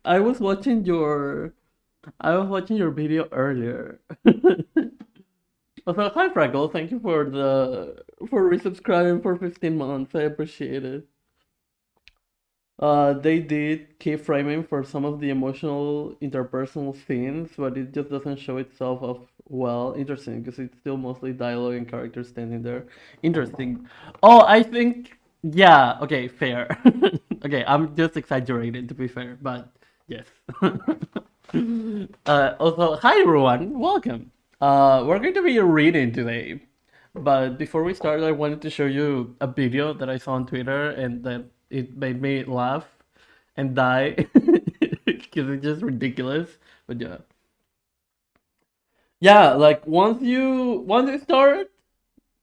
I was watching your video earlier. Also, hi Freckle, thank you for resubscribing for 15 months. I appreciate it. They did keep framing for some of the emotional interpersonal scenes, but it just doesn't show itself off well. Interesting, because it's still mostly dialogue and characters standing there. Interesting. Oh, I think yeah. Okay, fair. Okay, I'm just exaggerating to be fair, but yes. Also, hi everyone, welcome. We're going to be reading today, but before we start, I wanted to show you a video that I saw on Twitter and that it made me laugh and die because it's just ridiculous. But yeah, yeah, like once you start,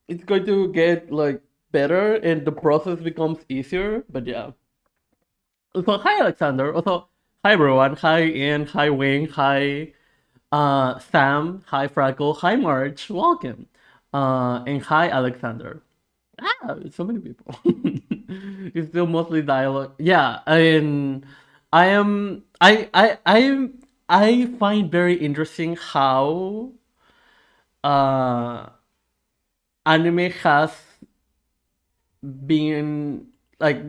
it's going to get like better and the process becomes easier. But yeah. So hi Alexander. Also hi everyone. Hi Ian. Hi Wing. Hi Sam. Hi Freckle. Hi March. Welcome. And hi Alexander. Ah, so many people. It's still mostly dialogue. Yeah, and I find very interesting how uh anime has been like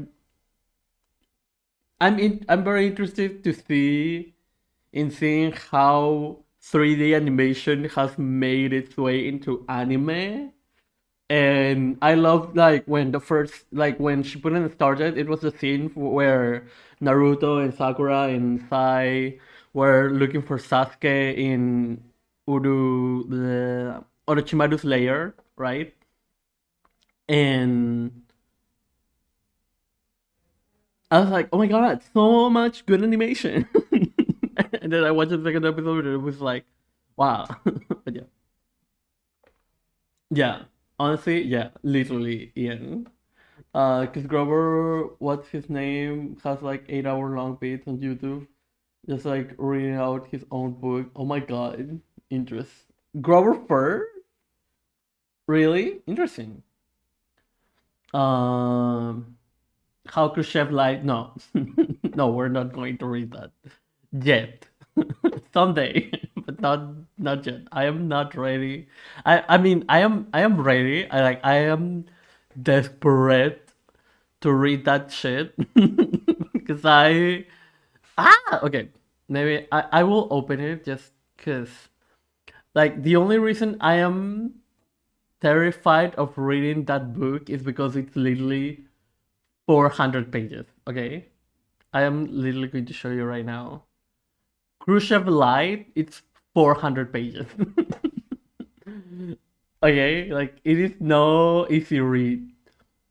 I'm very interested to see in seeing how 3D animation has made its way into anime. And I love like when the first like when Shippuden started, it was the scene where Naruto and Sakura and Sai were looking for Sasuke in the Orochimaru's lair, right? And I was like, oh my god, so much good animation. And then I watched the second episode and it was like, wow. But yeah. Yeah. Honestly, yeah, literally, Ian. Cause Grover, what's his name, has like 8 hour long bits on YouTube, just like reading out his own book. Oh my god, interest. Grover Fur, really interesting. Um, how Khrushchev lied? No, no, we're not going to read that yet. Someday, but not yet. I am not ready. I mean I am ready. I am desperate to read that shit because okay, maybe I will open it just because like the only reason I am terrified of reading that book is because it's literally 400 pages. Okay, I am literally going to show you right now. Khrushchev Light, it's 400 pages. Okay, like it is no easy read.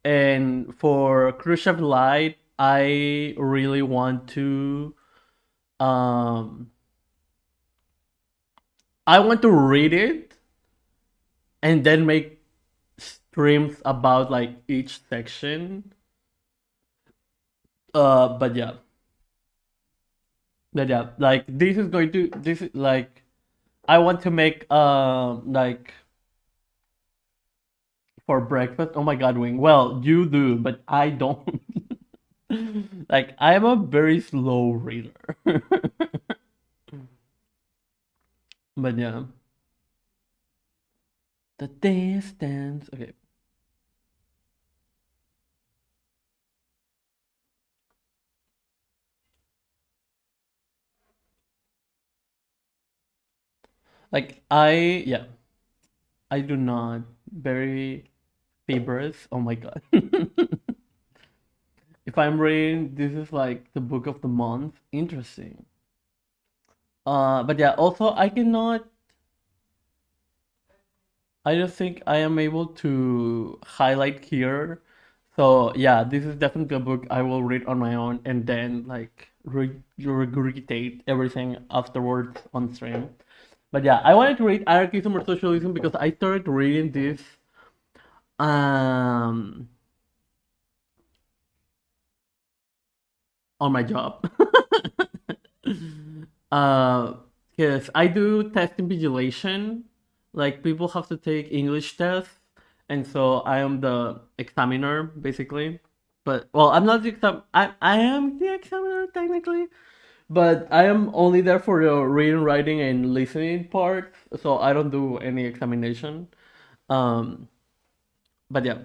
And for Khrushchev Light, I really want to um I want to read it and then make streams about like each section. But yeah. But yeah, like this is like I want to make like for breakfast. Oh my god, Wing. Well, you do, but I don't. Like I am a very slow reader. But yeah. The distance. Okay. Like yeah, I do not very fibrous. Oh my god. If I'm reading, this is like the book of the month. Interesting. But yeah, also I cannot. I don't think I am able to highlight here. So yeah, this is definitely a book I will read on my own and then like regurgitate everything afterwards on stream. But yeah, I wanted to read Anarchism or Socialism because I started reading this um on my job. uh because I do test invigilation. Like people have to take English tests, and so I am the examiner basically. But well, I'm not the I am the examiner technically, but I am only there for the reading, writing, and listening part, so I don't do any examination. Um, but yeah,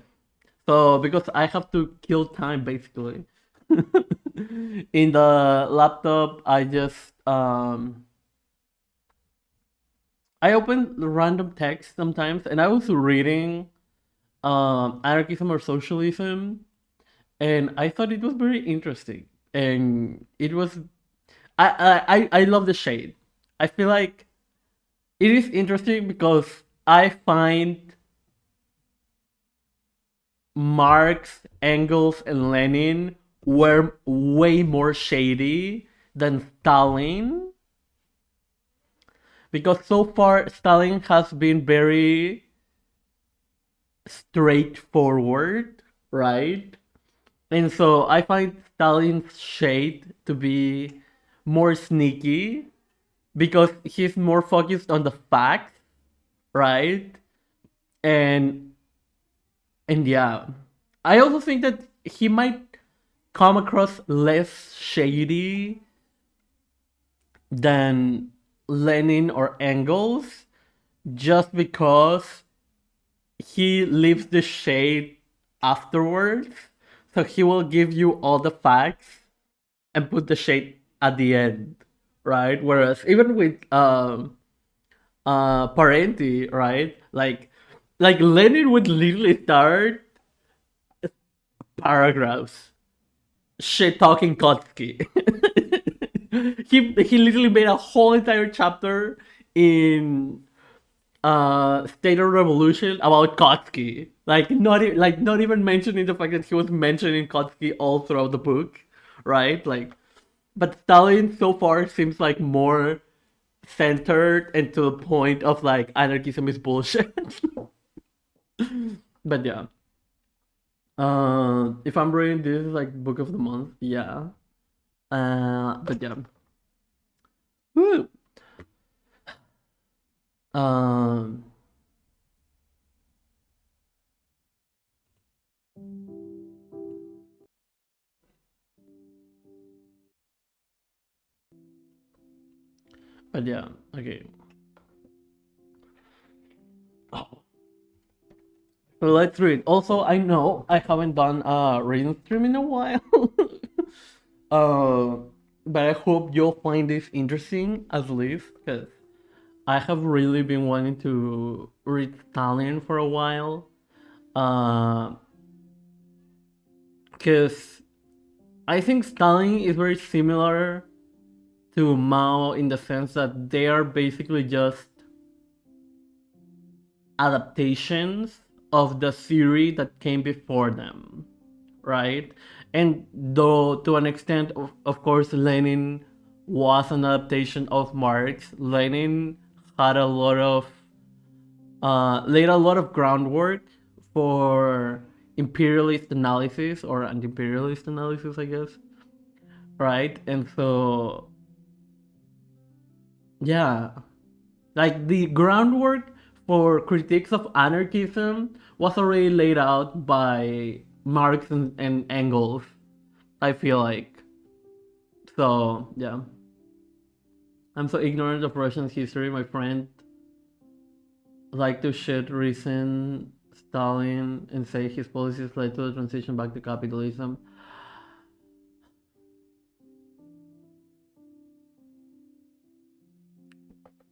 so because I have to kill time basically. In the laptop, I open random text sometimes, and I was reading anarchism or socialism, and I thought it was very interesting. And it was I love the shade. I feel like it is interesting because I find Marx, Engels, and Lenin were way more shady than Stalin, because so far Stalin has been very straightforward, right? And so I find Stalin's shade to be more sneaky because he's more focused on the facts, right? And and yeah, I also think that he might come across less shady than Lenin or Engels, just because he leaves the shade afterwards. So he will give you all the facts and put the shade at the end, right? Whereas even with Parenti, right? Like Lenin would literally start paragraphs shit talking Kotsky. He literally made a whole entire chapter in State of Revolution about Kotsky. Not even mentioning the fact that he was mentioning Kotsky all throughout the book, right? Like, but Stalin so far seems like more centered and to the point of like anarchism is bullshit. But yeah, if I'm reading this like book of the month, yeah. But yeah. Woo. Um, but yeah, okay. Oh, so let's read. Also, I know I haven't done a reading stream in a while. uh, but I hope you'll find this interesting at least, because I have really been wanting to read Stalin for a while. Uh, because I think Stalin is very similar to Mao in the sense that they are basically just adaptations of the theory that came before them, right? And though to an extent, of course, Lenin was an adaptation of Marx, Lenin had a lot of laid a lot of groundwork for imperialist analysis or anti-imperialist analysis, I guess, right? And so yeah, like the groundwork for critiques of anarchism was already laid out by Marx and Engels, I feel like. So, yeah. I'm so ignorant of Russian history, my friend. Like to shit recent Stalin and say his policies led to the transition back to capitalism.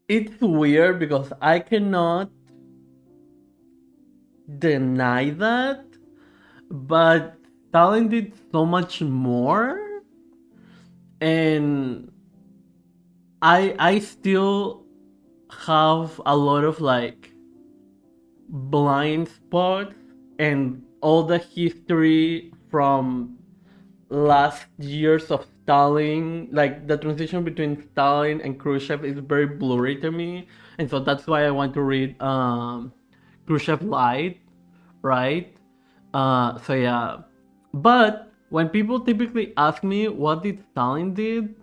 It's weird because I cannot deny that, but Stalin did so much more, and I still have a lot of like blind spots and all the history from last years of Stalin, like the transition between Stalin and Khrushchev is very blurry to me, and so that's why I want to read Khrushchev Light, right? So yeah, but when people typically ask me what did Stalin do,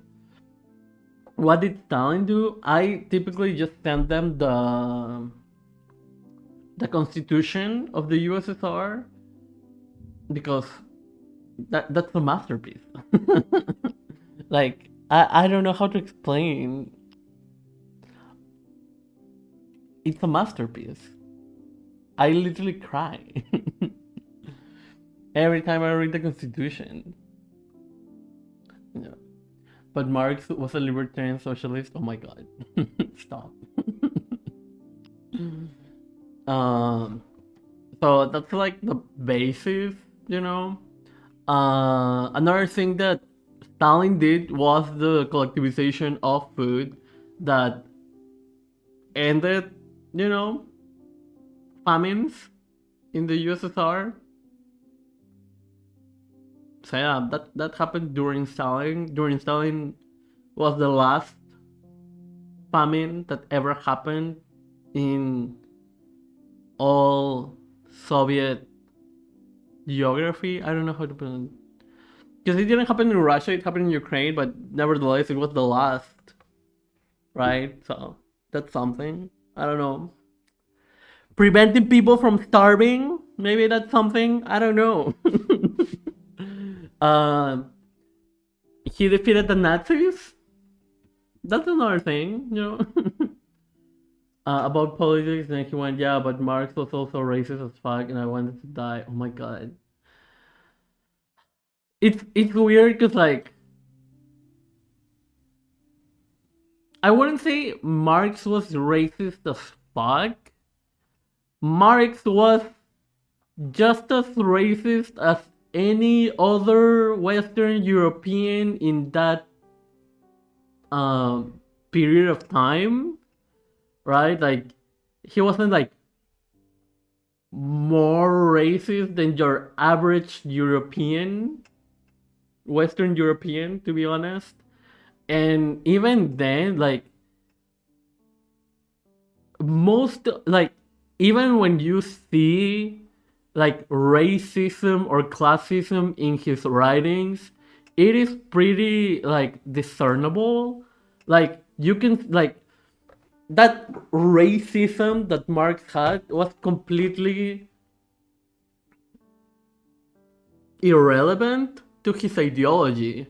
I typically just send them the Constitution of the USSR, because that's a masterpiece. Like I don't know how to explain. It's a masterpiece. I literally cry every time I read the Constitution. Yeah. But Marx was a libertarian socialist. Oh my god. Stop. um, so that's like the basis, you know. Another thing that Stalin did was the collectivization of food that ended, you know, famines in the USSR. So yeah, that happened during Stalin. During Stalin was the last famine that ever happened in all Soviet geography. I don't know how to put it. Because it didn't happen in Russia, it happened in Ukraine, but nevertheless, it was the last, right? So that's something. I don't know. Preventing people from starving, maybe that's something. I don't know. uh, he defeated the Nazis. That's another thing, you know. About politics, and he went, yeah, but Marx was also racist as fuck, and I wanted to die. Oh my god. It's weird because like I wouldn't say Marx was racist as fuck. Marx was just as racist as any other Western European in that period of time, right? Like he wasn't like more racist than your average European, Western European, to be honest. And even then, like most, like even when you see like racism or classism in his writings, it is pretty like discernible. Like you can like that racism that Marx had was completely irrelevant to his ideology,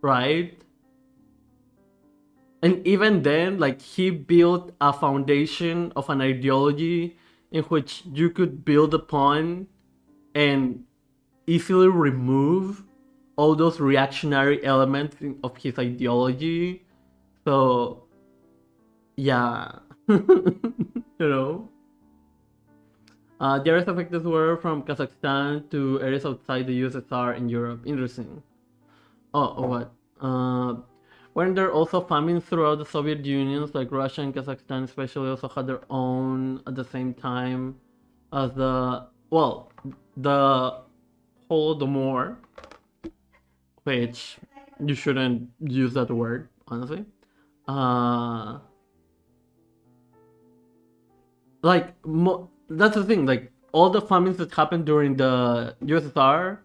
right? And even then, like he built a foundation of an ideology in which you could build upon and easily remove all those reactionary elements of his ideology. So, yeah, you know. The areas affected were from Kazakhstan to areas outside the USSR in Europe. Interesting. Oh, what? Weren't there also famines throughout the Soviet Unions, like Russia and Kazakhstan especially also had their own at the same time as the Holodomor, which you shouldn't use that word, honestly. Uh, that's the thing, like all the famines that happened during the USSR,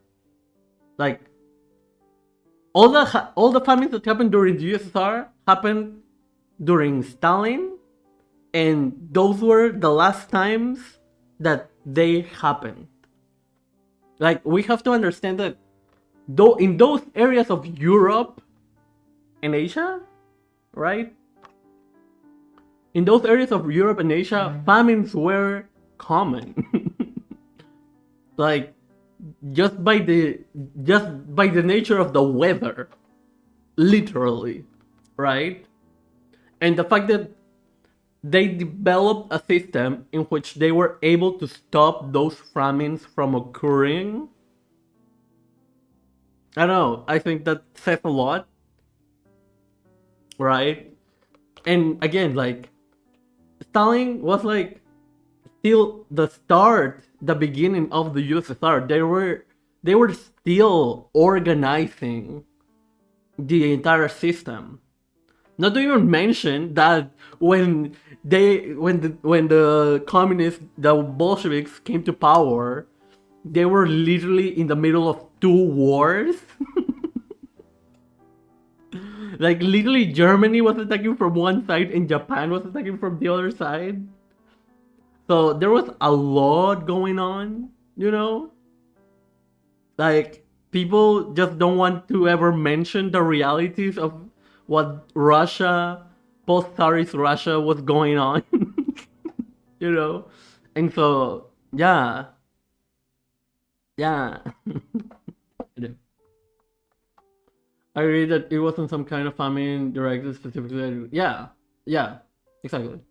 like all the famines that happened during the USSR happened during Stalin, and those were the last times that they happened. Like we have to understand that though in those areas of Europe and Asia, right? In those areas of Europe and Asia, famines were common. Like just by the nature of the weather, literally, right? And the fact that they developed a system in which they were able to stop those famines from occurring. I don't know. I think that says a lot, right? And again, like Stalin was like still the start, the beginning of the USSR. They were still organizing the entire system. Not to even mention that when the communists, the Bolsheviks came to power, they were literally in the middle of two wars. Like literally Germany was attacking from one side and Japan was attacking from the other side. So there was a lot going on, you know? Like people just don't want to ever mention the realities of what Russia, post-Tsarist Russia, was going on, you know? And so, yeah, yeah. I read that it wasn't some kind of famine directed specifically. Yeah, yeah, exactly.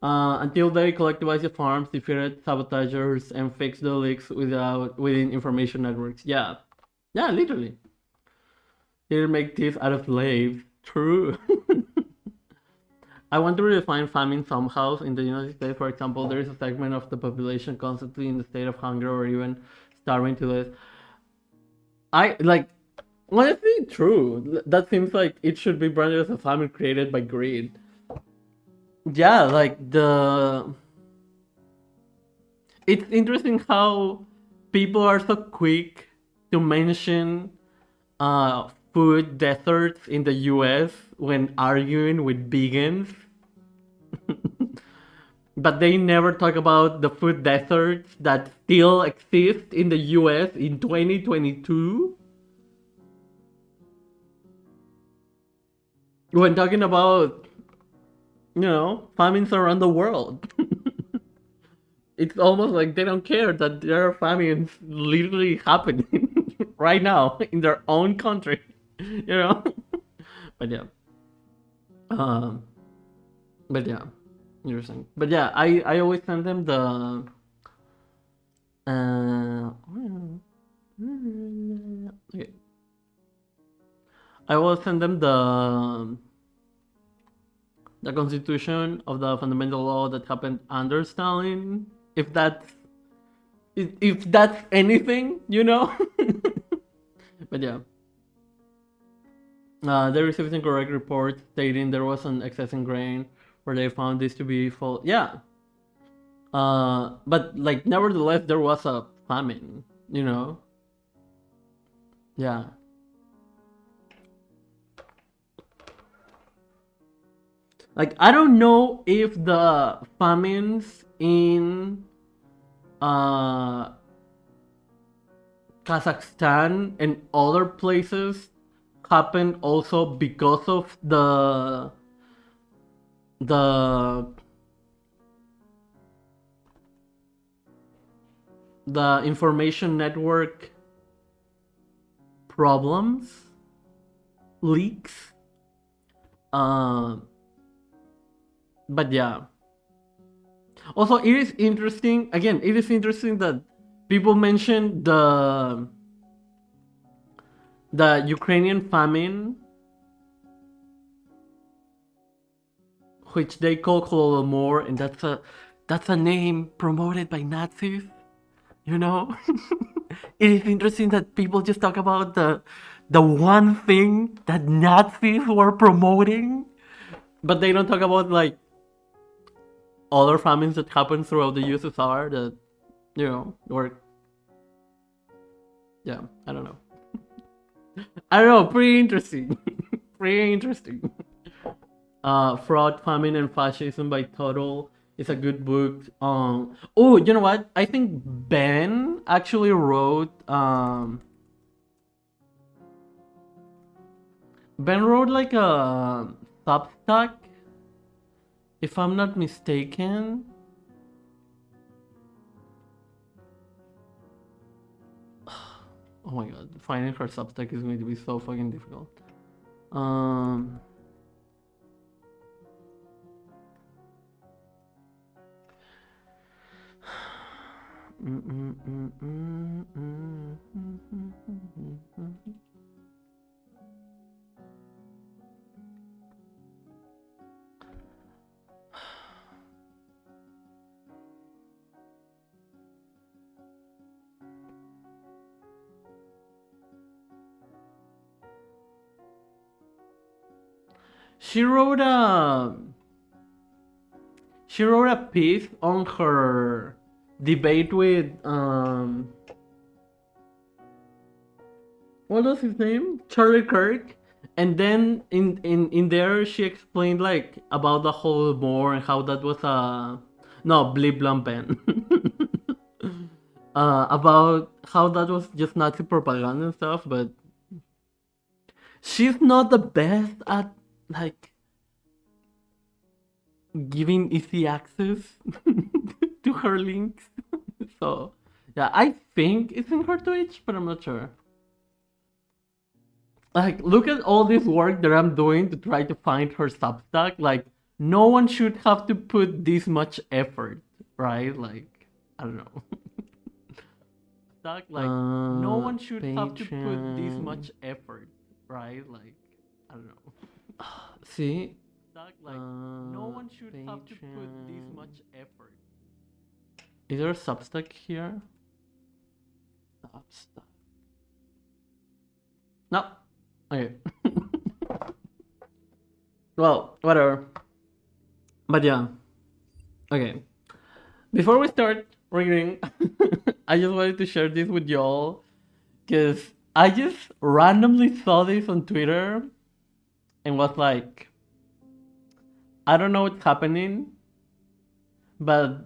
Until they collectivized the farms, defeated sabotagers, and fixed the leaks within information networks. Yeah, yeah, literally. They didn't make thieves out of slaves. True. I want to redefine famine somehow in the United States. For example, there is a segment of the population constantly in the state of hunger or even starving to death. I like honestly true. That seems like it should be branded as a famine created by greed. Yeah, like the it's interesting how people are so quick to mention food deserts in the US when arguing with vegans, but they never talk about the food deserts that still exist in the US in 2022. When talking about, famines around the world. It's almost like they don't care that there are famines literally happening right now in their own country, you know. But yeah, um, but yeah, interesting. But yeah, I always send them the okay. I will send them the constitution of the fundamental law that happened under Stalin. If that's anything, But yeah. They received incorrect reports stating there was an excess in grain, where they found this to be false. Yeah. But like, nevertheless, there was a famine. Yeah. Like, I don't know if the famines in uh Kazakhstan and other places happened also because of the the information network problems, leaks. But yeah. Also, it is interesting. Again, it is interesting that people mention the Ukrainian famine, which they call Holodomor, and that's a name promoted by Nazis. It is interesting that people just talk about the one thing that Nazis were promoting, but they don't talk about like other famines that happened throughout the USSR that were, yeah, I don't know. Pretty interesting. Pretty interesting. Fraud, Famine, and Fascism by Total is a good book. Oh, you know what? I think Ben actually wrote. Ben wrote like a Substack, if I'm not mistaken. Oh my god, finding her Substack is going to be so fucking difficult. She wrote a piece on her debate with what was his name? Charlie Kirk. And then in there she explained like about the whole war and how that was a no, Blip Blampen. about how that was just Nazi propaganda and stuff, but she's not the best at like giving easy access to her links. So yeah, I think it's in her Twitch, but I'm not sure. Like, look at all this work that I'm doing to try to find her Substack. Like, no one should have to put this much effort, right? Like, I don't know. Like, no one should have to put this much effort, right? Like, I don't know. See? Like, no one should have to put this much effort. Is there a Substack here? Substack. No. Okay. Well, whatever. But yeah. Okay. Before we start reading, I just wanted to share this with y'all because I just randomly saw this on Twitter and was like, I don't know what's happening, but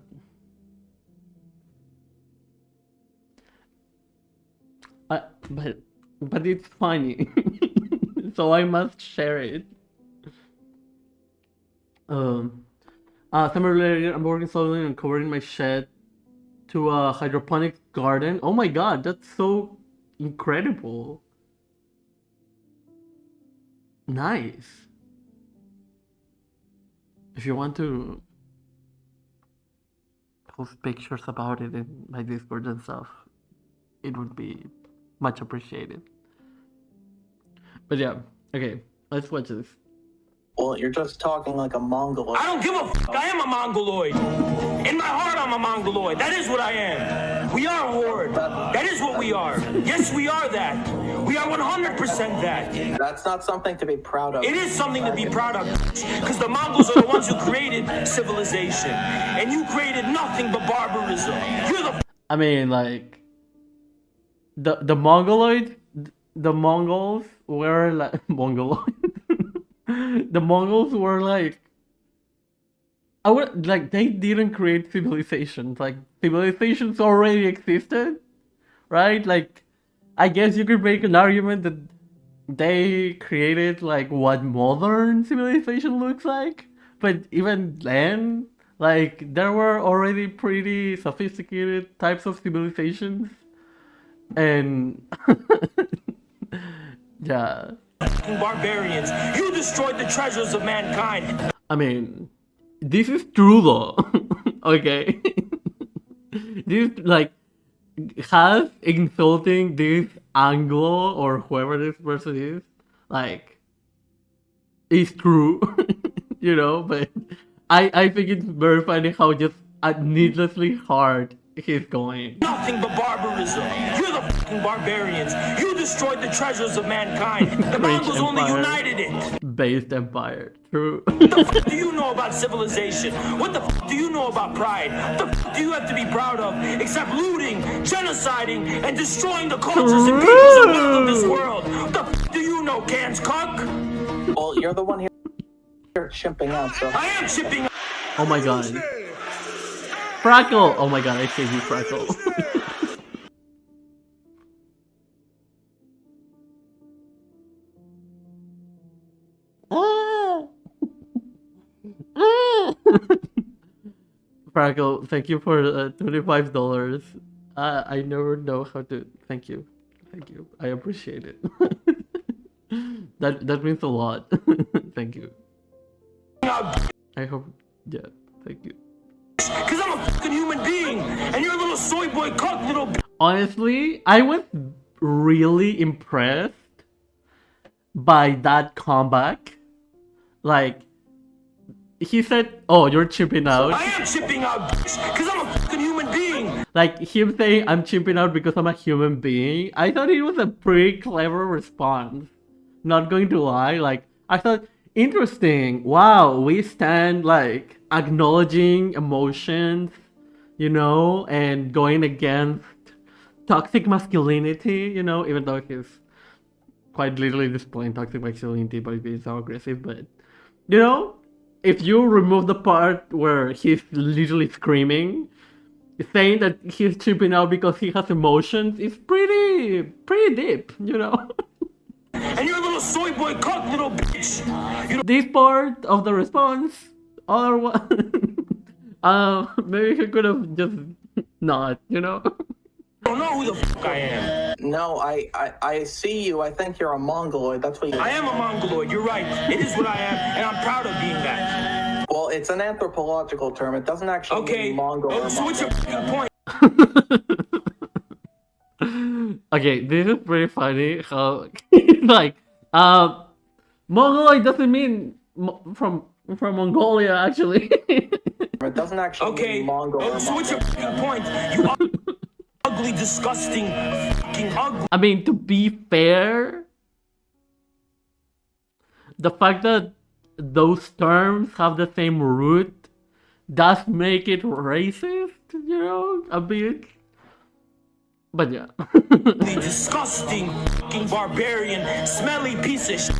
but it's funny, so I must share it. Similarly, I'm working slowly and converting my shed to a hydroponic garden. Oh my god, that's so incredible. Nice. If you want to post pictures about it in my Discord and stuff, it would be much appreciated. But yeah, okay, let's watch this. Well, you're just talking like a Mongoloid. I don't give a fuck. I am a Mongoloid. In my heart, I'm a Mongoloid. That is what I am. We are a horde. That is what we are. Yes, we are that. We are 100% that. That's not something to be proud of. It is something to be proud of, because the Mongols are the ones who created civilization, and you created nothing but barbarism. You're the. I mean, like the Mongoloid, the Mongols were like Mongoloid. The Mongols were like, I would like they didn't create civilizations. Like civilizations already existed, right? Like, I guess you could make an argument that they created like what modern civilization looks like, but even then, like there were already pretty sophisticated types of civilizations, and yeah. Barbarians. You destroyed the treasures of mankind. I mean, this is true though. Okay. This like has insulting this Anglo or whoever this person is, like, is true. You know, but I think it's very funny how just needlessly hard he's going. Nothing but barbarism. You're the fucking barbarians. You destroyed the treasures of mankind. The Mongols only united it. Based empire. True. What the fuck do you know about civilization? What the fuck do you know about pride? What the fuck do you have to be proud of? Except looting, genociding, and destroying the cultures and peoples and wealth of this world. What the fuck do you know, Cans Cock? Well, you're the one here chimping out, so. I am chipping out. Oh my god. Frackle! Oh my god, I saved you, Frackle. Frackle, thank you for $25. I never know how to. Thank you. Thank you. I appreciate it. That means a lot. Thank you. I hope. Yeah, thank you. Because I'm a fucking human being, and you're a little soy boy cock little. Honestly, I was really impressed by that comeback. Like, he said, "Oh, you're chipping out." I am chipping out, because I'm a fucking human being. Like, him saying, "I'm chipping out because I'm a human being." I thought it was a pretty clever response. Not going to lie. Like, I thought, interesting. Wow, we stand like acknowledging emotions, you know, and going against toxic masculinity, you know, even though he's quite literally displaying toxic masculinity by being so aggressive. But, you know, if you remove the part where he's literally screaming, saying that he's tripping out because he has emotions is pretty deep, you know. And you're a little soy boy cuck, little bitch. You This part of the response, other one, maybe he could have just not, you know. don't know who the fuck I am. No, I see you. I think you're a mongoloid. That's what you. I am a mongoloid, you're right. It is what I am, and I'm proud of being that. Well, it's an anthropological term. It doesn't actually Okay, mean Mongol. or so what's your Mongol. fucking point? Okay, this is pretty funny. How like Mongoloid doesn't mean from Mongolia actually. It doesn't actually Okay, mean Mongol. or so what's your Mongol. fucking point? You ugly, disgusting, fucking ugly. I mean, to be fair, the fact that those terms have the same root does make it racist, you know, a bit. But yeah. Disgusting, fucking barbarian, smelly piece of shit.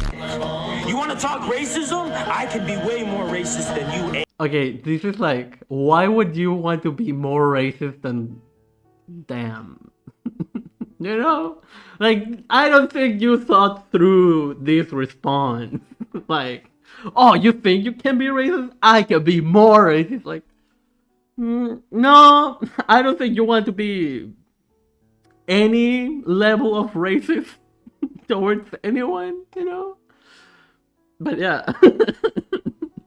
You want to talk racism? I can be way more racist than you. Okay, this is like, why would you want to be more racist than damn? You know? Like, I don't think you thought through this response. Like, oh, you think you can be racist? I can be more racist. Like, no, I don't think you want to be any level of racist towards anyone, you know? But yeah.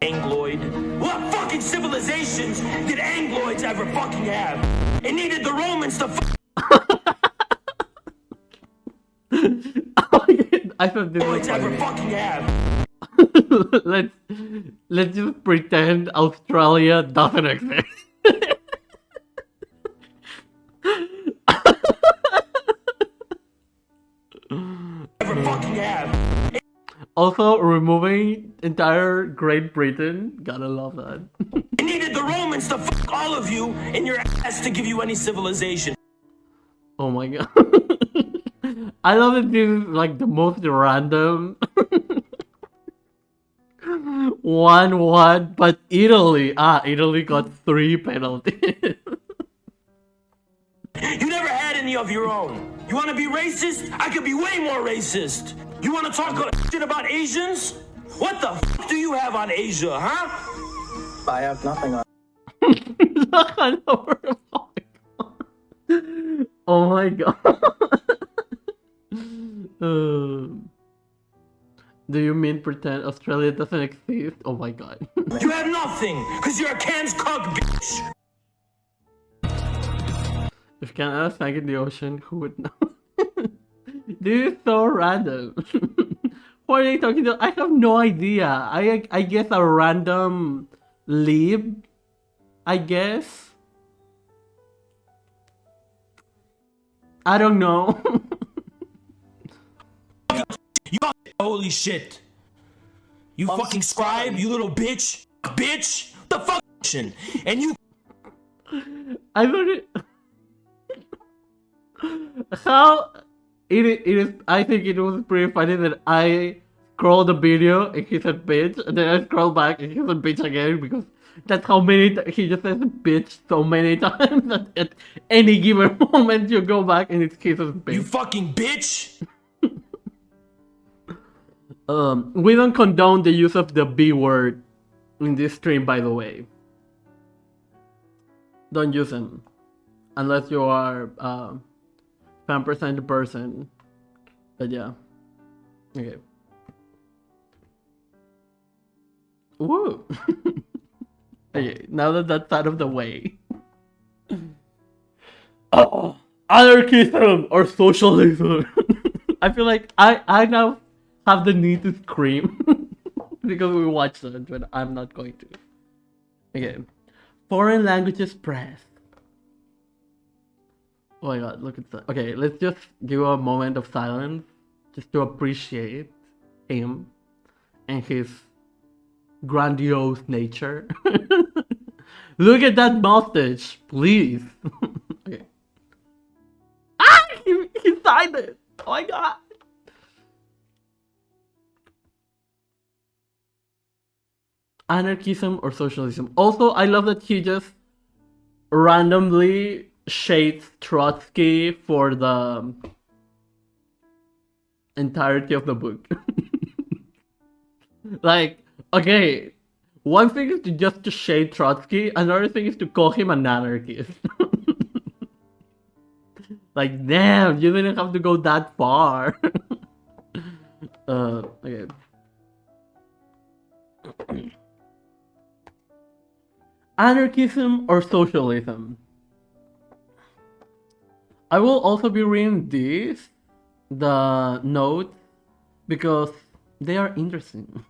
Angloid. What fucking civilizations did Angloids ever fucking have? It needed the Romans to I thought this was Angloids ever funny. fucking have. let's just pretend Australia doesn't exist. Ever fucking have. Also, removing entire Great Britain, gotta love that. It needed the Romans to fuck all of you in your ass to give you any civilization. Oh my god. I love that this is like the most random one, but Italy got 3 penalties. You never had any of your own. You want to be racist? I could be way more racist. You want to talk shit about Asians? What the fuck do you have on Asia, huh? I have nothing on. Oh my god. Do you mean pretend Australia doesn't exist? Oh my god. You have nothing, because you're a Can's cuck, bitch. If Canada sank in the ocean, who would know? This is so random. Who are they talking to? I have no idea. I guess a random lib. I guess. I don't know. You holy shit. You fucking scribe, you little bitch. Bitch. The fuck. And you. I thought it. How it is. I think it was pretty funny that I scrolled the video and he said bitch, and then I scroll back and he said bitch again because that's how many he just says bitch so many times that at any given moment you go back and it's he says bitch. You fucking bitch. We don't condone the use of the B word in this stream, by the way. Don't use them unless you are 10% person. But yeah. Okay. Woo! Okay, now that that's out of the way. Oh, anarchism or socialism. I feel like I now have the need to scream because we watched it, but I'm not going to. Okay. Foreign languages press. Oh my god, look at that. Okay, let's just give a moment of silence just to appreciate him and his grandiose nature. Look at that mustache, please. Okay. Ah! He signed it! Oh my god! Anarchism or socialism. Also, I love that he just randomly shades Trotsky for the entirety of the book. Like, okay, one thing is to just to shade Trotsky, another thing is to call him an anarchist. Like, damn, you didn't have to go that far. Okay. Anarchism or socialism? I will also be reading the notes, because they are interesting.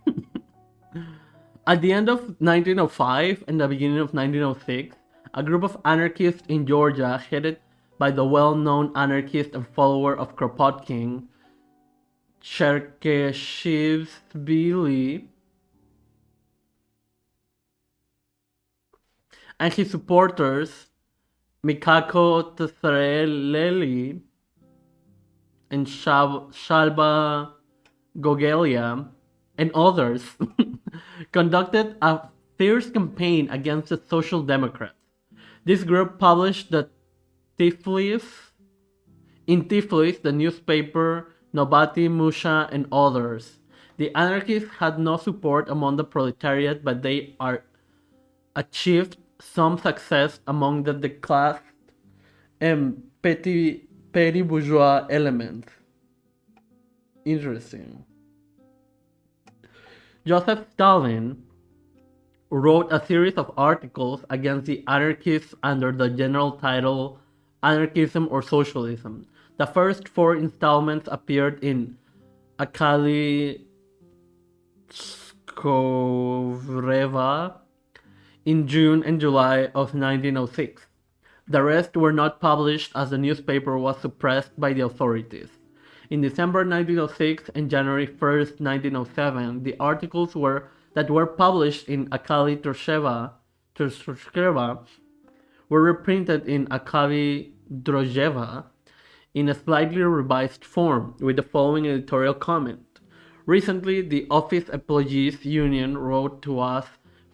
At the end of 1905 and the beginning of 1906, a group of anarchists in Georgia, headed by the well-known anarchist and follower of Kropotkin, Cherkeshvili, and his supporters, Mikako Tsareleli and Shalba Gogelia, and others, conducted a fierce campaign against the Social Democrats. This group published in Tiflis, the newspaper Novati Musha, and others. The anarchists had no support among the proletariat, but they achieved some success among the class and petty bourgeois elements. Interesting. Joseph Stalin wrote a series of articles against the anarchists under the general title Anarchism or Socialism. The first 4 installments appeared in Akali Skovreva in June and July of 1906. The rest were not published as the newspaper was suppressed by the authorities. In December 1906 and January 1st, 1907, the articles that were published in Akali Trosheva were reprinted in Akali Drojeva in a slightly revised form, with the following editorial comment. Recently, the Office Employees Union wrote to us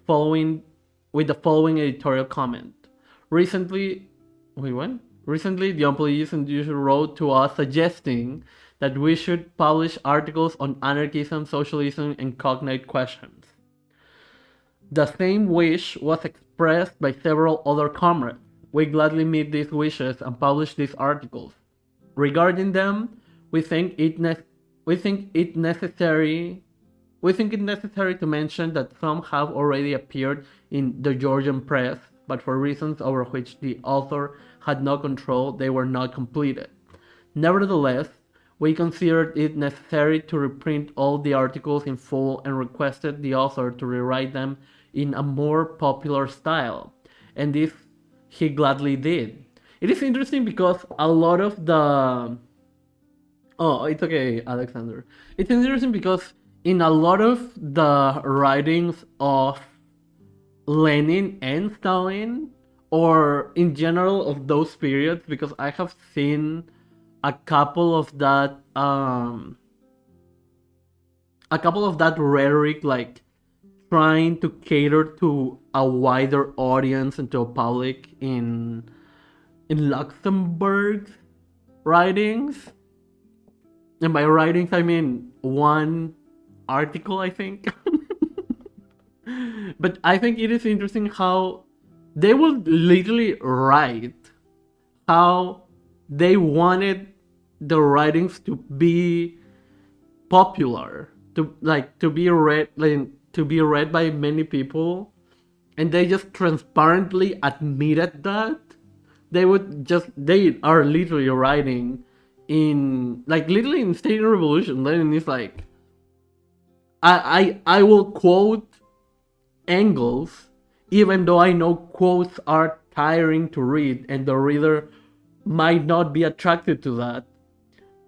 with the following editorial comment. Recently, the Employees Union wrote to us suggesting that we should publish articles on anarchism, socialism, and cognate questions. The same wish was expressed by several other comrades. We gladly meet these wishes and publish these articles. Regarding them, we think it necessary to mention that some have already appeared in the Georgian press, but for reasons over which the author had no control, they were not completed. Nevertheless, we considered it necessary to reprint all the articles in full and requested the author to rewrite them in a more popular style, and this he gladly did. It is interesting because a lot of the... Oh, it's okay, Alexander. It's interesting because in a lot of the writings of Lenin and Stalin, or in general of those periods, because I have seen a couple of that rhetoric, like trying to cater to a wider audience and to a public in Luxemburg's writings. And by writings I mean one article, I think. But I think it is interesting how they would literally write how they wanted the writings to be popular, to be read by many people, and they just transparently admitted that they are literally writing literally in State and Revolution. Lenin is like, I will quote Engels even though I know quotes are tiring to read and the reader might not be attracted to that.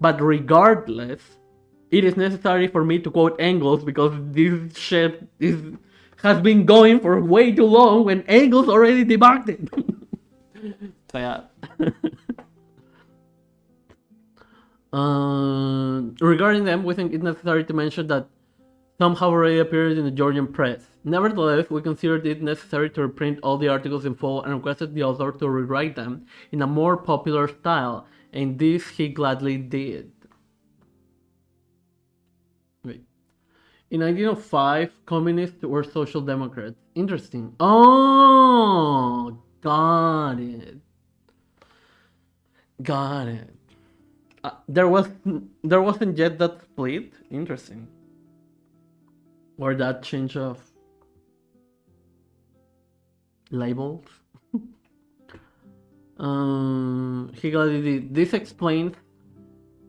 But regardless, it is necessary for me to quote Engels because this shit has been going for way too long when Engels already debunked it. So yeah. Regarding them, we think it's necessary to mention that Some have already appeared in the Georgian press. Nevertheless, we considered it necessary to reprint all the articles in full and requested the author to rewrite them in a more popular style, and this he gladly did. Wait. In 1905, communists were social democrats. Interesting. Oh, got it. Got it. There wasn't yet that split. Interesting. Or that change of labels. This explains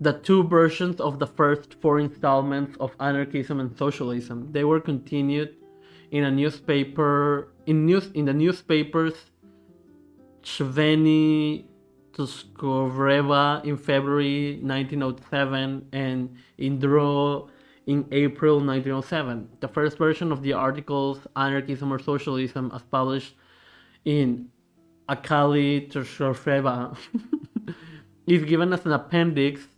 the two versions of the first four installments of Anarchism and Socialism. They were continued in a newspaper in the newspapers Chveni Tuskoreva in February 1907 and in Dro in April 1907. The first version of the articles, Anarchism or Socialism, as published in Akali Tuskoreva, is given as an appendix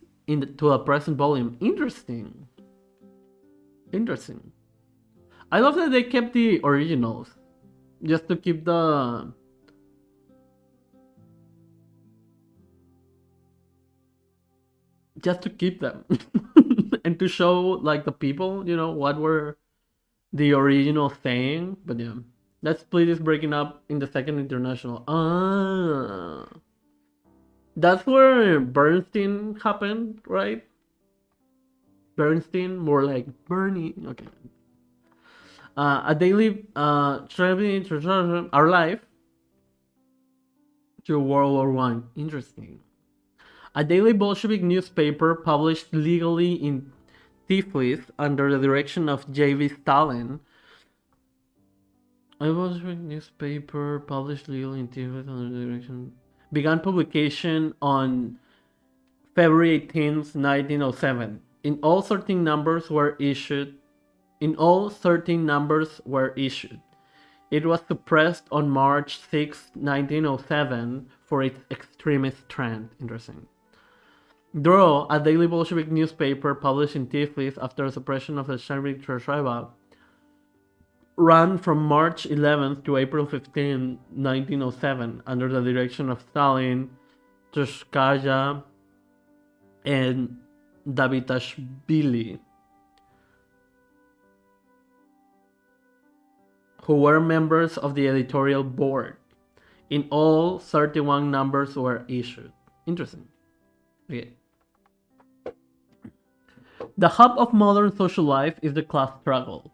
to a present volume. Interesting. Interesting. I love that they kept the originals, just to keep the... just to keep them. And to show, like, the people, what were the original saying. But yeah, that split is breaking up in the Second International. That's where Bernstein happened, right? Bernstein, more like Bernie. Okay. A daily our life to World War One. Interesting. A daily Bolshevik newspaper published legally in Tiflis under the direction of J.V. Stalin. A Bolshevik newspaper published legally in Tiflis under the direction began publication on February 18th, 1907. In all 13 numbers were issued. It was suppressed on March 6, 1907 for its extremist trend. Interesting. Dro, a daily Bolshevik newspaper published in Tiflis after the suppression of the AnarchoTrotskyism, ran from March 11th to April 15, 1907, under the direction of Stalin, Trotskyism, and Davitashvili, who were members of the editorial board. In all, 31 numbers were issued. Interesting. Okay. The hub of modern social life is the class struggle.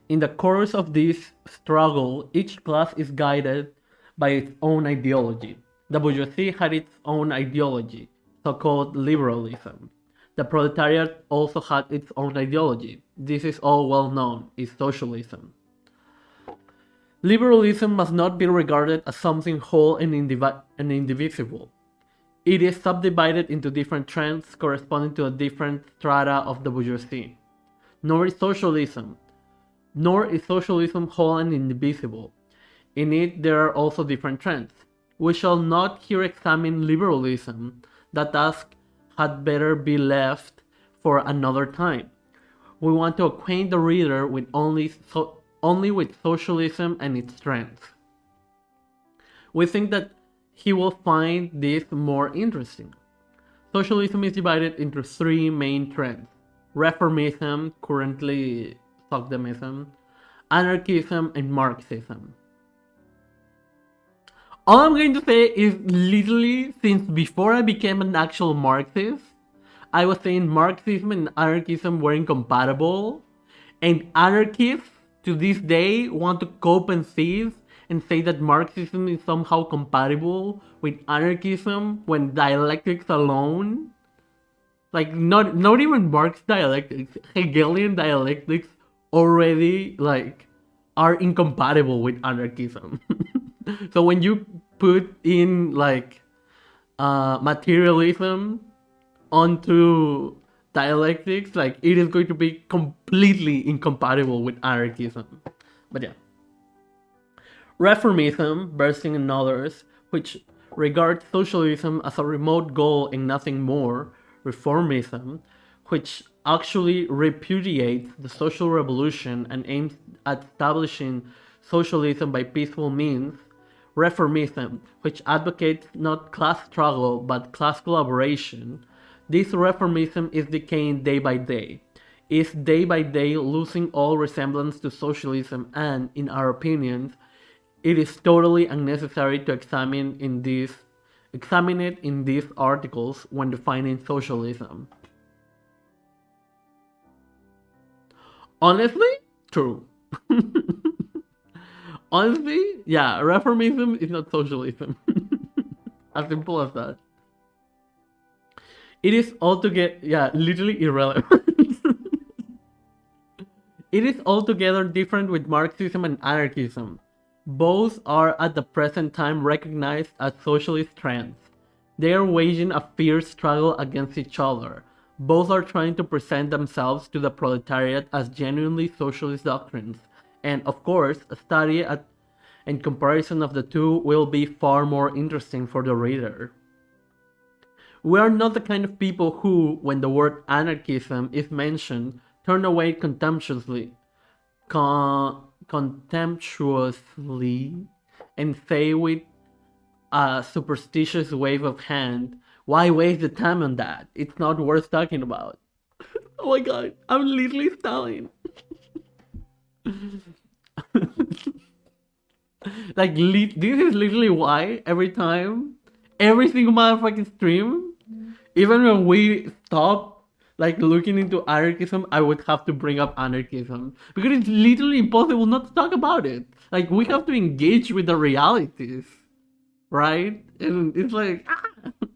In the course of this struggle, each class is guided by its own ideology. The bourgeoisie had its own ideology, so-called liberalism. The proletariat also had its own ideology. This is all well known, is socialism. Liberalism must not be regarded as something whole and indivisible. It is subdivided into different trends corresponding to a different strata of the bourgeoisie. Nor is socialism whole and indivisible. In it there are also different trends. We shall not here examine liberalism. That task had better be left for another time. We want to acquaint the reader with only with socialism and its strengths. We think that he will find this more interesting. Socialism is divided into three main trends: reformism, currently Socialism, anarchism, and Marxism. All I'm going to say is, literally, since before I became an actual Marxist, I was saying Marxism and anarchism were incompatible, and anarchists to this day want to cope and seize and say that Marxism is somehow compatible with anarchism when dialectics alone, like not even Marx dialectics, Hegelian dialectics already like are incompatible with anarchism. So when you put in like materialism onto dialectics, like it is going to be completely incompatible with anarchism. But yeah. Reformism, bursting in others, which regards socialism as a remote goal and nothing more. Reformism, which actually repudiates the social revolution and aims at establishing socialism by peaceful means, reformism, which advocates not class struggle but class collaboration, this reformism is decaying day by day, is day by day losing all resemblance to socialism, and, in our opinions, it is totally unnecessary to examine it in these articles when defining socialism. Honestly, true. Honestly, yeah, reformism is not socialism. As simple as that. It is altogether, yeah, literally irrelevant. It is altogether different with Marxism and anarchism. Both are at the present time recognized as socialist trends. They are waging a fierce struggle against each other. Both are trying to present themselves to the proletariat as genuinely socialist doctrines. And of course, a study and comparison of the two will be far more interesting for the reader. We are not the kind of people who, when the word anarchism is mentioned, turn away contemptuously and say with a superstitious wave of hand, why waste the time on that? It's not worth talking about. Oh my god, I'm literally Stalin. Like, this is literally why every single motherfucking stream, even when we stop like looking into anarchism, I would have to bring up anarchism because it's literally impossible not to talk about it. Like, we have to engage with the realities, right? And it's like,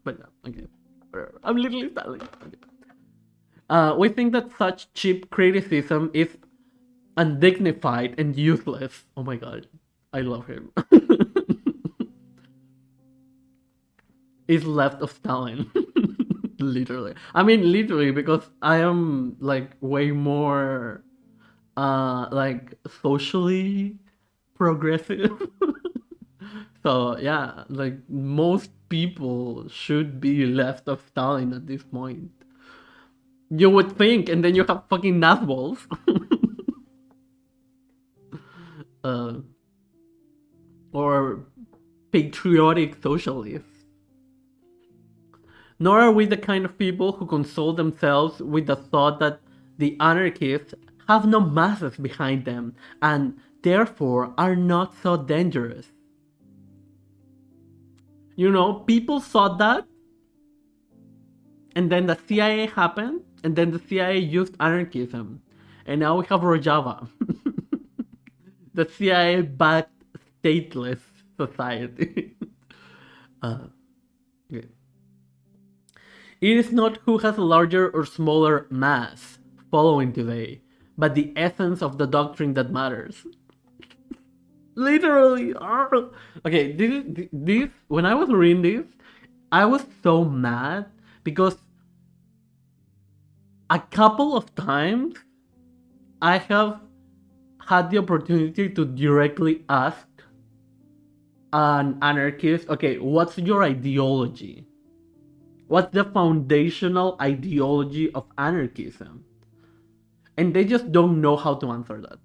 but yeah, okay, whatever. I'm literally Stalin. Okay. We think that such cheap criticism is undignified and useless. Oh my god, I love him. Is left of Stalin. Literally. I mean, literally, because I am like way more like socially progressive. So yeah, like most people should be left of Stalin at this point. You would think, and then you have fucking nazballs. Or patriotic socialists. Nor are we the kind of people who console themselves with the thought that the anarchists have no masses behind them and therefore are not so dangerous. You know, people thought that, and then the CIA happened, and then the CIA used anarchism, and now we have Rojava. The CIA-backed stateless society. Okay. It is not who has a larger or smaller mass following today, but the essence of the doctrine that matters. Literally. Okay, this when I was reading this, I was so mad because a couple of times I have had the opportunity to directly ask an anarchist, okay, what's your ideology? What's the foundational ideology of anarchism? And they just don't know how to answer that.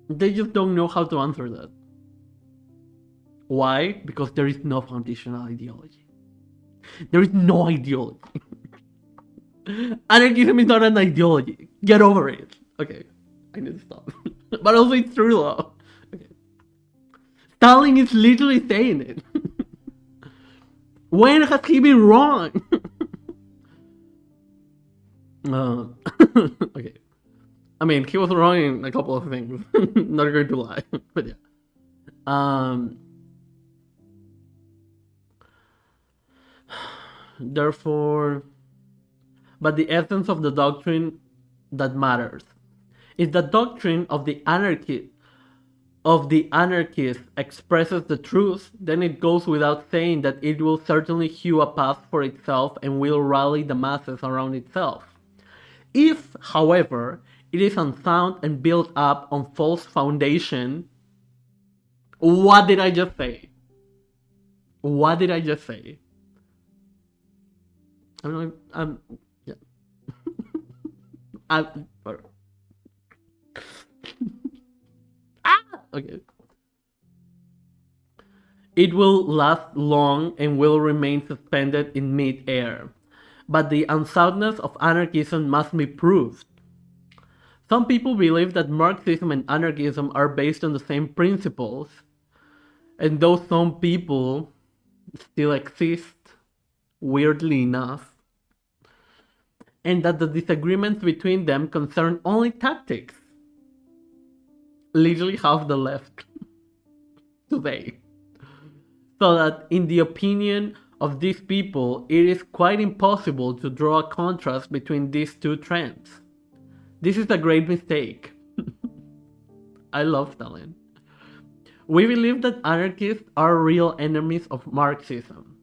They just don't know how to answer that. Why? Because there is no foundational ideology. There is no ideology. Anarchism is not an ideology. Get over it. Okay, I need to stop. But also it's true though. Okay. Stalin is literally saying it. When has he been wrong? Okay. I mean, he was wrong in a couple of things. Not going to lie. But yeah. Therefore, but the essence of the doctrine that matters. If the doctrine of the anarchist expresses the truth, then it goes without saying that it will certainly hew a path for itself and will rally the masses around itself. If, however, it is unsound and built up on false foundation, what did I just say? What did I just say? I don't know. Yeah. I, okay. It will last long and will remain suspended in mid-air. But the unsoundness of anarchism must be proved. Some people believe that Marxism and anarchism are based on the same principles, and those some people still exist, weirdly enough, and that the disagreements between them concern only tactics. Literally half the left today. So that in the opinion of these people, it is quite impossible to draw a contrast between these two trends. This is a great mistake. I love Stalin. We believe that anarchists are real enemies of Marxism.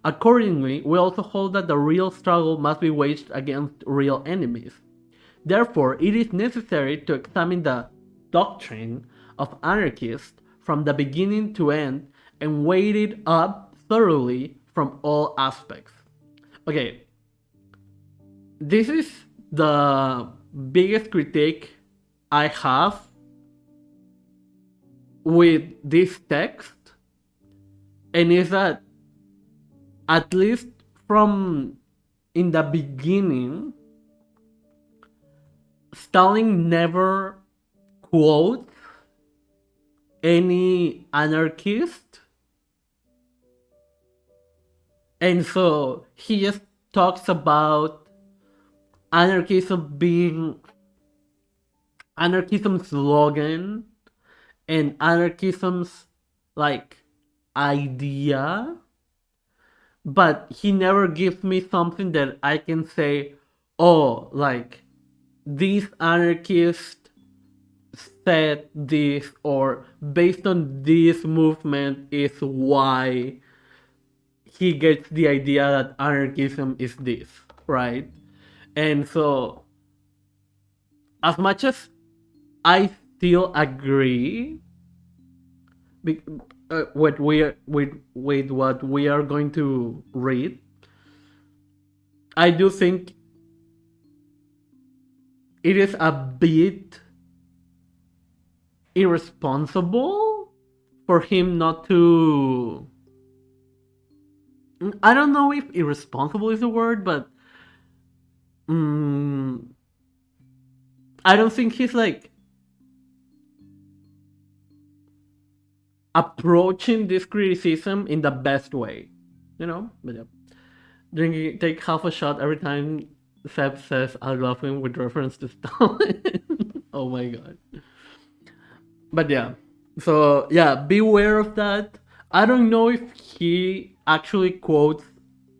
Accordingly, we also hold that the real struggle must be waged against real enemies. Therefore, it is necessary to examine the doctrine of anarchists from the beginning to end and weigh it up thoroughly from all aspects. Okay, this is the biggest critique I have with this text, and is that at least from in the beginning, Stalin never quotes any anarchist, and so he just talks about anarchism's slogan and anarchism's like idea, but he never gives me something that I can say, oh, like these anarchists said this, or based on this movement is why he gets the idea that anarchism is this, right? And so, as much as I still agree with what we are going to read, I do think it is a bit irresponsible for him not to. I don't know if irresponsible is a word, but I don't think he's like approaching this criticism in the best way, you know. But yeah, take half a shot every time Seb says "I love him" with reference to Stalin. Oh my god. But yeah, so yeah, beware of that. I don't know if he actually quotes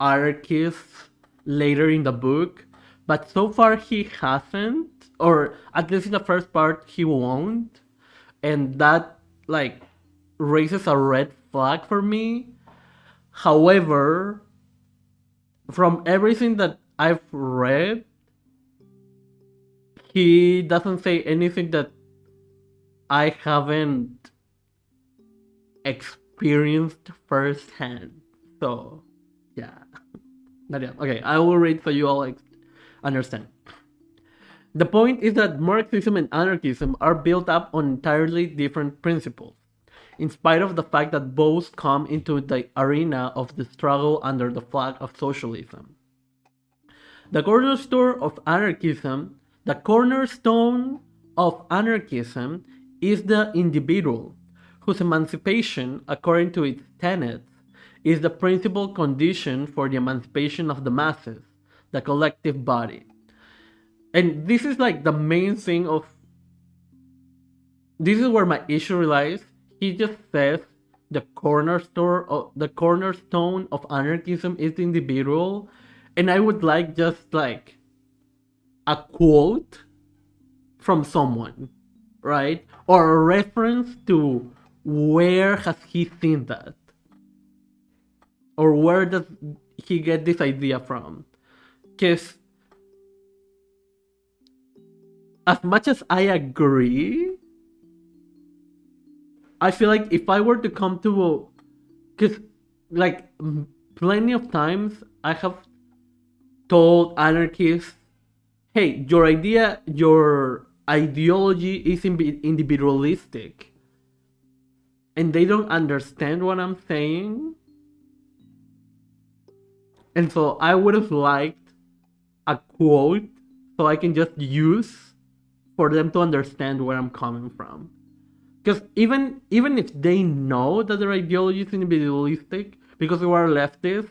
anarchists later in the book, but so far he hasn't, or at least in the first part he won't, and that like raises a red flag for me. However, from everything that I've read, he doesn't say anything that I haven't experienced firsthand. So, yeah. But yeah, okay, I will read so you all understand. The point is that Marxism and anarchism are built up on entirely different principles, in spite of the fact that both come into the arena of the struggle under the flag of socialism. The cornerstone of anarchism is the individual, whose emancipation, according to its tenets, is the principal condition for the emancipation of the masses, the collective body. And this is like the main thing of... This is where my issue relies. He just says the cornerstone of anarchism is the individual, and I would like just like a quote from someone, right? Or a reference to where has he seen that? Or where does he get this idea from? Because as much as I agree, I feel like if I were to come to... Because like plenty of times I have told anarchists, hey, your ideology is individualistic, and they don't understand what I'm saying. And so I would have liked a quote so I can just use for them to understand where I'm coming from. Because even if they know that their ideology is individualistic, because we are leftists,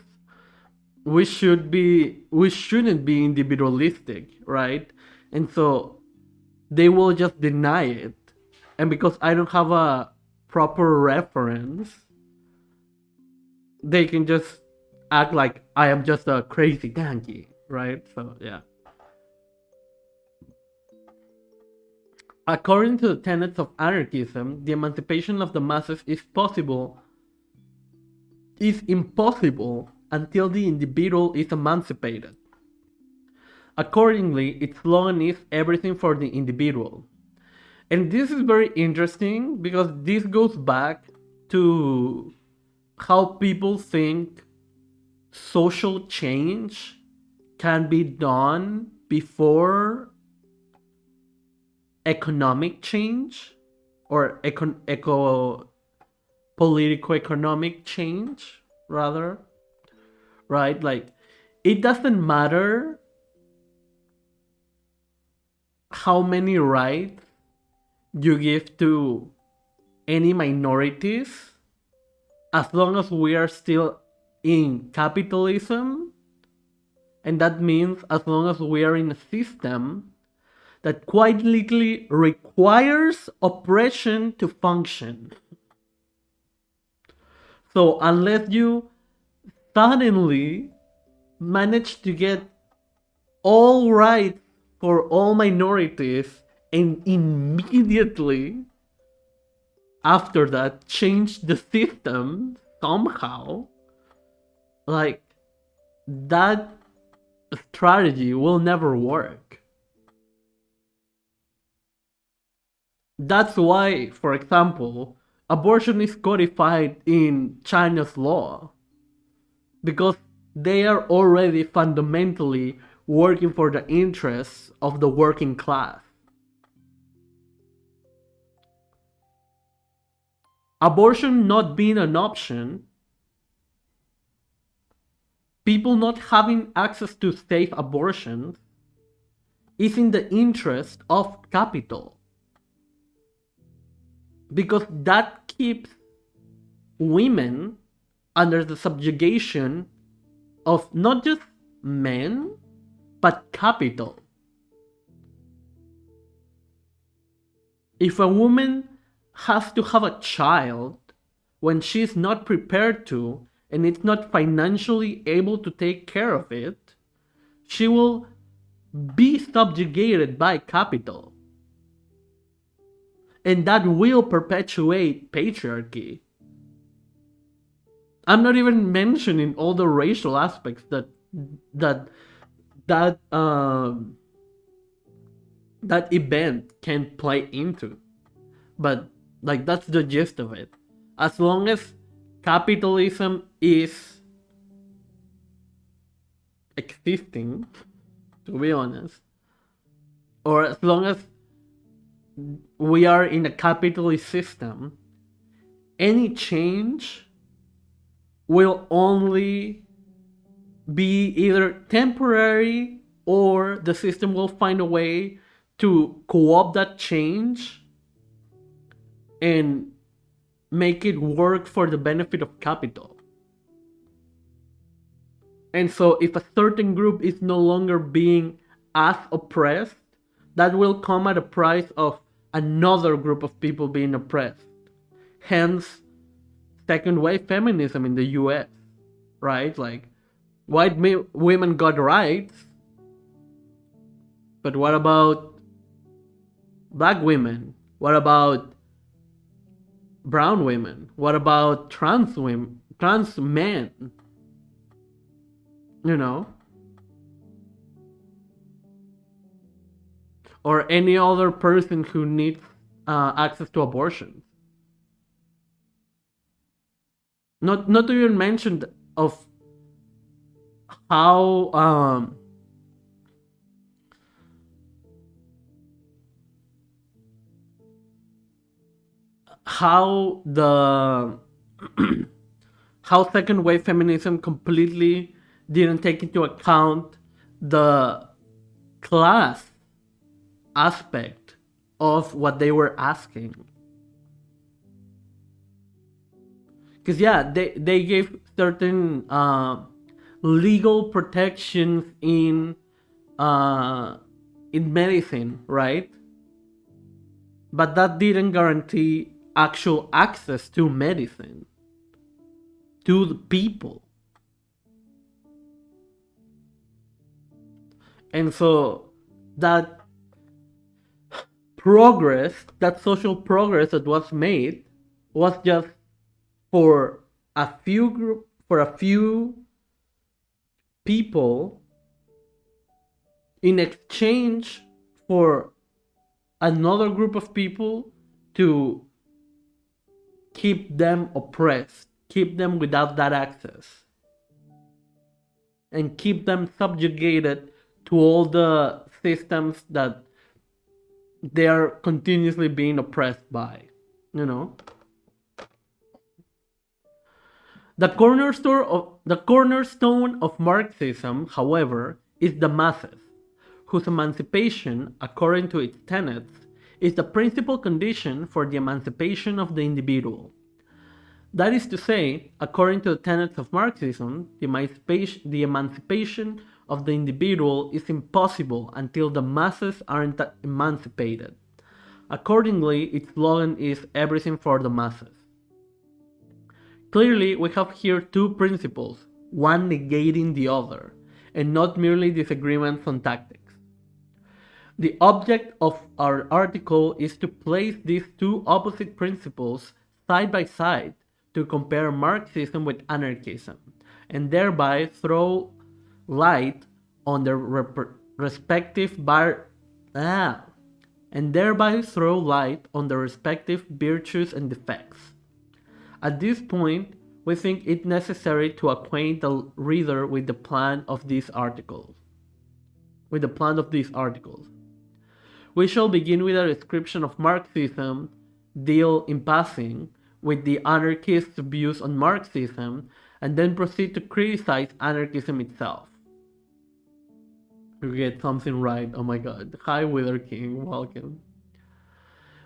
we shouldn't be individualistic, right? And so they will just deny it. And because I don't have a proper reference, they can just act like I am just a crazy donkey, right? So yeah. According to the tenets of anarchism, the emancipation of the masses is impossible until the individual is emancipated. Accordingly, its slogan is everything for the individual. And this is very interesting because this goes back to how people think social change can be done before economic change or political economic change, rather, right? Like, it doesn't matter how many rights you give to any minorities as long as we are still in capitalism, and that means as long as we are in a system that quite literally requires oppression to function. So unless you suddenly manage to get all rights for all minorities and immediately after that change the system somehow, like, that strategy will never work. That's why, for example, abortion is codified in China's law, because they are already fundamentally working for the interests of the working class. Abortion not being an option, people not having access to safe abortions, is in the interest of capital. Because that keeps women under the subjugation of not just men, but capital. If a woman has to have a child when she's not prepared to, and it's not financially able to take care of it, she will be subjugated by capital. And that will perpetuate patriarchy. I'm not even mentioning all the racial aspects that event can play into. But like, that's the gist of it. As long as capitalism is existing, to be honest, or as long as we are in a capitalist system, any change will only be either temporary, or the system will find a way to co-opt that change and make it work for the benefit of capital. And so if a certain group is no longer being as oppressed, that will come at a price of another group of people being oppressed. Hence, second wave feminism in the US, right? Like, white women got rights, but what about black women? What about brown women? What about trans women, trans men? You know? Or any other person who needs access to abortion. Not to even mention of how how the how second wave feminism completely didn't take into account the class aspect of what they were asking. Because yeah, they gave certain legal protections in medicine, right? But that didn't guarantee actual access to medicine to the people. And so that progress, that social progress that was made, was just for a few people in exchange for another group of people to keep them oppressed, keep them without that access, and keep them subjugated to all the systems that they are continuously being oppressed by, you know? The cornerstone of Marxism, however, is the masses, whose emancipation, according to its tenets, is the principal condition for the emancipation of the individual. That is to say, according to the tenets of Marxism, the emancipation of the individual is impossible until the masses are emancipated. Accordingly, its slogan is everything for the masses. Clearly, we have here two principles, one negating the other, and not merely disagreements on tactics. The object of our article is to place these two opposite principles side by side to compare Marxism with anarchism, and thereby throw light on their respective virtues and defects. At this point, we think it necessary to acquaint the reader with the plan of these articles. We shall begin with a description of Marxism, deal in passing with the anarchists' views on Marxism, and then proceed to criticize anarchism itself. We get something right, oh my god. Hi Wither King, welcome.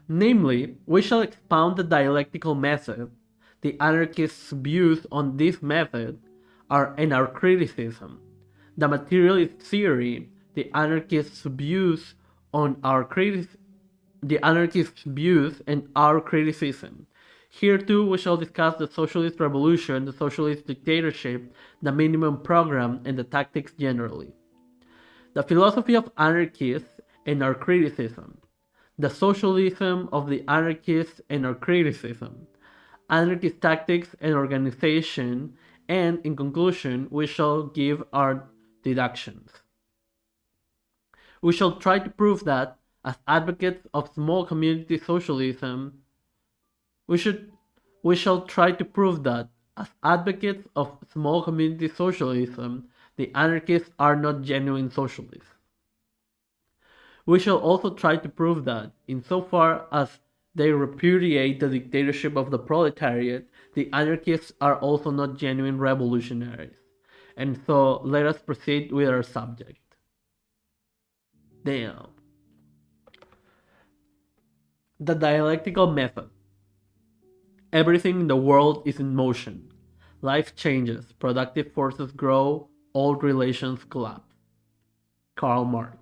Namely, we shall expound the dialectical method. The anarchists' views on this method are anarcho-criticism. The materialist theory, the anarchists' views and our criticism. Here too we shall discuss the socialist revolution, the socialist dictatorship, the minimum program, and the tactics generally. The philosophy of anarchists and our criticism. The socialism of the anarchists and our criticism. Anarchist tactics and organization, and in conclusion, we shall give our deductions. We shall try to prove that, as advocates of small community socialism, we shall try to prove that, as advocates of small community socialism, the anarchists are not genuine socialists. We shall also try to prove that, insofar as they repudiate the dictatorship of the proletariat, the anarchists are also not genuine revolutionaries. And so let us proceed with our subject. Damn. The dialectical method. Everything in the world is in motion. Life changes, productive forces grow, old relations collapse. Karl Marx.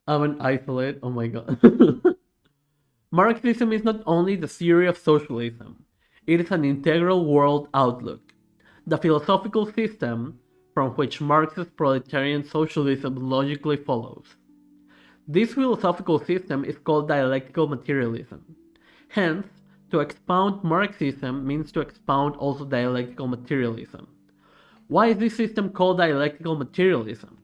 I'm an isolate, oh my god. Marxism is not only the theory of socialism, it is an integral world outlook. The philosophical system from which Marxist proletarian socialism logically follows. This philosophical system is called dialectical materialism. Hence, to expound Marxism means to expound also dialectical materialism. Why is this system called dialectical materialism?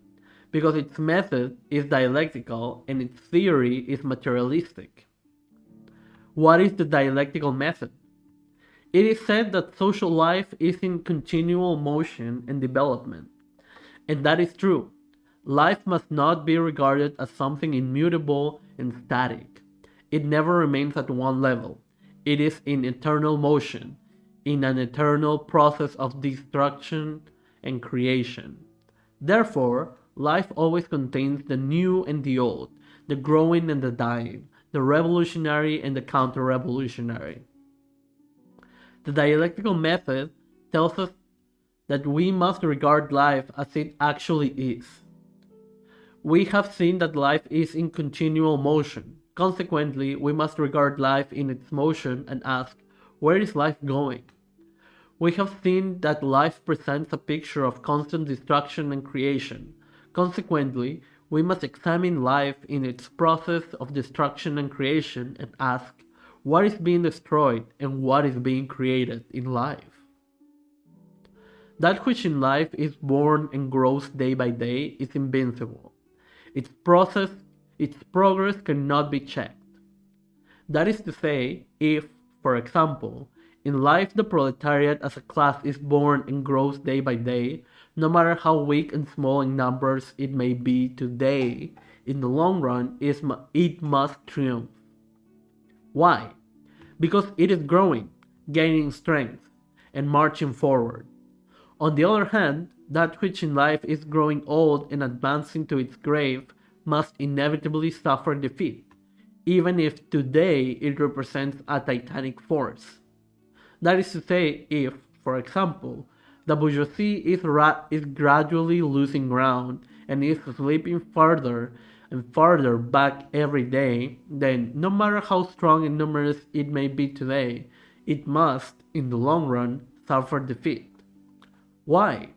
Because its method is dialectical and its theory is materialistic. What is the dialectical method? It is said that social life is in continual motion and development. And that is true. Life must not be regarded as something immutable and static. It never remains at one level. It is in eternal motion, in an eternal process of destruction and creation. Therefore, life always contains the new and the old, the growing and the dying, the revolutionary and the counter-revolutionary. The dialectical method tells us that we must regard life as it actually is. We have seen that life is in continual motion. Consequently, we must regard life in its motion and ask, where is life going? We have seen that life presents a picture of constant destruction and creation. Consequently, we must examine life in its process of destruction and creation and ask, what is being destroyed and what is being created in life? That which in life is born and grows day by day is invincible. Its progress cannot be checked. That is to say, if, for example, in life the proletariat as a class is born and grows day by day, no matter how weak and small in numbers it may be today, in the long run it must triumph. Why? Because it is growing, gaining strength, and marching forward. On the other hand, that which in life is growing old and advancing to its grave must inevitably suffer defeat, even if today it represents a titanic force. That is to say, if, for example, the bourgeoisie is gradually losing ground and is slipping farther and farther back every day, then no matter how strong and numerous it may be today, it must, in the long run, suffer defeat. Why?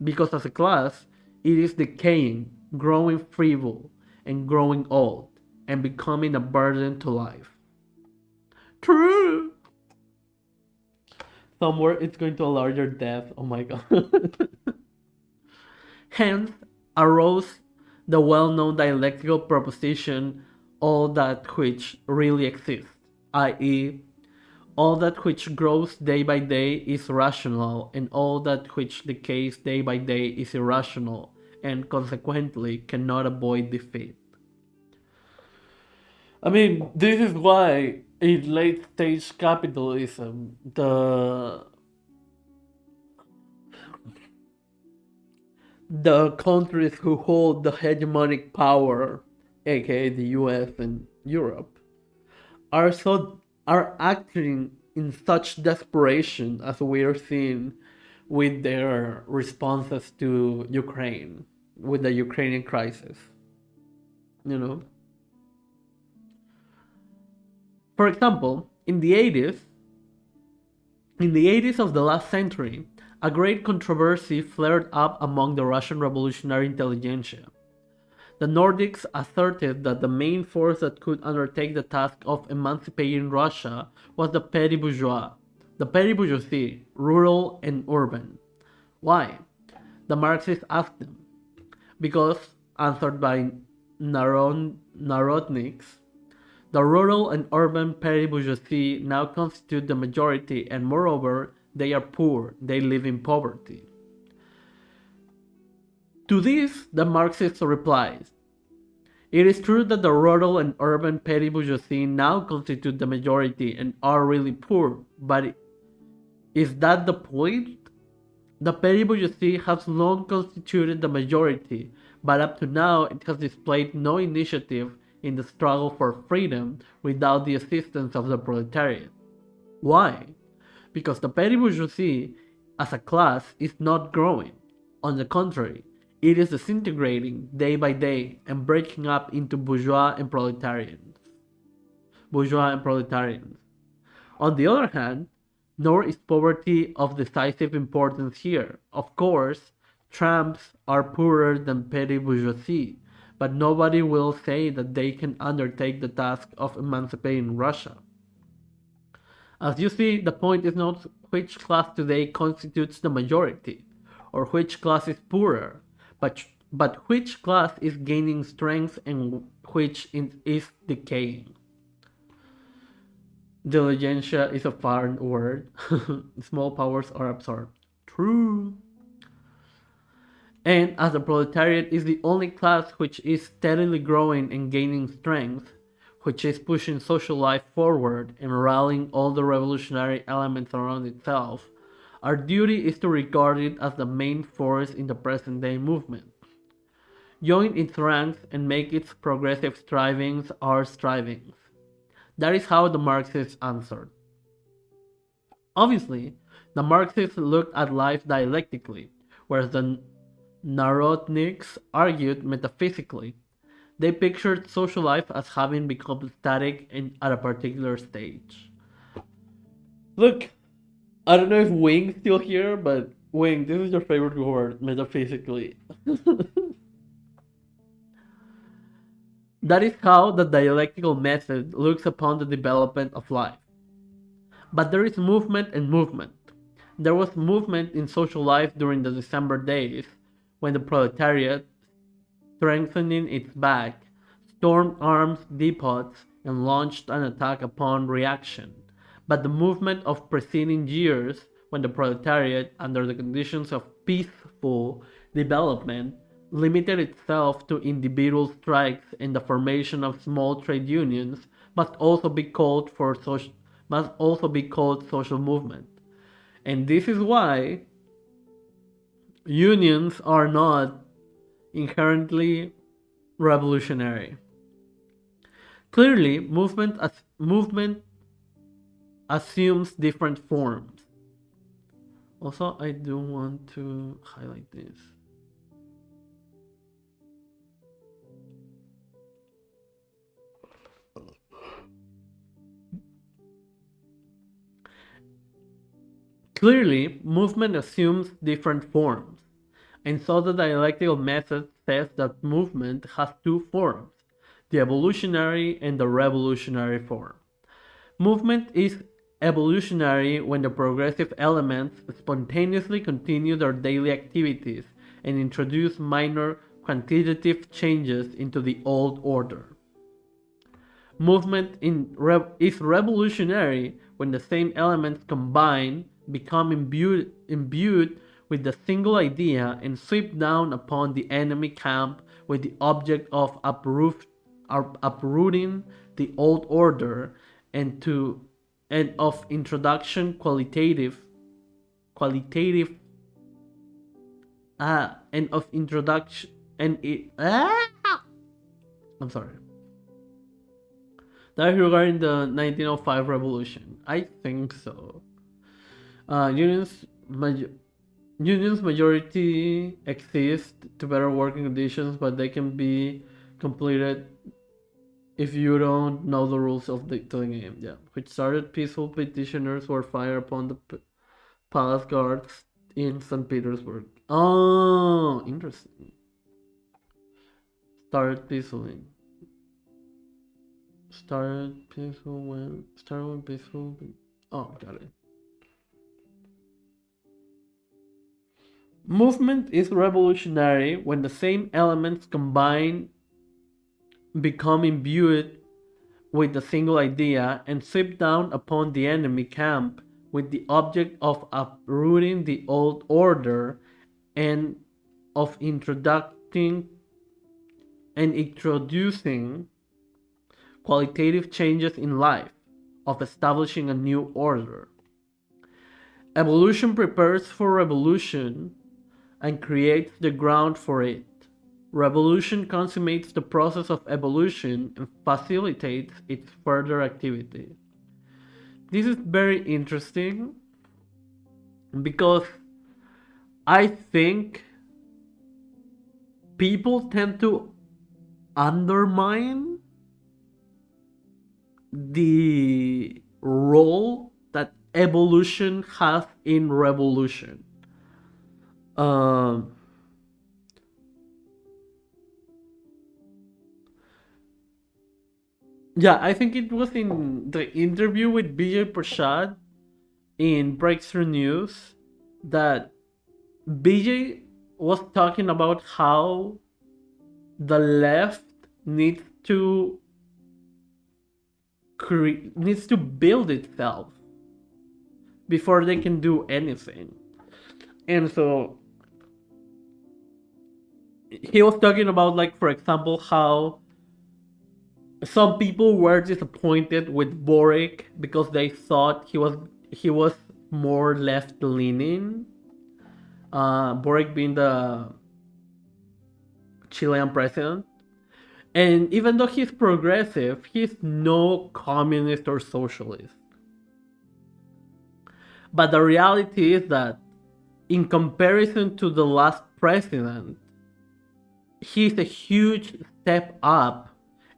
Because as a class, it is decaying, growing feeble, and growing old, and becoming a burden to life. True! Somewhere it's going to a larger depth, oh my god. Hence arose the well-known dialectical proposition, all that which really exists, i.e., all that which grows day by day is rational, and all that which decays day by day is irrational, and consequently cannot avoid defeat. I mean, this is why in late stage capitalism, the countries who hold the hegemonic power, aka the US and Europe, are acting in such desperation as we are seeing with their responses to Ukraine, with the Ukrainian crisis. You know? For example, in the 80s of the last century, a great controversy flared up among the Russian revolutionary intelligentsia. The Nordics asserted that the main force that could undertake the task of emancipating Russia was the petty bourgeoisie, rural and urban. Why? The Marxists asked them. Because, answered by Narodniks, the rural and urban petty bourgeoisie now constitute the majority, and moreover, they are poor, they live in poverty. To this, the Marxist replies, it is true that the rural and urban petty bourgeoisie now constitute the majority and are really poor, but is that the point? The petty bourgeoisie has long constituted the majority, but up to now it has displayed no initiative in the struggle for freedom without the assistance of the proletariat. Why? Because the petty bourgeoisie as a class is not growing. On the contrary, it is disintegrating day by day and breaking up into bourgeois and proletarians. On the other hand, nor is poverty of decisive importance here. Of course, tramps are poorer than petty bourgeoisie, but nobody will say that they can undertake the task of emancipating Russia. As you see, the point is not which class today constitutes the majority, or which class is poorer, but which class is gaining strength and which is decaying. Diligentia is a foreign word. Small powers are absorbed. True. And as the proletariat is the only class which is steadily growing and gaining strength, which is pushing social life forward and rallying all the revolutionary elements around itself, our duty is to regard it as the main force in the present day movement. Join its ranks and make its progressive strivings our strivings. That is how the Marxists answered. Obviously, the Marxists looked at life dialectically, whereas the Narodniks argued metaphysically. They pictured social life as having become static at a particular stage. Look, I don't know if Wing's still here, but Wing, this is your favorite word, metaphysically. That is how the dialectical method looks upon the development of life. But there is movement and movement. There was movement in social life during the December days when the proletariat, strengthening its back, stormed arms depots and launched an attack upon reaction. But the movement of preceding years, when the proletariat, under the conditions of peaceful development, limited itself to individual strikes and the formation of small trade unions, must also be called social movement. And this is why unions are not inherently revolutionary. Clearly, movement assumes different forms. Also, I do want to highlight this. Clearly, movement assumes different forms, and so the dialectical method says that movement has two forms, the evolutionary and the revolutionary form. Movement is evolutionary when the progressive elements spontaneously continue their daily activities and introduce minor quantitative changes into the old order. Movement is revolutionary when the same elements combine, become imbued with the single idea, and sweep down upon the enemy camp with the object of uprooting the old order and of introduction and of introduction and it I'm sorry. That regarding the 1905 revolution. I think so. Unions majority exist to better working conditions, but they can be completed if you don't know the rules of the game. Yeah, which started peaceful petitioners were fired upon the palace guards in St. Petersburg. Oh, interesting. Started peacefully. Started when peaceful. Oh, got it. Movement is revolutionary when the same elements combine, become imbued with the single idea, and sweep down upon the enemy camp with the object of uprooting the old order and of introducing qualitative changes in life, of establishing a new order. Evolution prepares for revolution and creates the ground for it. Revolution consummates the process of evolution and facilitates its further activity. This is very interesting because I think people tend to undermine the role that evolution has in revolution. Yeah, I think it was in the interview with BJ Prashad in Breakthrough News that BJ was talking about how the left needs to build itself before they can do anything. And so he was talking about, like, for example, how some people were disappointed with Boric because they thought he was more left leaning. Boric being the Chilean president. And even though he's progressive, he's no communist or socialist. But the reality is that in comparison to the last president, he's a huge step up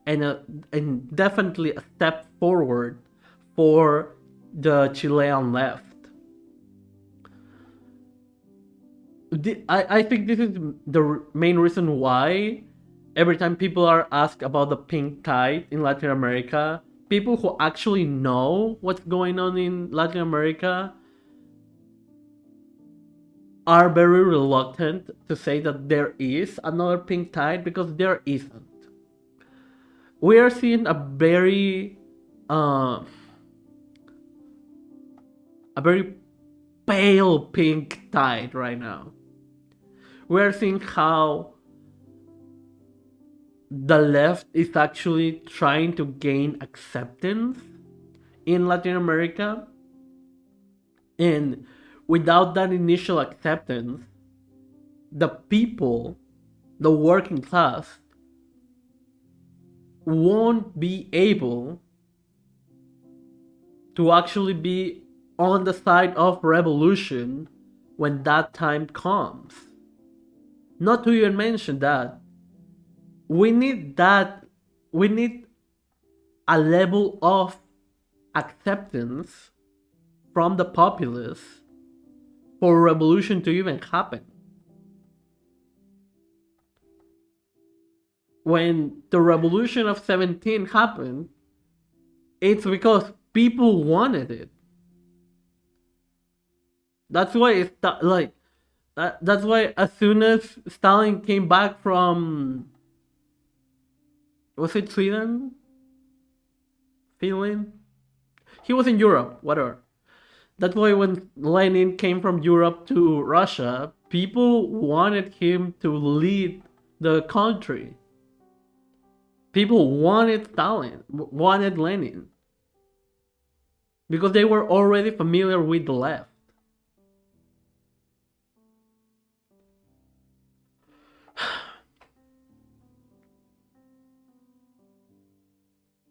and definitely a step forward for the Chilean left. I think this is the main reason why every time people are asked about the pink tide in Latin America, people who actually know what's going on in Latin America are very reluctant to say that there is another pink tide, because there isn't. We are seeing a very pale pink tide right now. We are seeing how the left is actually trying to gain acceptance in Latin America, and without that initial acceptance, the people, the working class, won't be able to actually be on the side of revolution when that time comes. Not to even mention that we need a level of acceptance from the populace for revolution to even happen. When the revolution of 17 happened, it's because people wanted it. That's why it's like that's why as soon as Stalin came back from, was it Sweden? Finland? He was in Europe, whatever. That's why when Lenin came from Europe to Russia, people wanted him to lead the country. People wanted Stalin, wanted Lenin, because they were already familiar with the left.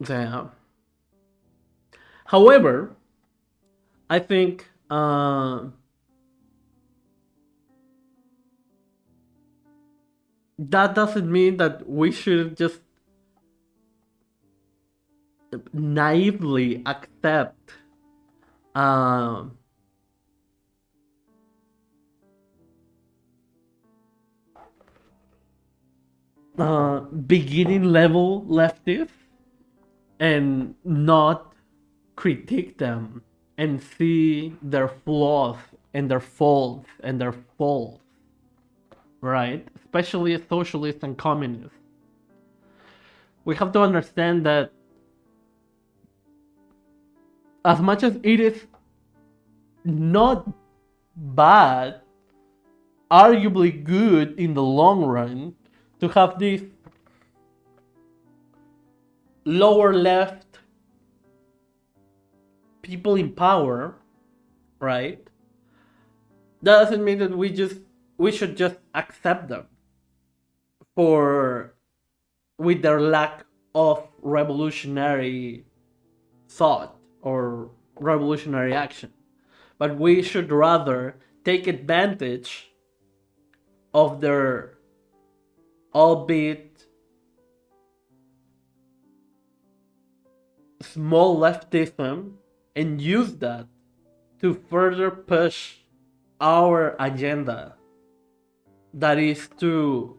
Yeah. However, I think that doesn't mean that we should just naively accept beginning level leftists and not critique them and see their flaws and their faults and their faults, right? Especially socialists and communists. We have to understand that as much as it is not bad, arguably good in the long run, to have these lower left people in power, right? That doesn't mean that we should just accept them with their lack of revolutionary thought or revolutionary action. But we should rather take advantage of their albeit small leftism and use that to further push our agenda, that is to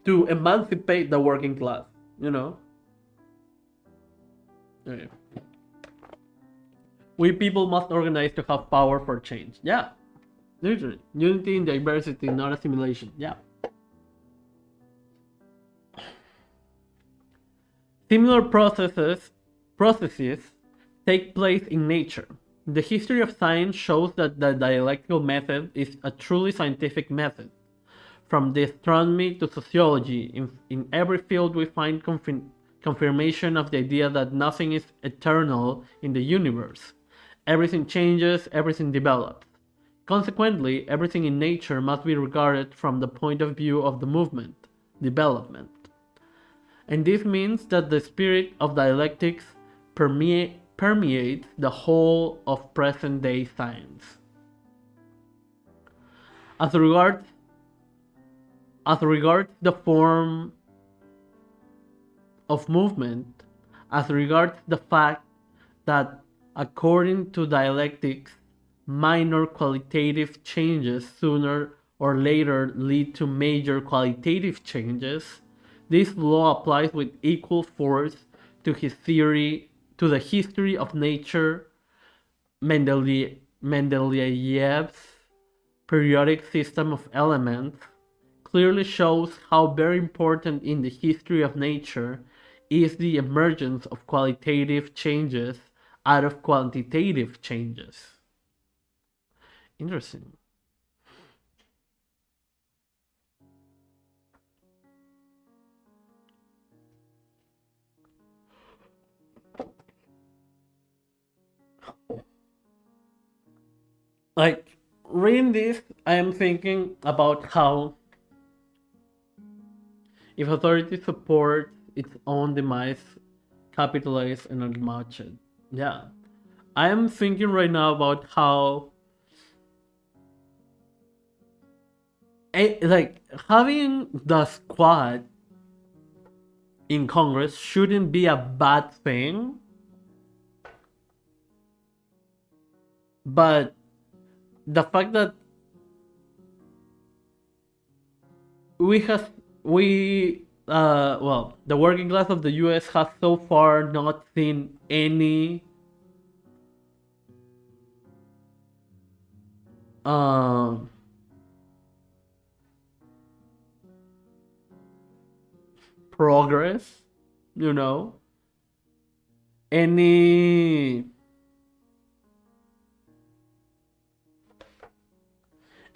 emancipate the working class, you know? Okay. We people must organize to have power for change. Yeah. Literally. Unity in diversity, not assimilation. Yeah. Similar processes take place in nature. The history of science shows that the dialectical method is a truly scientific method. From the astronomy to sociology, in every field we find confirmation of the idea that nothing is eternal in the universe. Everything changes, everything develops. Consequently, everything in nature must be regarded from the point of view of the movement, development. And this means that the spirit of dialectics permeates the whole of present-day science. As regards the form of movement, as regards the fact that according to dialectics, minor qualitative changes sooner or later lead to major qualitative changes, this law applies with equal force to the history of nature. Mendeleev's periodic system of elements clearly shows how very important in the history of nature is the emergence of qualitative changes out of quantitative changes. Interesting. Like, reading this, I am thinking about how if authority supports its own demise, capitalize and unmatch it. Yeah. I am thinking right now about how like having the squad in Congress shouldn't be a bad thing, but the fact that the working class of the US has so far not seen any progress,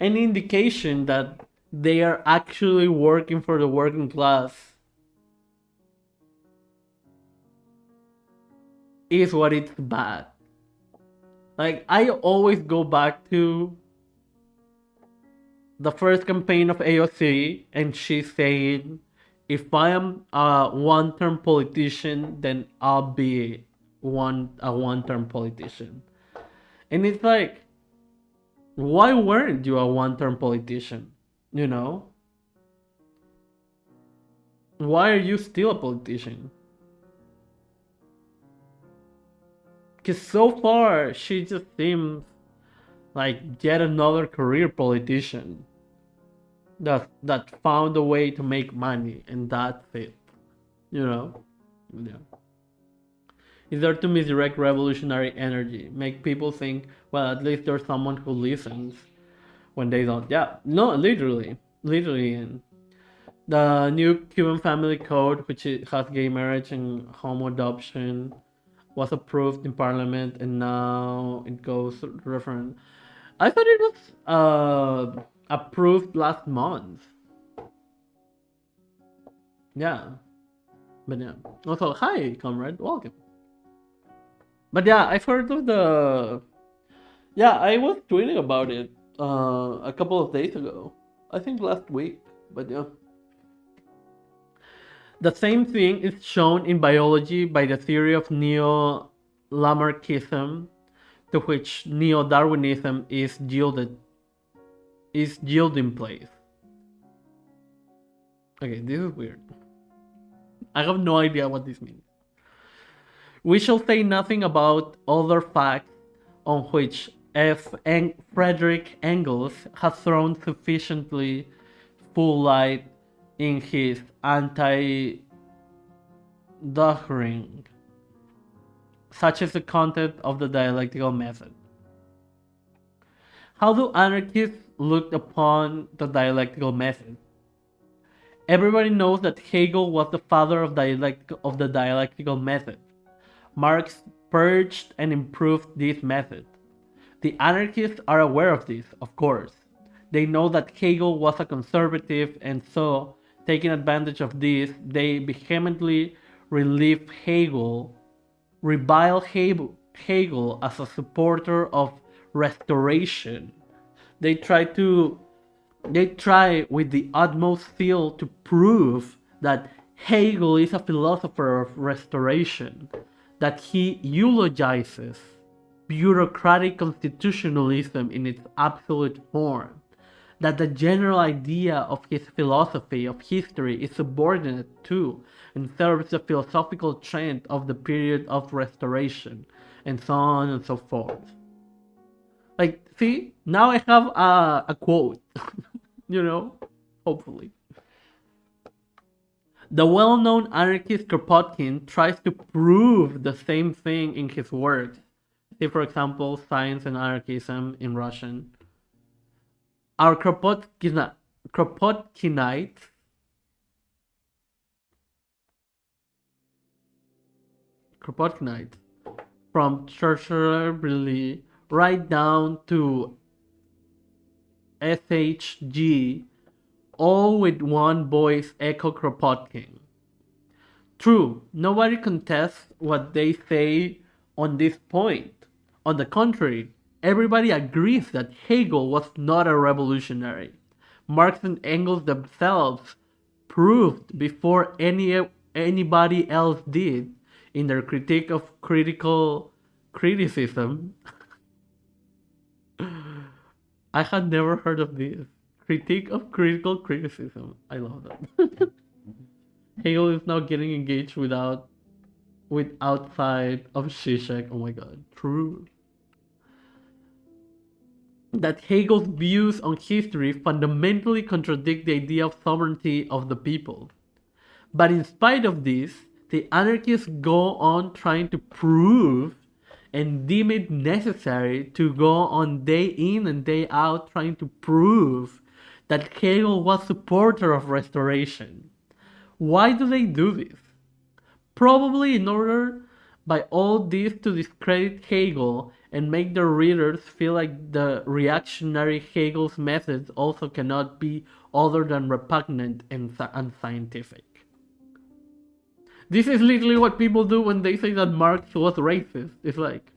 any indication that they are actually working for the working class is what it's bad. Like, I always go back to the first campaign of AOC, and she's saying, if I am a one-term politician, then I'll be a one-term politician. And it's like, why weren't you a one-term politician? Why are you still a politician? Because so far, she just seems like yet another career politician that found a way to make money, and that's it. Yeah. Is there to misdirect revolutionary energy, make people think, well, at least there's someone who listens when they don't. Yeah, no, literally. And the new Cuban Family Code, which has gay marriage and homo adoption, was approved in Parliament, and now it goes to referendum. I thought it was approved last month. Yeah. But yeah. Also, hi, comrade. Welcome. But yeah, I've heard of the... Yeah, I was tweeting about it a couple of days ago. I think last week. But yeah. The same thing is shown in biology by the theory of neo-Lamarckism, to which neo-Darwinism is yielding place. Okay, this is weird. I have no idea what this means. We shall say nothing about other facts on which Frederick Engels has thrown sufficiently full light in his anti-doctrine, such as the content of the dialectical method. How do anarchists look upon the dialectical method? Everybody knows that Hegel was the father of the dialectical method. Marx purged and improved this method. The anarchists are aware of this, of course. They know that Hegel was a conservative, and so, taking advantage of this, they vehemently revile Hegel as a supporter of restoration. They try with the utmost zeal to prove that Hegel is a philosopher of restoration, that he eulogizes bureaucratic constitutionalism in its absolute form, that the general idea of his philosophy of history is subordinate to and serves the philosophical trend of the period of restoration, and so on and so forth. Like, see, now I have a quote, hopefully. The well-known anarchist Kropotkin tries to prove the same thing in his works. See, for example, Science and Anarchism in Russian. Our Kropotkinites from Churchill right down to SHG, all with one voice echo Kropotkin. True, nobody contests what they say on this point. On the contrary, everybody agrees that Hegel was not a revolutionary. Marx and Engels themselves proved before anybody else did in their critique of critical criticism. I had never heard of this. Critique of critical criticism. I love that. Hegel is now getting engaged with outside of Zizek. Oh my god. True. That Hegel's views on history fundamentally contradict the idea of sovereignty of the people. But in spite of this, the anarchists go on trying to prove and deem it necessary to go on day in and day out trying to prove that Hegel was supporter of restoration. Why do they do this? Probably in order by all this to discredit Hegel and make their readers feel like the reactionary Hegel's methods also cannot be other than repugnant and unscientific. This is literally what people do when they say that Marx was racist. It's like,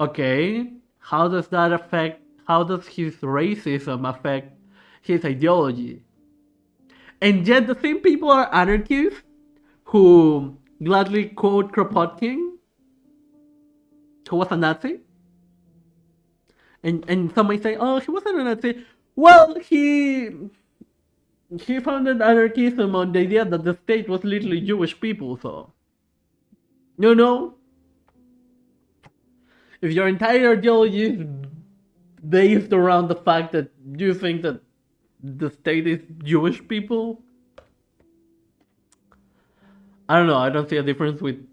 okay, how does his racism affect his ideology? And yet the same people are anarchists who gladly quote Kropotkin, who was a Nazi. And some might say, oh, he wasn't a Nazi. Well, he founded anarchism on the idea that the state was literally Jewish people, so. If your entire ideology is based around the fact that you think that the state is Jewish people, I don't know, I don't see a difference with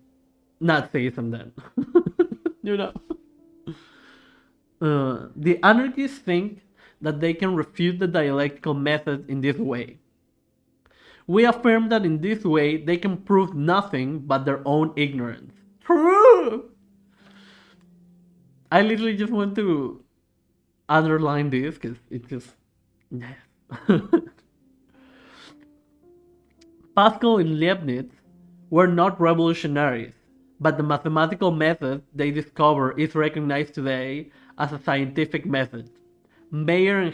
Nazism then. The anarchists think that they can refute the dialectical method in this way. We affirm that in this way they can prove nothing but their own ignorance. True! I literally just want to underline this because it's just... Pascal and Leibniz were not revolutionaries, but the mathematical method they discovered is recognized today as a scientific method. Mayer and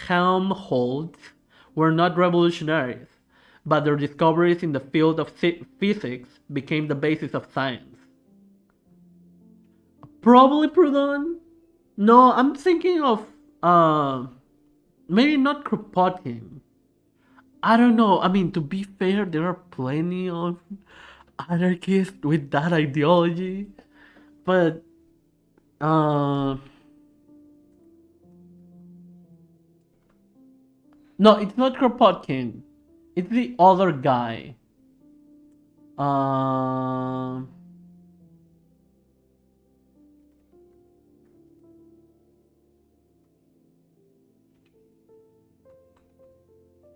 Helmholtz were not revolutionaries, but their discoveries in the field of physics became the basis of science. Probably Proudhon? No, I'm thinking of maybe not Kropotkin. I don't know. I mean, to be fair, there are plenty of anarchists with that ideology, but no, it's not Kropotkin. It's the other guy.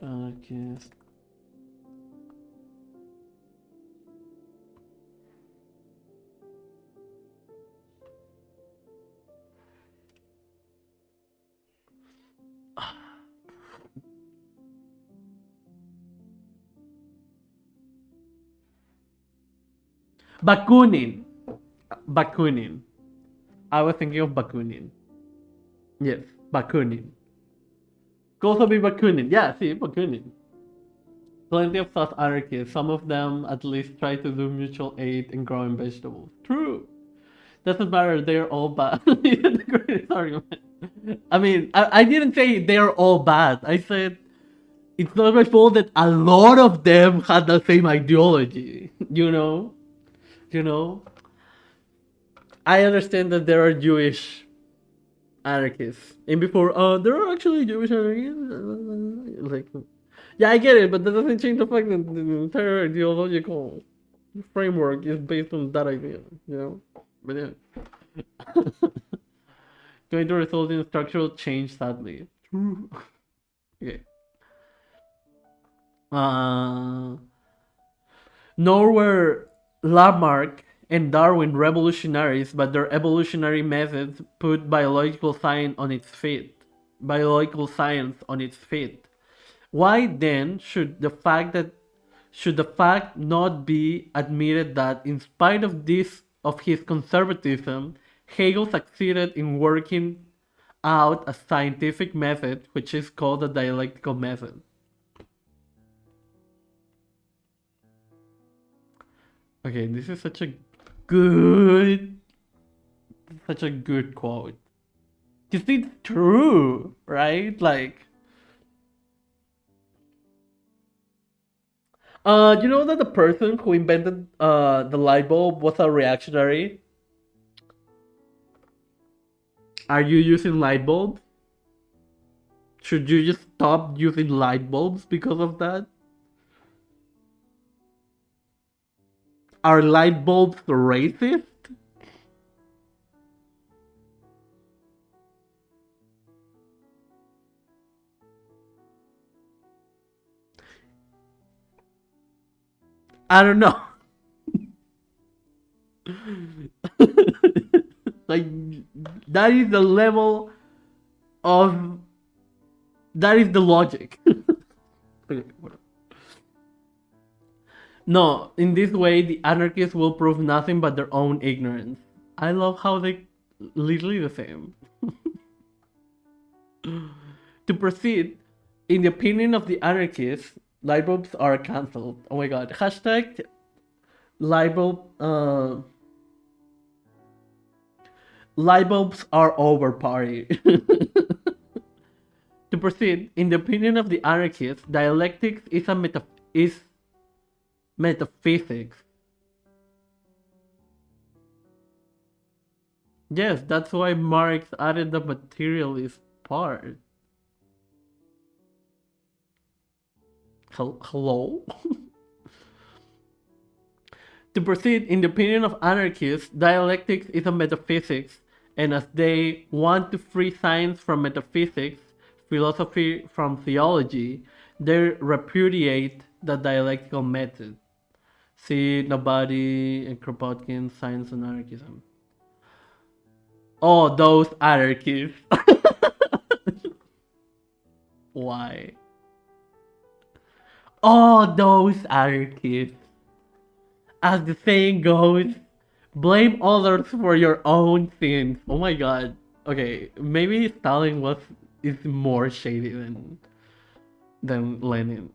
Anarchist. Bakunin. Bakunin. I was thinking of Bakunin. Yes, Bakunin. Could also be Bakunin. Yeah, see, Bakunin. Plenty of such anarchists. Some of them at least try to do mutual aid in growing vegetables. True. Doesn't matter, they're all bad. The greatest argument. I mean, I didn't say they're all bad. I said it's not my fault that a lot of them had the same ideology. You know? You know? I understand that there are Jewish anarchists. And before, there are actually Jewish anarchists. Like, yeah, I get it, but that doesn't change the fact that the entire ideological framework is based on that idea, you know? But yeah. Going to result in structural change, sadly. True. Okay. Nor were Lamarck and Darwin revolutionaries, but their evolutionary methods put biological science on its feet. Why then should the fact not be admitted that in spite of his conservatism, Hegel succeeded in working out a scientific method which is called the dialectical method? Okay, this is such a good quote. Because it's true, right? Like, you know that the person who invented the light bulb was a reactionary? Are you using light bulbs? Should you just stop using light bulbs because of that? Are light bulbs racist? I don't know. Like, that is the level of... That is the logic. Okay, whatever. No, in this way, the anarchists will prove nothing but their own ignorance. I love how they literally the same. To proceed, in the opinion of the anarchists, light bulbs are cancelled. Oh my god. Hashtag light bulb, light bulbs are over party. To proceed, in the opinion of the anarchists, dialectics is metaphysics. Yes, that's why Marx added the materialist part. Hello? To proceed, in the opinion of anarchists, dialectics is a metaphysics, and as they want to free science from metaphysics, philosophy from theology, they repudiate the dialectical method. See Nobody and Kropotkin, Science and Anarchism. Oh, those anarchists. Why? Oh, those anarchists. As the saying goes, blame others for your own sins. Oh my god. Okay, maybe Stalin is more shady than Lenin.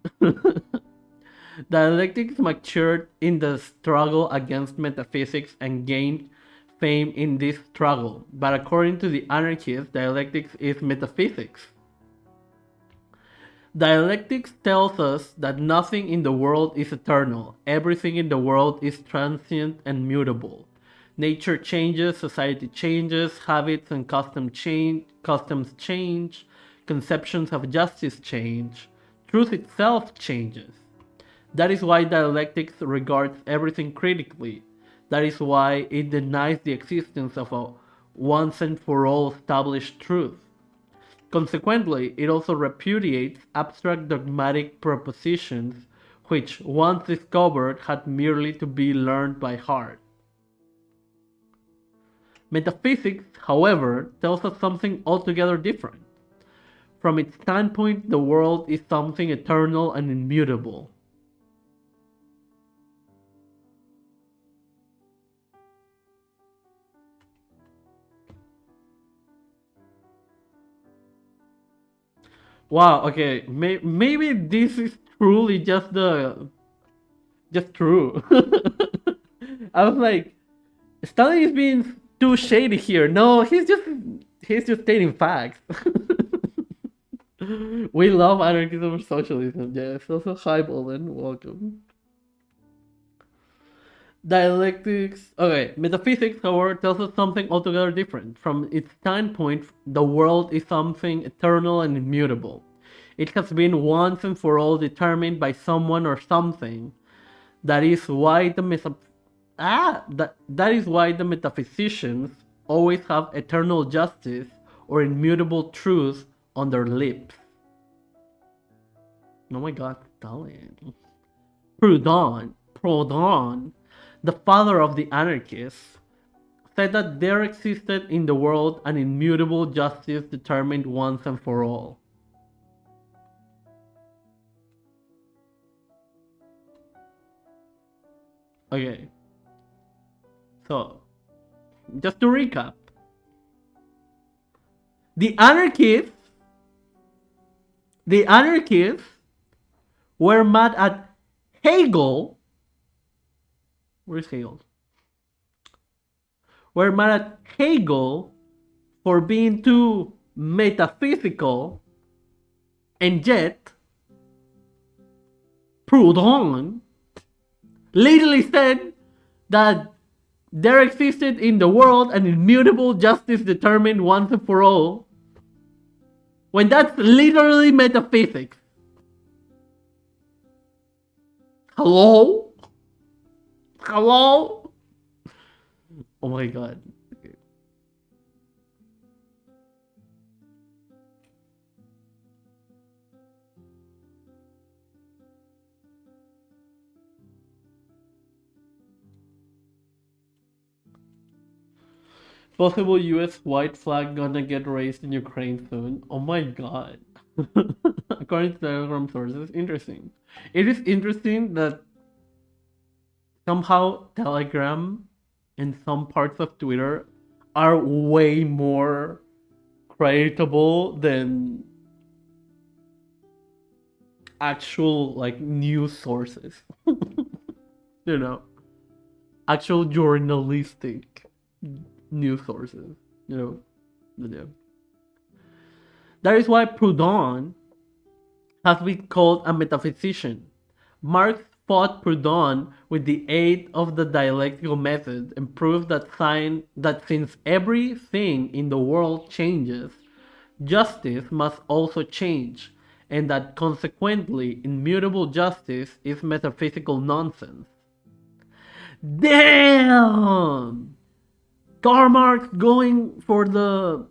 Dialectics matured in the struggle against metaphysics and gained fame in this struggle. But according to the anarchists, dialectics is metaphysics. Dialectics tells us that nothing in the world is eternal. Everything in the world is transient and mutable. Nature changes, society changes, habits and customs change, conceptions of justice change, truth itself changes. That is why dialectics regards everything critically. That is why it denies the existence of a once and for all established truth. Consequently, it also repudiates abstract dogmatic propositions which, once discovered, had merely to be learned by heart. Metaphysics, however, tells us something altogether different. From its standpoint, the world is something eternal and immutable. Wow, okay, maybe this is truly just true. I was like, Stalin is being too shady here. No, he's just stating facts. We love anarchism or socialism. Yes, also hi Bolin, welcome. Dialectics. Okay, metaphysics, however, tells us something altogether different. From its standpoint, the world is something eternal and immutable. It has been once and for all determined by someone or something. That is why that is why the metaphysicians always have eternal justice or immutable truth on their lips. Oh my god, Stalin. Proudhon, the father of the anarchists, said that there existed in the world an immutable justice determined once and for all. Okay. So, just to recap, the anarchists were mad at Hegel. Where's Hegel? Were mad at Hegel for being too metaphysical, and yet Proudhon literally said that there existed in the world an immutable justice determined once and for all, when that's literally metaphysics. Hello? Hello? Oh my god. Okay. Possible US white flag gonna get raised in Ukraine soon. Oh my god. According to Telegram sources, interesting. It is interesting that somehow Telegram and some parts of Twitter are way more creditable than actual like news sources. You know, actual journalistic news sources. You know, yeah. That is why Proudhon has been called a metaphysician. Marx fought Proudhon with the aid of the dialectical method and proved that since everything in the world changes, justice must also change, and that consequently immutable justice is metaphysical nonsense. Damn! Karl Marx going for the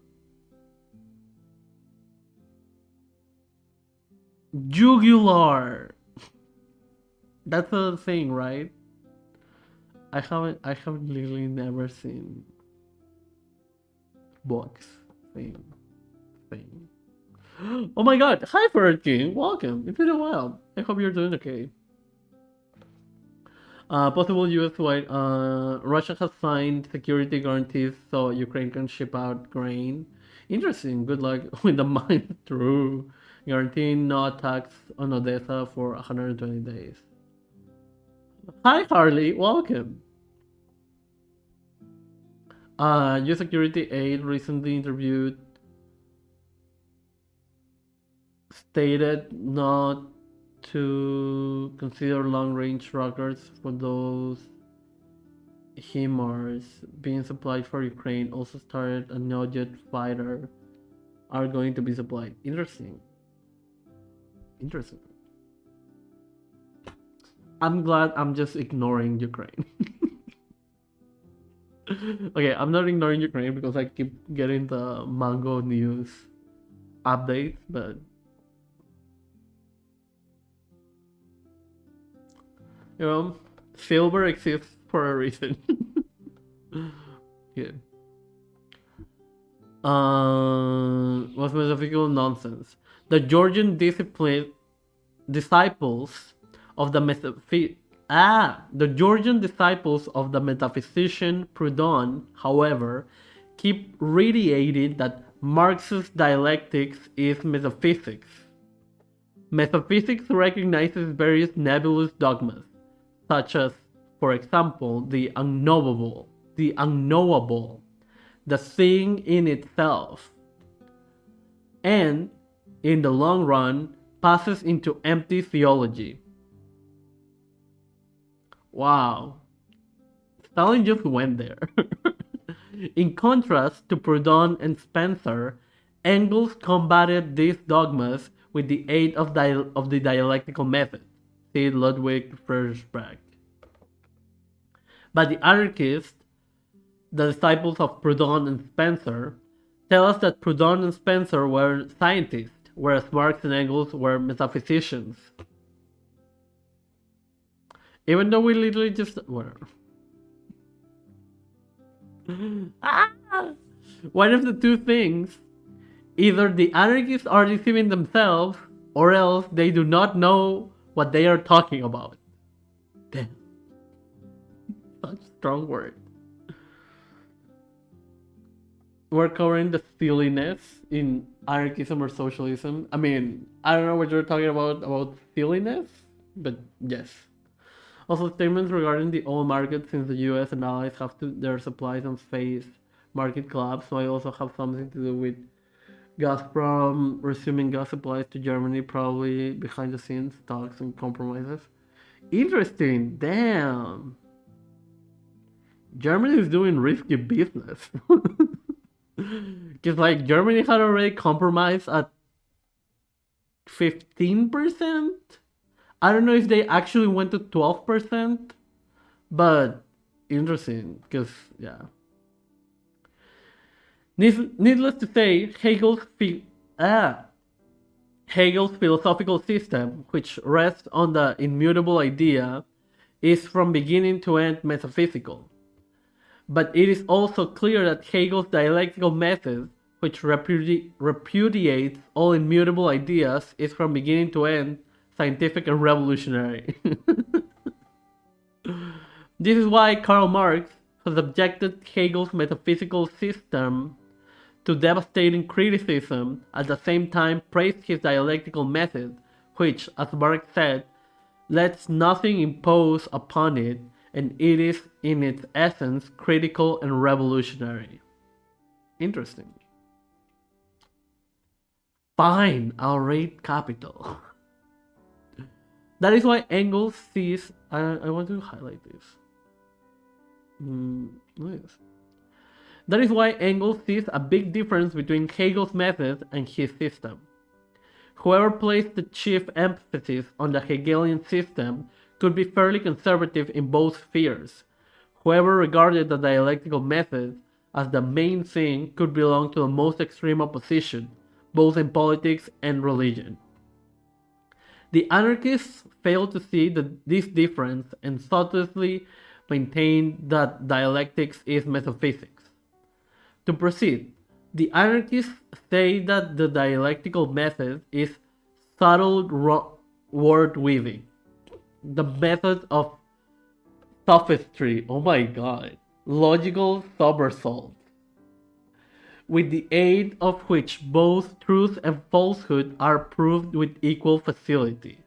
jugular. That's a thing, right? I haven't literally never seen books thing. Oh my god! Hi, Bird King. Welcome. It's been a while. I hope you're doing okay. Possible U.S. wide. Russia has signed security guarantees so Ukraine can ship out grain. Interesting. Good luck with the mine through. Guaranteeing no attacks on Odessa for 120 days. Hi, Harley. Welcome. U.S. security aide recently interviewed stated not to consider long-range rockets for those HIMARS being supplied for Ukraine. Also started a no-jet fighter are going to be supplied. Interesting. I'm glad I'm just ignoring Ukraine. Okay, I'm not ignoring Ukraine because I keep getting the Mango news updates, but you know, silver exists for a reason. Yeah. was metaphysical nonsense. The Georgian disciples of the the Georgian disciples of the metaphysician Proudhon, however, keep reiterating that Marxist dialectics is metaphysics. Metaphysics recognizes various nebulous dogmas, such as, for example, the unknowable, the thing in itself, and, in the long run, passes into empty theology. Wow. Stalin just went there. In contrast to Proudhon and Spencer, Engels combated these dogmas with the aid of the dialectical method. See Ludwig Feuerbach. But the anarchists, the disciples of Proudhon and Spencer, tell us that Proudhon and Spencer were scientists, whereas Marx and Engels were metaphysicians. Even though we literally just were. One of the two things, either the anarchists are deceiving themselves, or else they do not know what they are talking about. Damn. Such strong word. We're covering the silliness in anarchism or socialism. I mean, I don't know what you're talking about silliness, but yes. Also, statements regarding the oil market, since the US and allies have their supplies and face market collapse, might also have something to do with Gazprom resuming gas supplies to Germany, probably behind the scenes talks and compromises. Interesting, damn. Germany is doing risky business. Because, like, Germany had already compromised at 15%. I don't know if they actually went to 12%, but interesting, because, yeah. Needless to say, Hegel's philosophical system, which rests on the immutable idea, is from beginning to end metaphysical. But it is also clear that Hegel's dialectical method, which repudiates all immutable ideas, is from beginning to end scientific and revolutionary. This is why Karl Marx has objected Hegel's metaphysical system to devastating criticism, at the same time praised his dialectical method, which, as Marx said, lets nothing impose upon it, and it is in its essence critical and revolutionary. Interesting. Fine, I'll rate capital. That is why Engels sees. I want to highlight this. Yes. That is why Engels sees a big difference between Hegel's method and his system. Whoever placed the chief emphasis on the Hegelian system could be fairly conservative in both spheres. Whoever regarded the dialectical method as the main thing could belong to the most extreme opposition, both in politics and religion. The anarchists fail to see this difference and thoughtlessly maintain that dialectics is metaphysics. To proceed, the anarchists say that the dialectical method is subtle word weaving, the method of sophistry, oh my god, logical somersaults, with the aid of which both truth and falsehood are proved with equal facility.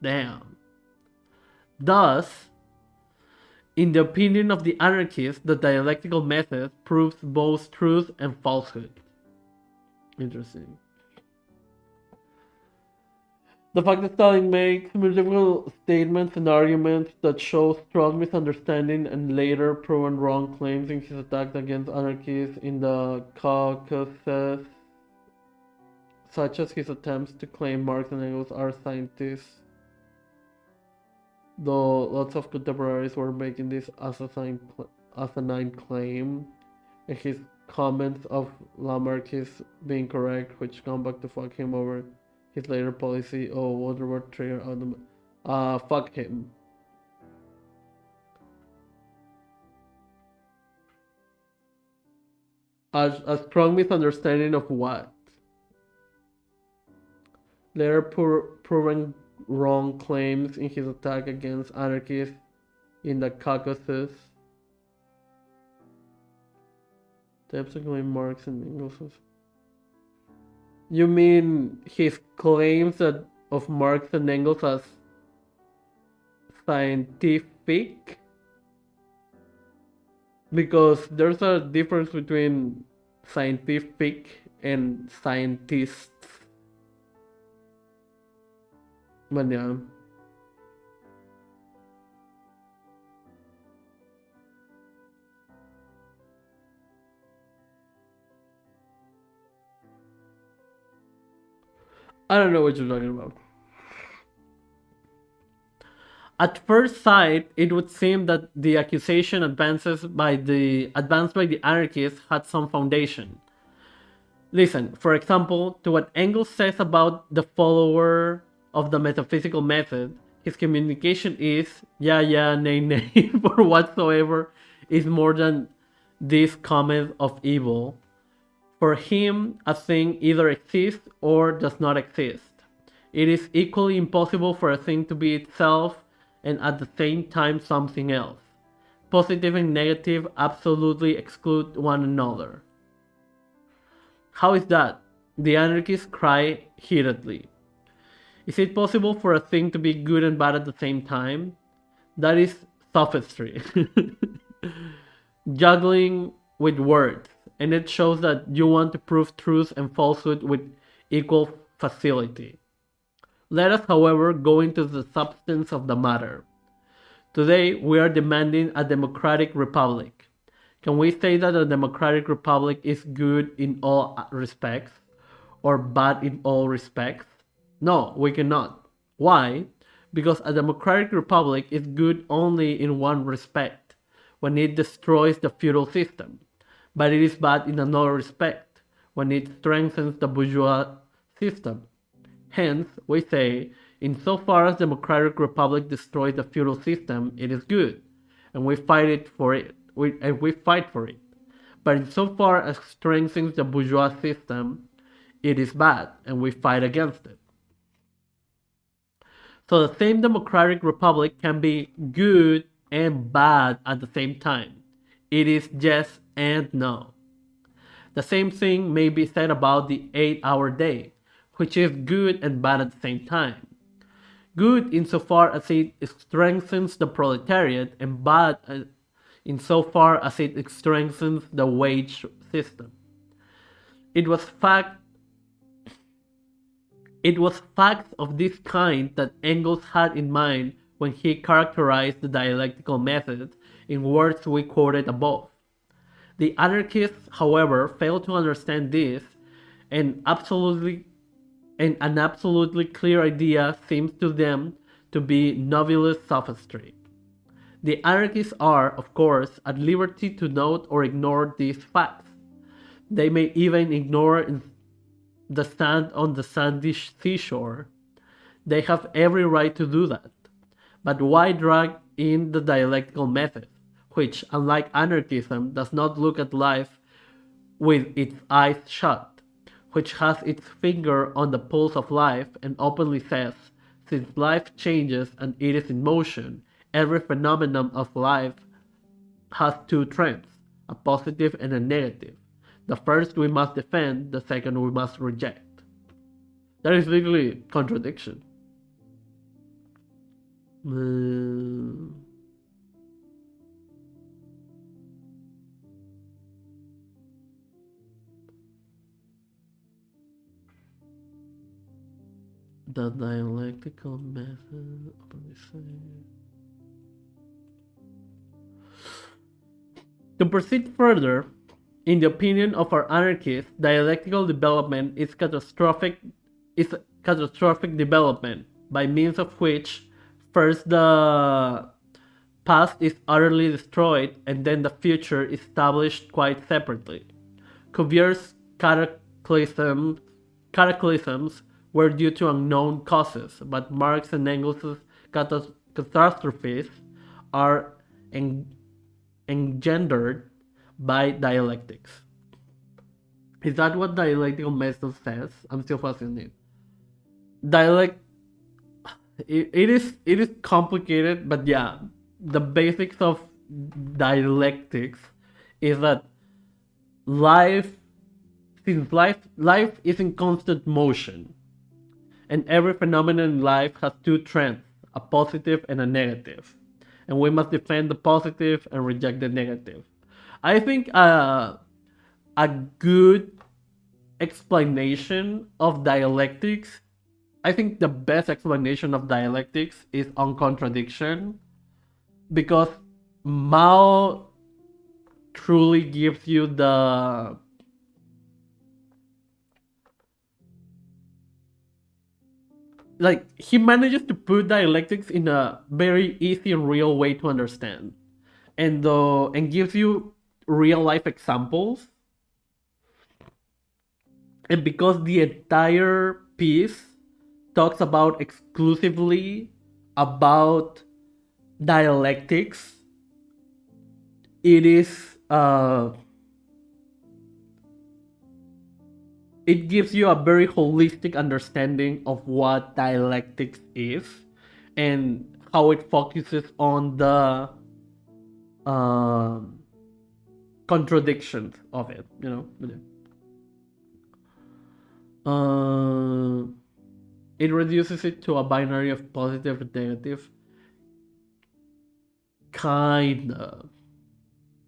Damn. Thus, in the opinion of the anarchists, the dialectical method proves both truth and falsehood. Interesting. The fact that Stalin makes multiple statements and arguments that show strong misunderstanding and later proven wrong claims in his attack against anarchists in the Caucasus, such as his attempts to claim Marx and Engels are scientists, though lots of contemporaries were making this asinine claim, and his comments of Lamarck's being correct, which come back to fuck him over his later policy. Oh, wonder what trigger on the fuck him. A strong misunderstanding of what? Later proven wrong claims in his attack against anarchists in the Caucasus. Typically Marx and Engels. You mean his claims of Marx and Engels as scientific? Because there's a difference between scientific and scientists. But yeah. I don't know what you're talking about. At first sight, it would seem that the accusation advanced by the anarchists had some foundation. Listen, for example, to what Engels says about the follower of the metaphysical method, his communication is yeah, nay, nay, for whatsoever is more than this comment of evil. For him, a thing either exists or does not exist. It is equally impossible for a thing to be itself and at the same time something else. Positive and negative absolutely exclude one another. How is that? The anarchists cry heatedly. Is it possible for a thing to be good and bad at the same time? That is sophistry. Juggling with words, and it shows that you want to prove truth and falsehood with equal facility. Let us, however, go into the substance of the matter. Today, we are demanding a democratic republic. Can we say that a democratic republic is good in all respects or bad in all respects? No, we cannot. Why? Because a democratic republic is good only in one respect, when it destroys the feudal system, but it is bad in another respect, when it strengthens the bourgeois system. Hence, we say, insofar as democratic republic destroys the feudal system, it is good, and we fight for it. But insofar as strengthens the bourgeois system, it is bad, and we fight against it. So the same democratic republic can be good and bad at the same time. It is yes and no. The same thing may be said about the 8-hour day, which is good and bad at the same time. Good insofar as it strengthens the proletariat, and bad insofar as it strengthens the wage system. It was facts of this kind that Engels had in mind when he characterized the dialectical method in words we quoted above. The anarchists, however, fail to understand this, and an absolutely clear idea seems to them to be novellous sophistry. The anarchists are, of course, at liberty to note or ignore these facts. They may even ignore the sand on the sandy seashore. They have every right to do that. But why drag in the dialectical method, which, unlike anarchism, does not look at life with its eyes shut, which has its finger on the pulse of life and openly says, since life changes and it is in motion, every phenomenon of life has two trends, a positive and a negative. The first we must defend, the second we must reject. That is literally contradiction. The dialectical method of To proceed further, in the opinion of our anarchists, dialectical development is catastrophic development, by means of which first the past is utterly destroyed and then the future is established quite separately. Cuvier's cataclysms were due to unknown causes, but Marx and Engels' catastrophes are engendered by dialectics. Is that what dialectical method says? I'm still fascinated. Dialect. It is complicated, but yeah, the basics of dialectics is that life, since life is in constant motion, and every phenomenon in life has two trends, a positive and a negative, and we must defend the positive and reject the negative. I think a good explanation of dialectics, I think the best explanation of dialectics is on contradiction, because Mao truly gives you the like he manages to put dialectics in a very easy and real way to understand, and gives you real life examples. And because the entire piece talks about exclusively about dialectics, it is it gives you a very holistic understanding of what dialectics is and how it focuses on the contradictions of it, you know. It reduces it to a binary of positive and negative, kinda,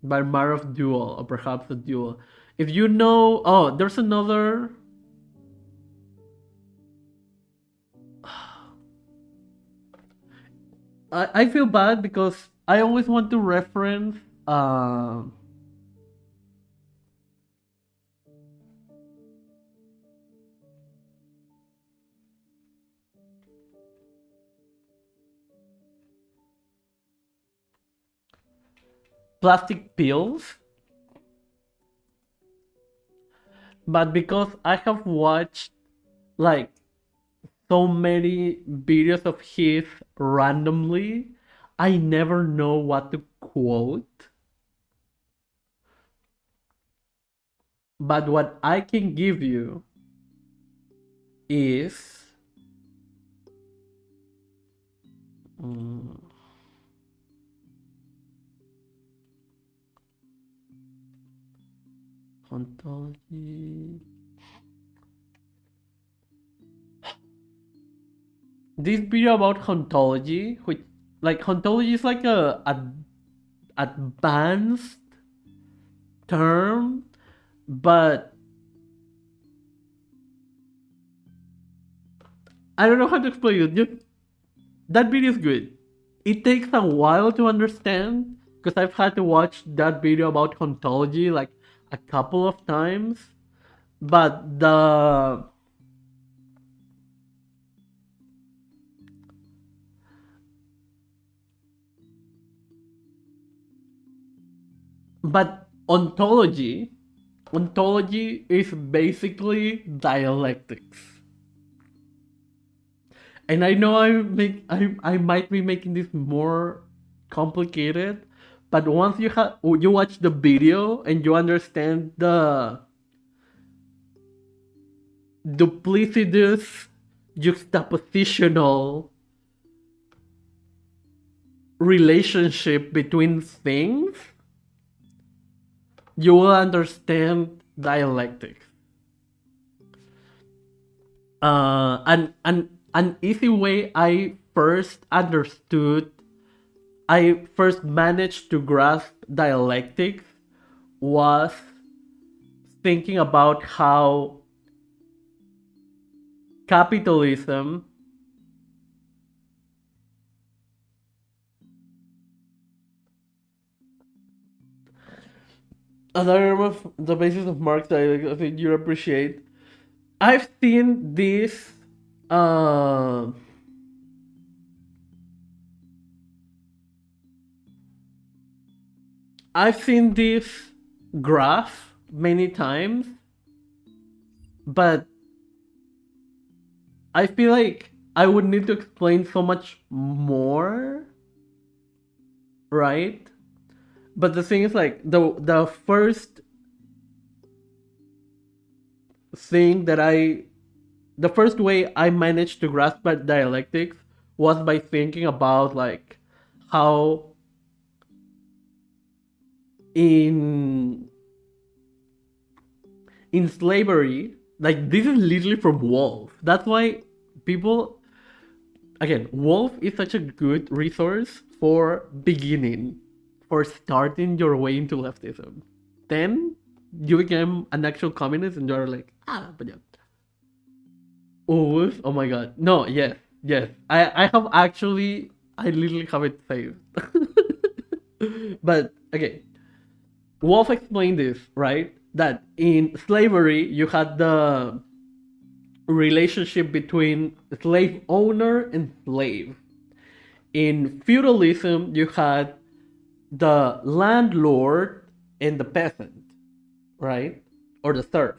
by matter of dual, or perhaps a dual. If you know, oh, there's another. I feel bad because I always want to reference plastic pills, but because I have watched like so many videos of his randomly, I never know what to quote. But what I can give you is ontology. This video about ontology, which like ontology is like a advanced term, but I don't know how to explain it. Just that video is good. It takes a while to understand because I've had to watch that video about ontology like a couple of times, but ontology is basically dialectics. And I know I might be making this more complicated, but once you watch the video and you understand the duplicitous juxtapositional relationship between things, you will understand dialectics. An easy way I first managed to grasp dialectics was thinking about how capitalism another of the basis of Marx dialectics I think you appreciate. I've seen this I've seen this graph many times, but I feel like I would need to explain so much more, right? But the thing is, like the first thing that the first way I managed to grasp that dialectics was by thinking about like how in slavery, like this is literally from Wolf. That's why people, again, Wolf is such a good resource for beginning, for starting your way into leftism. Then you become an actual communist and you're like, but yeah. Oh my god. No, yes, yes. I have actually, I literally have it saved. But okay, Wolf explained this, right? That in slavery you had the relationship between slave owner and slave. In feudalism, you had the landlord and the peasant, right? Or the serf.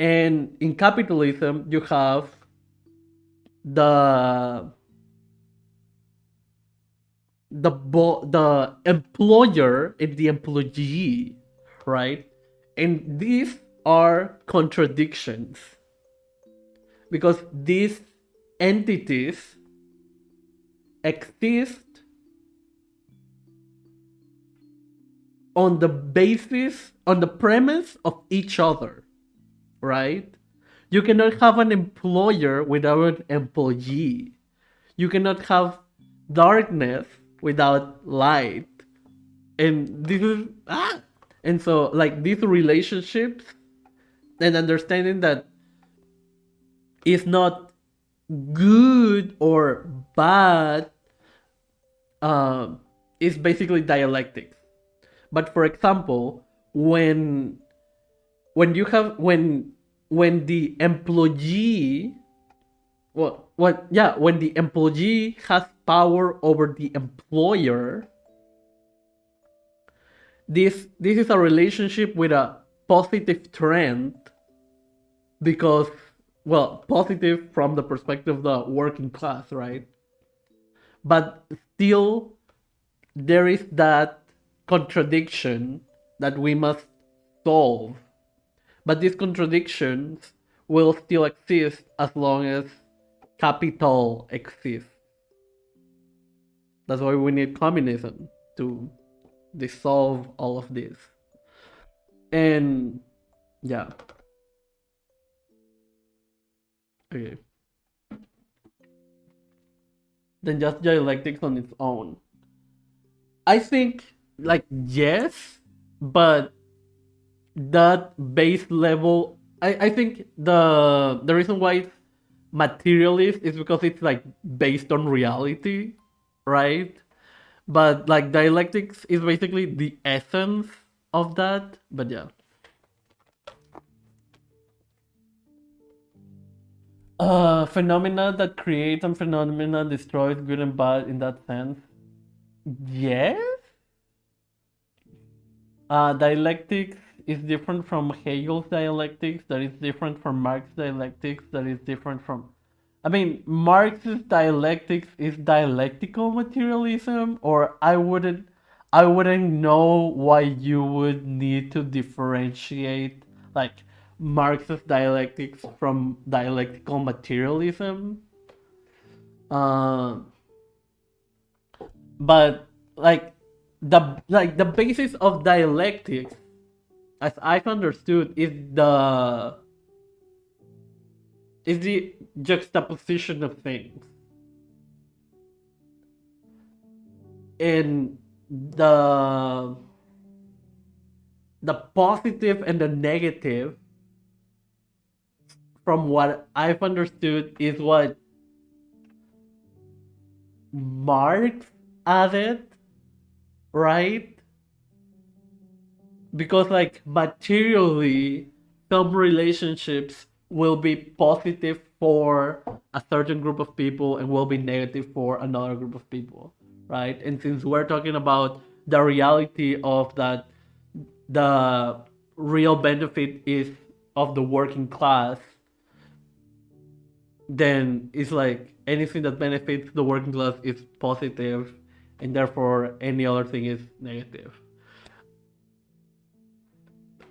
And in capitalism, you have the the employer and the employee, right? And these are contradictions because these entities exist on the basis, on the premise of each other, right? You cannot have an employer without an employee. You cannot have darkness without light. And this is and so like these relationships and understanding that it's not good or bad is basically dialectics. But for example, when you have when the employee when the employee has power over the employer, this is a relationship with a positive trend because, well, positive from the perspective of the working class, right? But still there is that contradiction that we must solve. But these contradictions will still exist as long as capital exists. That's why we need communism to dissolve all of this. And yeah. Okay. Then just dialectics on its own. I think, like, yes, but that base level, I think the reason why it's materialist is because it's like based on reality, right? But like dialectics is basically the essence of that. But yeah. Phenomena that creates and phenomena destroys, good and bad in that sense. Yes. Dialectics is different from Hegel's dialectics, that is different from Marx's dialectics, that is different from... I mean, Marxist dialectics is dialectical materialism, or I wouldn't know why you would need to differentiate like Marxist dialectics from dialectical materialism. But like the basis of dialectics, as I've understood, is the juxtaposition of things, and the positive and the negative, from what I've understood, is what Marx added, right? Because like materially, some relationships will be positive for a certain group of people and will be negative for another group of people, right? And since we're talking about the reality of that, the real benefit is of the working class, then it's like anything that benefits the working class is positive, and therefore any other thing is negative.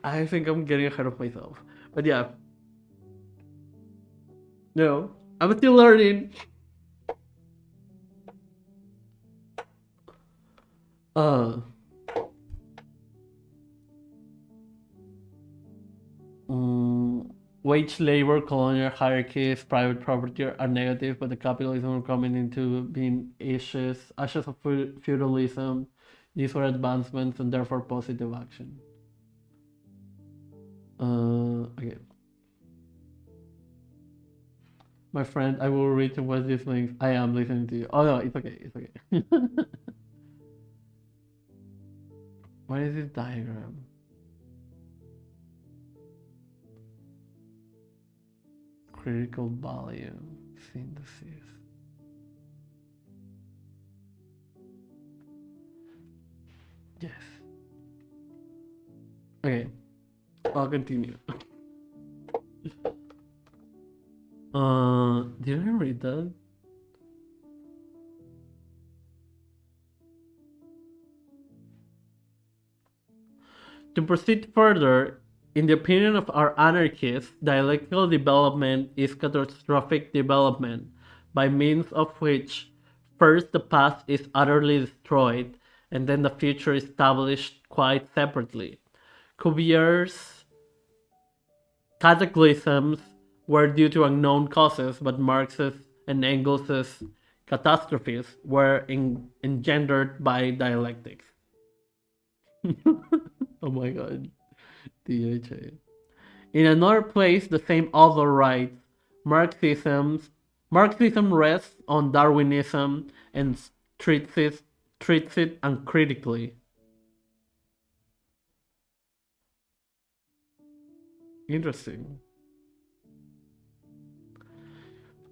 I think I'm getting ahead of myself. But yeah. No. I'm still learning. Uh Wage labor, colonial hierarchies, private property are negative, but the capitalism are coming into being ashes of feudalism. These were advancements and therefore positive action. Okay. My friend, I will read and watch these links. I am listening to you. Oh no, it's okay. It's okay. What is this diagram? Critical value synthesis. Yes. Okay. I'll continue. Did I read that? To proceed further, in the opinion of our anarchists, dialectical development is catastrophic development, by means of which first the past is utterly destroyed, and then the future is established quite separately. Cuvier's cataclysms were due to unknown causes, but Marx's and Engels's catastrophes were engendered by dialectics. Oh my god. DHA. In another place, the same author writes, Marxism rests on Darwinism and treats it uncritically. Interesting.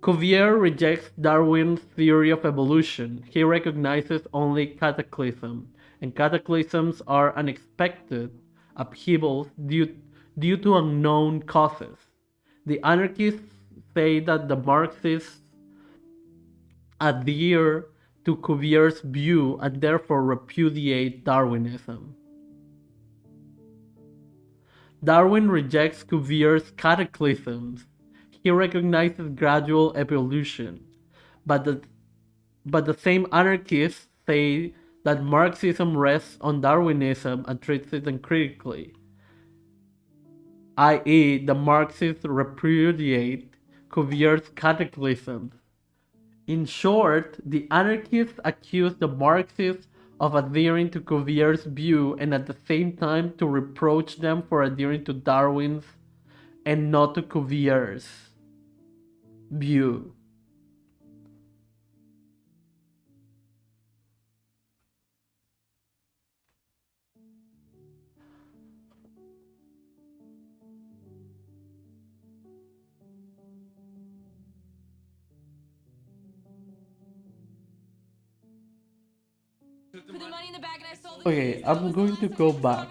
Cuvier rejects Darwin's theory of evolution. He recognizes only cataclysm, and cataclysms are unexpected upheavals due to unknown causes. The anarchists say that the Marxists adhere to Cuvier's view and therefore repudiate Darwinism. Darwin rejects Cuvier's cataclysms. He recognizes gradual evolution, but the same anarchists say that Marxism rests on Darwinism and treats it uncritically, i.e., the Marxists repudiate Cuvier's cataclysms. In short, the anarchists accuse the Marxists of adhering to Cuvier's view and at the same time to reproach them for adhering to Darwin's and not to Cuvier's view. Put the money in the bag and I sold it. Okay, I'm going to go back.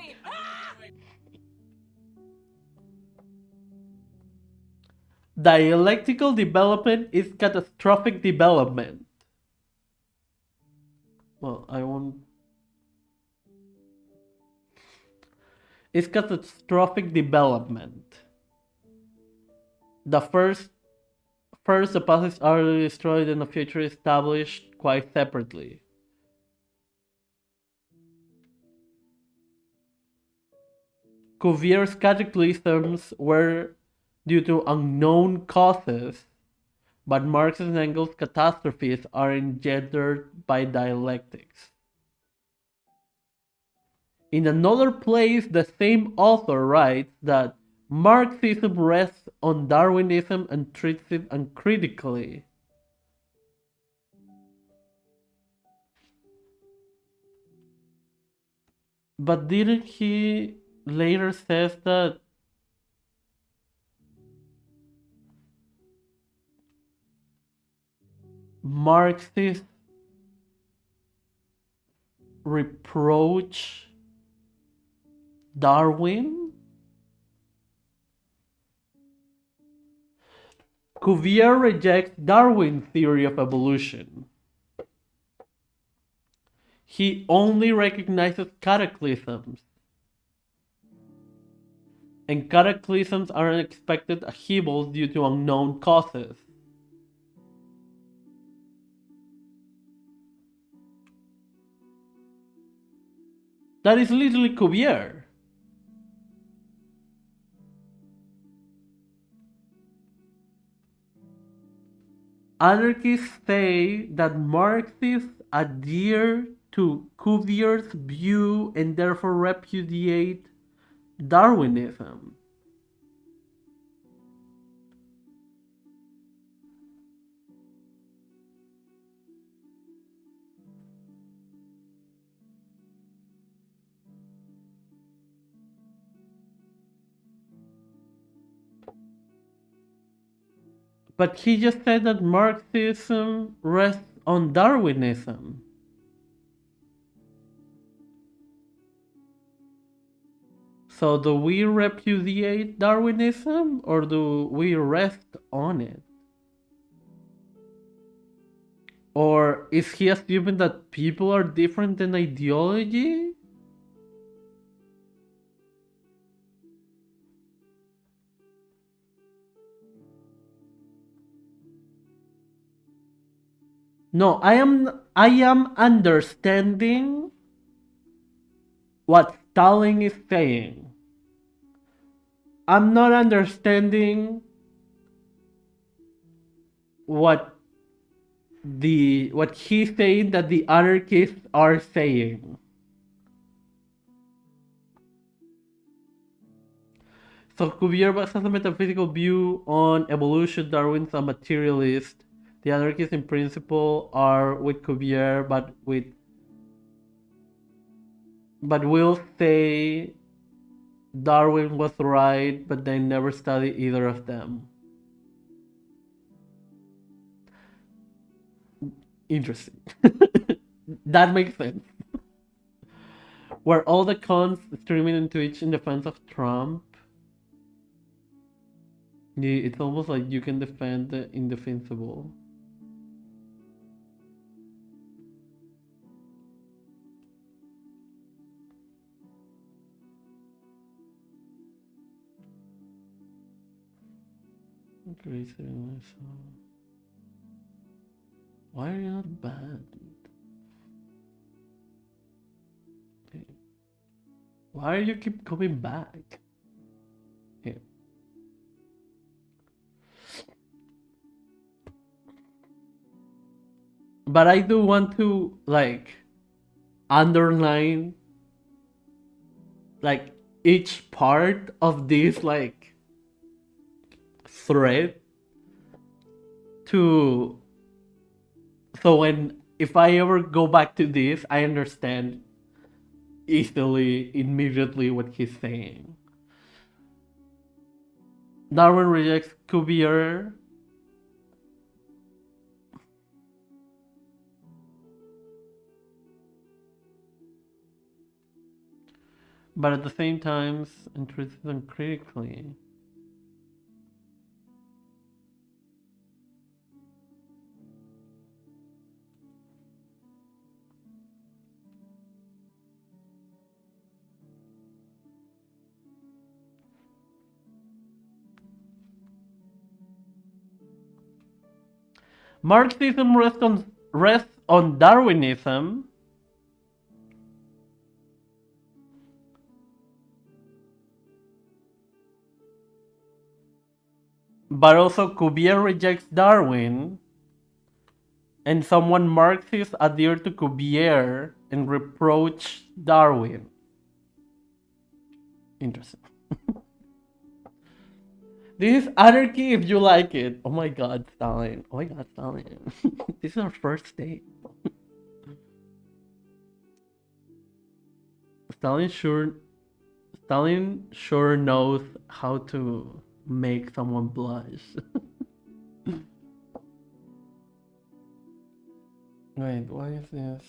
Dialectical development is catastrophic development. Well, I won't. It's catastrophic development. The first the past is utterly destroyed and the future is established quite separately. Cuvier's cataclysms were due to unknown causes, but Marx and Engels' catastrophes are engendered by dialectics. In another place, the same author writes that Marxism rests on Darwinism and treats it uncritically. But didn't he later says that Marxists reproach Darwin? Cuvier rejects Darwin's theory of evolution. He only recognizes cataclysms. and cataclysms are unexpected upheavals due to unknown causes. That is literally Cuvier. Anarchists say that Marxists adhere to Cuvier's view and therefore repudiate Darwinism. But he just said that Marxism rests on Darwinism. So do we repudiate Darwinism or do we rest on it? Or is he assuming that people are different in ideology? No, I am understanding what Stalin is saying. I'm not understanding what he's saying that the anarchists are saying. So Cuvier has a metaphysical view on evolution. Darwin's a materialist. The anarchists in principle are with Cuvier, but will say Darwin was right, but they never study either of them. Interesting. That makes sense. Were all the cons streaming into each in defense of Trump? Yeah, it's almost like you can defend the indefensible. Why are you not banned? Okay. Why do you keep coming back? Here. But I do want to underline each part of this thread to so if I ever go back to this, I understand immediately what he's saying. Darwin rejects Cuvier. But at the same time, and treats them critically. Marxism rests on Darwinism. But also Cuvier rejects Darwin. And someone Marxist adhere to Cuvier and reproach Darwin. Interesting. This is anarchy if you like it. Oh my god, Stalin. Oh my god, Stalin. This is our first date. Stalin sure knows how to make someone blush. Wait, what is this?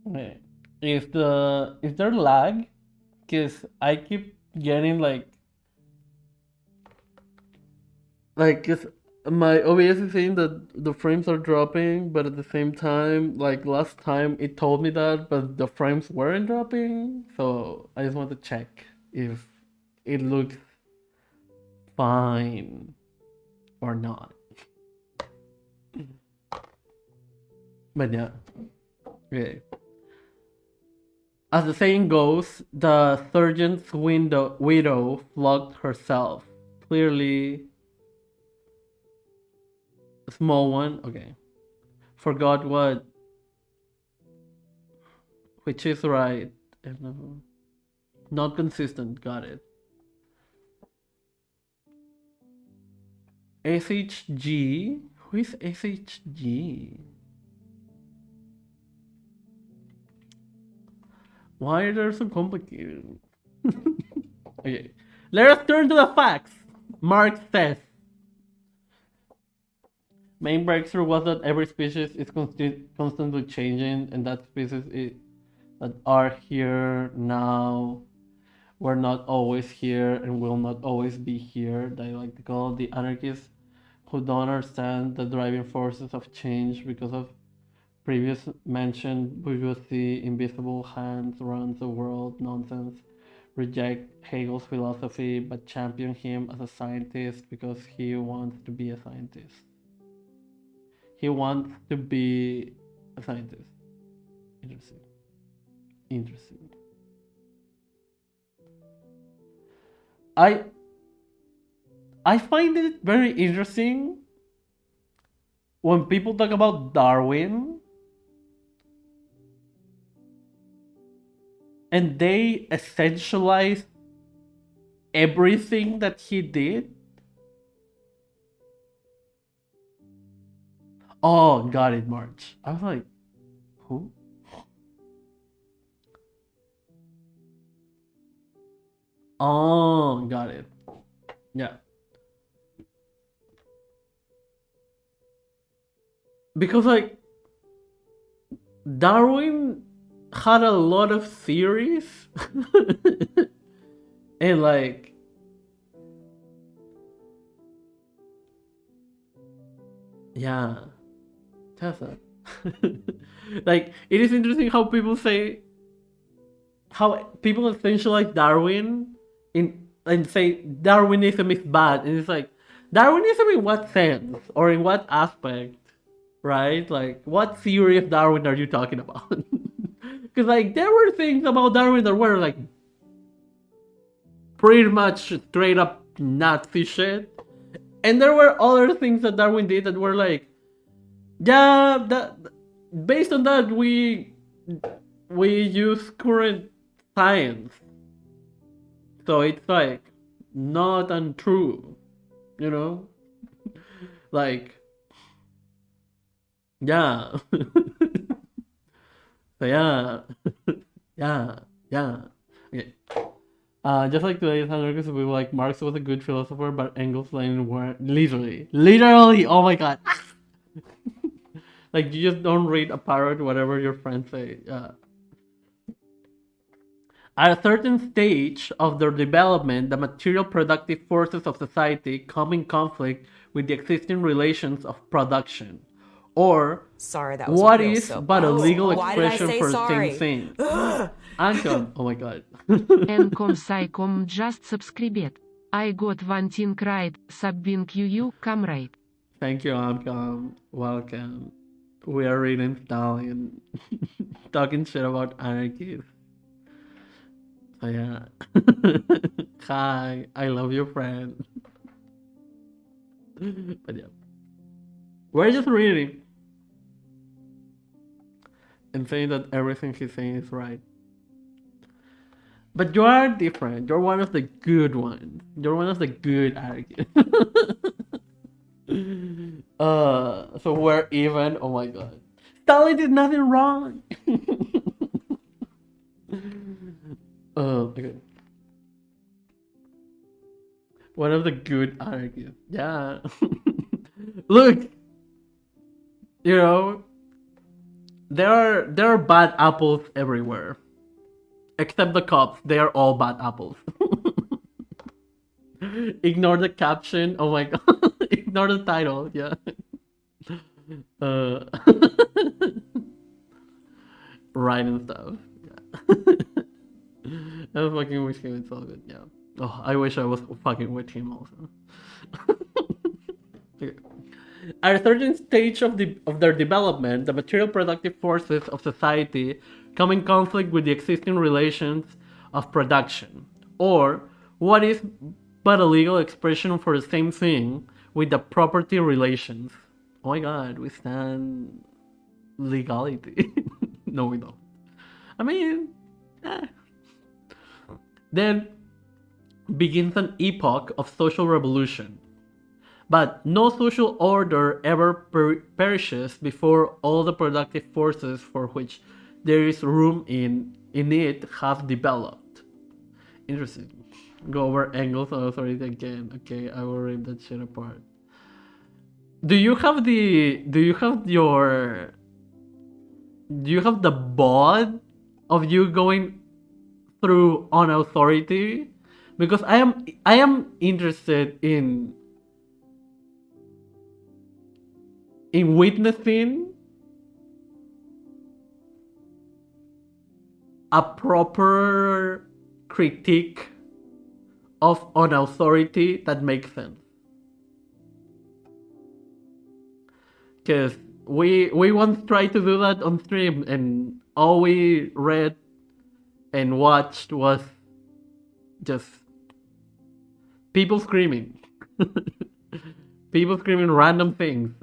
Okay. Is there lag? Because I keep getting cause my OBS is saying that the frames are dropping, but at the same time, like last time it told me that, but the frames weren't dropping. So I just want to check if it looks fine or not. But yeah, okay. As the saying goes, the surgeon's widow flogged herself. Clearly, a small one. Okay. Forgot what. Which is right. Not consistent. Got it. SHG? Who is SHG? Why are they so complicated? Okay. Let us turn to the facts. Marx says. Main breakthrough was that every species is constantly changing, and that species that are here now were not always here and will not always be here. They like to call the anarchists who don't understand the driving forces of change because of previous mentioned bourgeoisie, invisible hands runs the world nonsense, reject Hegel's philosophy but champion him as a scientist because he wants to be a scientist. He wants to be a scientist. Interesting. Interesting. I find it very interesting when people talk about Darwin and they essentialize everything that he did. Oh, got it, March. I was like, who? Oh, got it. Yeah. Because like Darwin had a lot of theories and like yeah, Tessa. Like it is interesting how people essentialize Darwin and say Darwinism is bad, and it's like Darwinism in what sense or in what aspect, right? Like what theory of Darwin are you talking about? Because like there were things about Darwin that were like pretty much straight up Nazi shit, and there were other things that Darwin did that were like, yeah, that based on that we use current science, so it's like not untrue, you know, like yeah. So yeah, yeah. Okay. Just like today's anarchists, we like Marx was a good philosopher, but Engels, Lenin were literally. Oh my god! Like you just don't read a parrot whatever your friends say. Yeah. At a certain stage of their development, the material productive forces of society come in conflict with the existing relations of production. Or, Sorry, that was what a real is soap but a box. legal Why did I expression say for the sorry? same thing? Anton, oh my god. Encom Psycom just subscribed. I got one thing right, subbing you, come right. Thank you, Amcom. Welcome. We are reading Stalin, talking shit about anarchies. So yeah. Hi, I love your friend. But yeah. We're just reading and saying that everything he's saying is right. But you are different. You're one of the good ones. You're one of the good anarchists. So we're even. Oh my god. Stalin did nothing wrong. Okay. One of the good anarchists. Yeah. Look, you know, there are bad apples everywhere, except the cops. They are all bad apples. Ignore the caption. Oh my god. Ignore the title. Yeah. Uh, writing stuff. Yeah. I was fucking with him. It's all good. Yeah. Oh, I wish I was fucking with him also. Okay. At a certain stage of their development, the material productive forces of society come in conflict with the existing relations of production, or what is but a legal expression for the same thing with the property relations. Oh my god, we stand legality. No, we don't. I mean, eh. Then begins an epoch of social revolution. But no social order ever perishes before all the productive forces for which there is room in it have developed. Interesting. Go over Engels and authority again. Okay, I will rip that shit apart. Do you have the bod of you going through on authority? Because I am interested in witnessing a proper critique of an authority that makes sense. Because we once tried to do that on stream, and all we read and watched was just people screaming. People screaming random things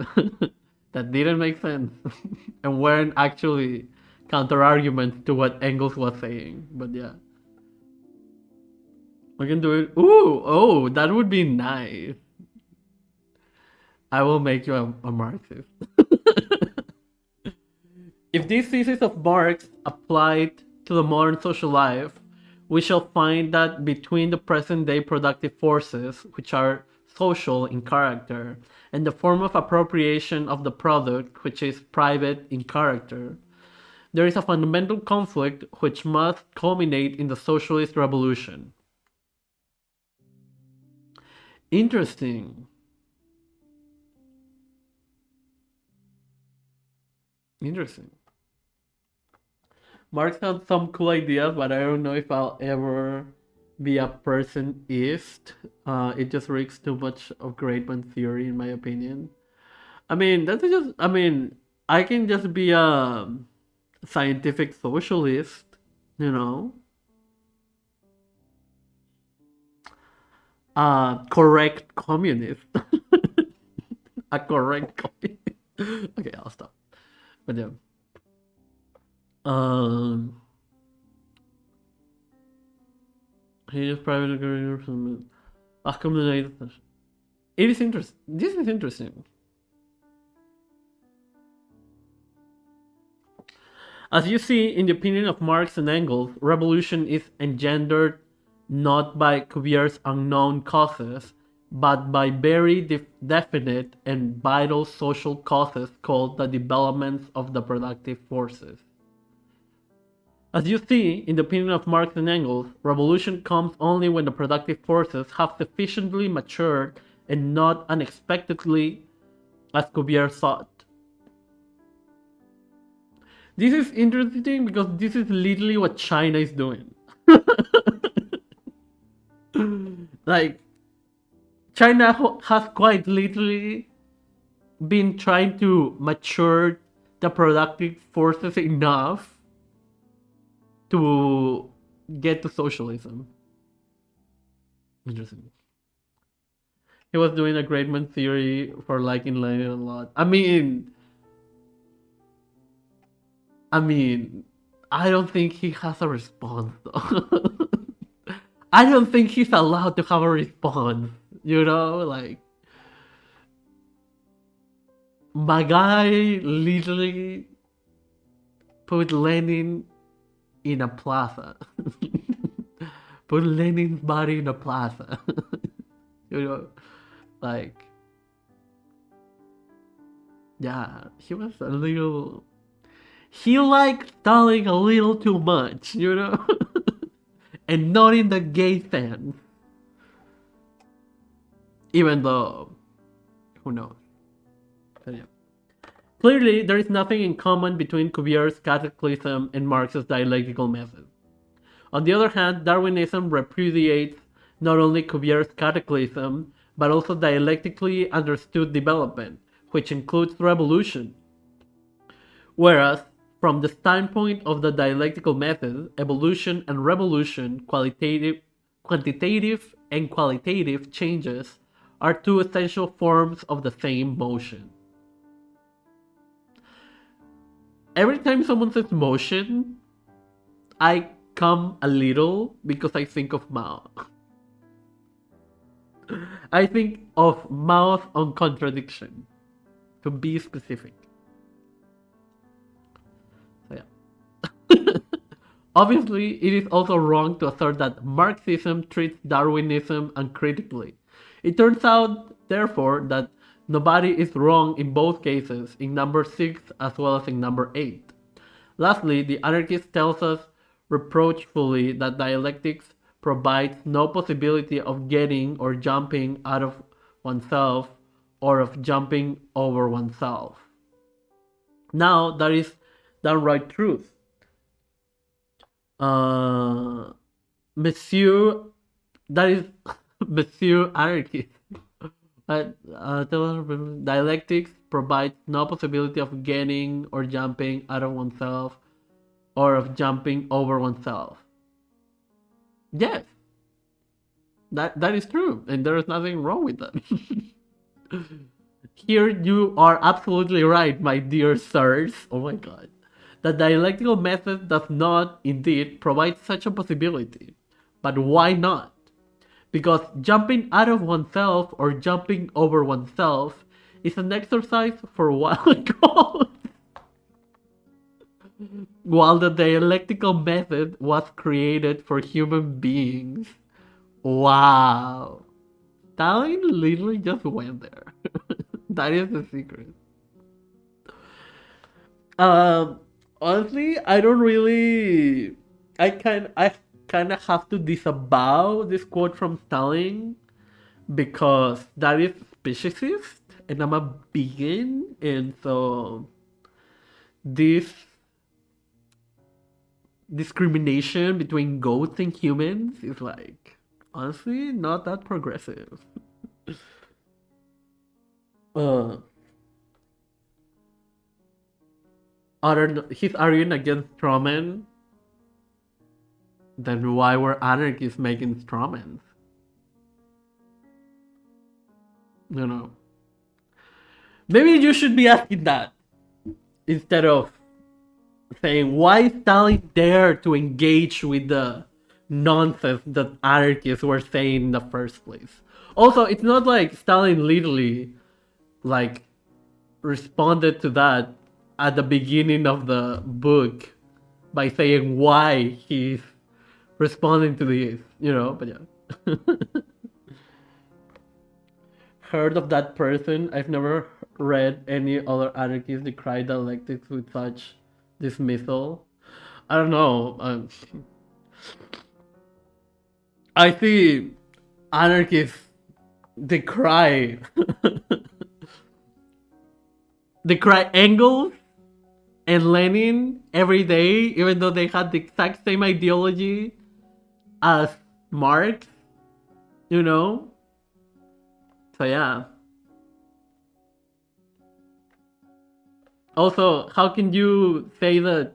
that didn't make sense and weren't actually counter arguments to what Engels was saying. But yeah, we can do it. Ooh, oh, that would be nice. I will make you a Marxist. If this thesis of Marx applied to the modern social life, we shall find that between the present day productive forces, which are social in character, and the form of appropriation of the product, which is private in character, there is a fundamental conflict which must culminate in the socialist revolution. Interesting. Interesting. Marx had some cool ideas, but I don't know if I'll ever be a personist. It just reeks too much of great man theory, in my opinion. I mean, that's just. I mean, I can just be a scientific socialist, you know. A correct communist. A correct communist. Okay, I'll stop. But yeah. He is private agreement. It is interesting. This is interesting. As you see, in the opinion of Marx and Engels, revolution is engendered not by Cuvier's unknown causes, but by very definite and vital social causes called the developments of the productive forces. As you see, in the opinion of Marx and Engels, revolution comes only when the productive forces have sufficiently matured and not unexpectedly, as Cuvier thought. This is interesting because this is literally what China is doing. Like, China has quite literally been trying to mature the productive forces enough to get to socialism. Interesting. He was doing a great man theory for liking Lenin a lot. I mean, I don't think he has a response though. I don't think he's allowed to have a response, you know, like my guy literally put Lenin in a plaza. Put Lenin's body in a plaza. You know, like, yeah, he was a little he likes Stalin a little too much, you know? And not in the gay sense. Even though, who knows? But yeah. Clearly, there is nothing in common between Cuvier's cataclysm and Marx's dialectical method. On the other hand, Darwinism repudiates not only Cuvier's cataclysm, but also dialectically understood development, which includes revolution. Whereas, from the standpoint of the dialectical method, evolution and revolution, quantitative and qualitative changes, are two essential forms of the same motion. Every time someone says motion, I come a little because I think of Mao. I think of Mao's on contradiction, to be specific. So yeah. Obviously, it is also wrong to assert that Marxism treats Darwinism uncritically. It turns out, therefore, that nobody is wrong in both cases, in number 6 as well as in number 8. Lastly, the anarchist tells us reproachfully that dialectics provides no possibility of getting or jumping out of oneself or of jumping over oneself. Now, that is downright truth. Monsieur, that is Monsieur Anarchist. Dialectics provides no possibility of getting or jumping out of oneself or of jumping over oneself. Yes, that is true, and there is nothing wrong with that. Here you are absolutely right, my dear sirs. Oh my god. The dialectical method does not, indeed, provide such a possibility. But why not? Because jumping out of oneself or jumping over oneself is an exercise for wild goals. While the dialectical method was created for human beings. Wow. Stalin literally just went there. That is the secret. Honestly, I don't really. I kind of have to disavow this quote from Stalin because that is speciesist, and I'm a vegan, and so this discrimination between goats and humans is like honestly not that progressive. He's arguing against strawmen. Then why were anarchists making strawmen? You know. Maybe you should be asking that instead of saying why Stalin dared to engage with the nonsense that anarchists were saying in the first place. Also, it's not like Stalin literally like responded to that at the beginning of the book by saying why he's responding to this, you know, but yeah. Heard of that person? I've never read any other anarchists decry dialectics with such dismissal. I don't know. I see anarchists decry Engels and Lenin every day, even though they had the exact same ideology as Marx, you know? So yeah. Also, how can you say that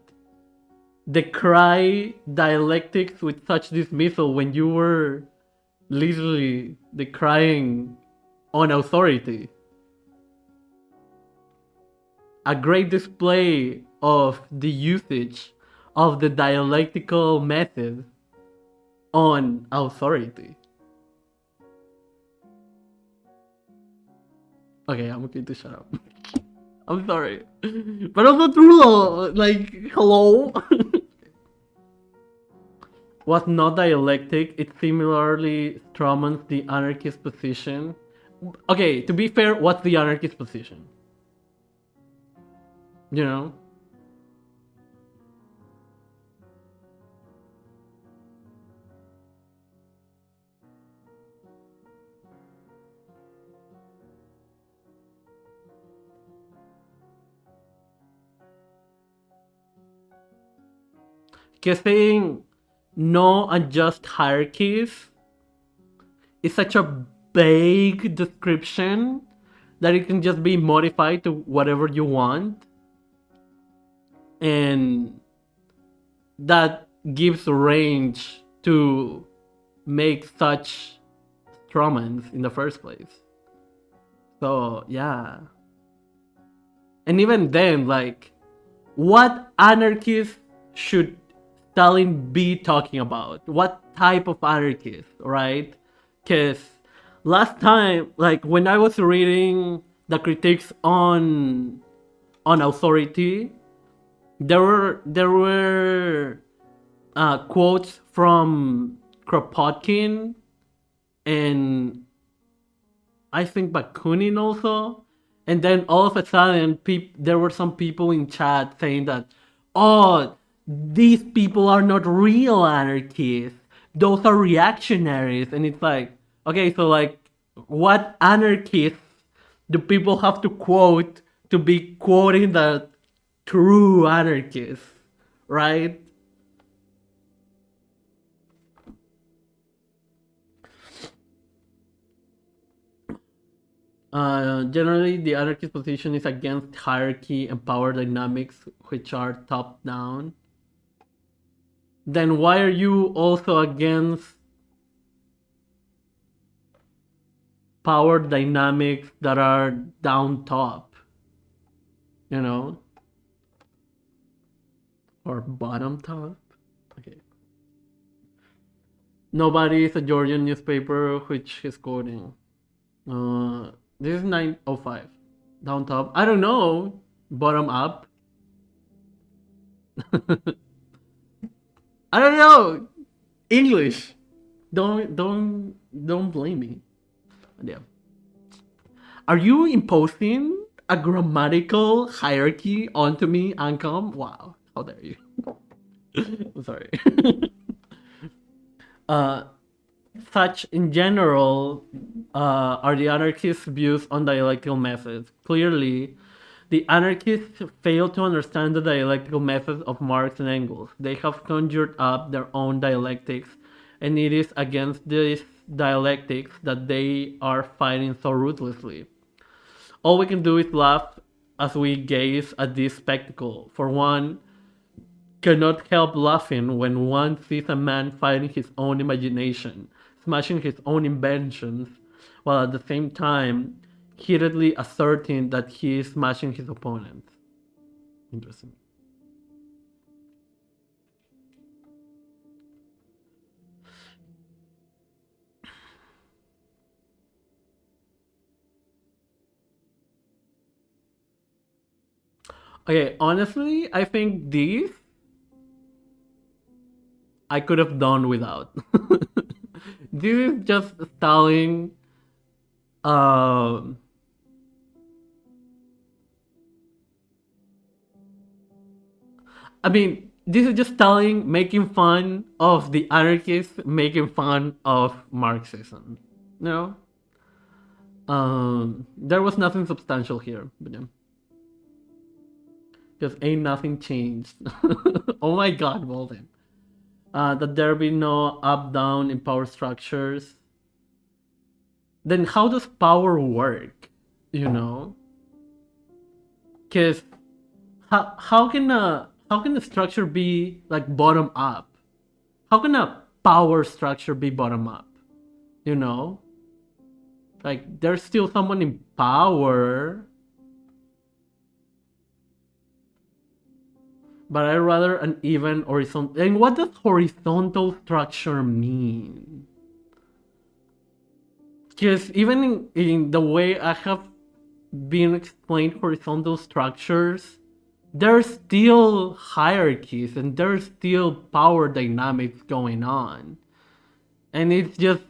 decry dialectics with such dismissal when you were literally decrying on authority? A great display of the usage of the dialectical method on authority. Okay, I'm going to shut up. I'm sorry. But also true, like, hello? Was not dialectic, it similarly strawmans the anarchist position. Okay, to be fair, what's the anarchist position? You know? Because saying no unjust hierarchies is such a vague description that it can just be modified to whatever you want. And that gives range to make such strawmans in the first place. So, yeah. And even then, like, what anarchists should Stalin be talking about? What type of anarchist, right? Because last time, like, when I was reading the critiques on authority, there were quotes from Kropotkin and I think Bakunin also. And then all of a sudden, there were some people in chat saying that, oh, these people are not real anarchists. Those are reactionaries. And it's like, okay, so like, what anarchists do people have to quote to be quoting the true anarchists, right? Generally, the anarchist position is against hierarchy and power dynamics, which are top down. Then why are you also against power dynamics that are down top? You know? Or bottom top? Okay. Nobody is a Georgian newspaper which is quoting. This is 905. Down top. I don't know. Bottom up. I don't know. English. Don't blame me. Yeah. Are you imposing a grammatical hierarchy onto me, Ancom? Wow. How dare you? I'm sorry. Such in general are the anarchists' views on dialectical methods. Clearly, the anarchists fail to understand the dialectical methods of Marx and Engels. They have conjured up their own dialectics, and it is against this dialectics that they are fighting so ruthlessly. All we can do is laugh as we gaze at this spectacle. For one, cannot help laughing when one sees a man fighting his own imagination, smashing his own inventions, while at the same time heatedly asserting that he is smashing his opponents. Interesting. Okay, honestly, I think these I could have done without. This is just Stalin. I mean, this is just Stalin making fun of the anarchists, making fun of Marxism. You know, there was nothing substantial here, but yeah. Just ain't nothing changed. Oh my God, Walden. That there be no up-down in power structures. Then how does power work? You know, because how can a structure be like bottom up? How can a power structure be bottom up? You know, like there's still someone in power. But I'd rather an even horizontal. And what does horizontal structure mean? Because even in the way I have been explained horizontal structures, there's still hierarchies and there's still power dynamics going on. And it's just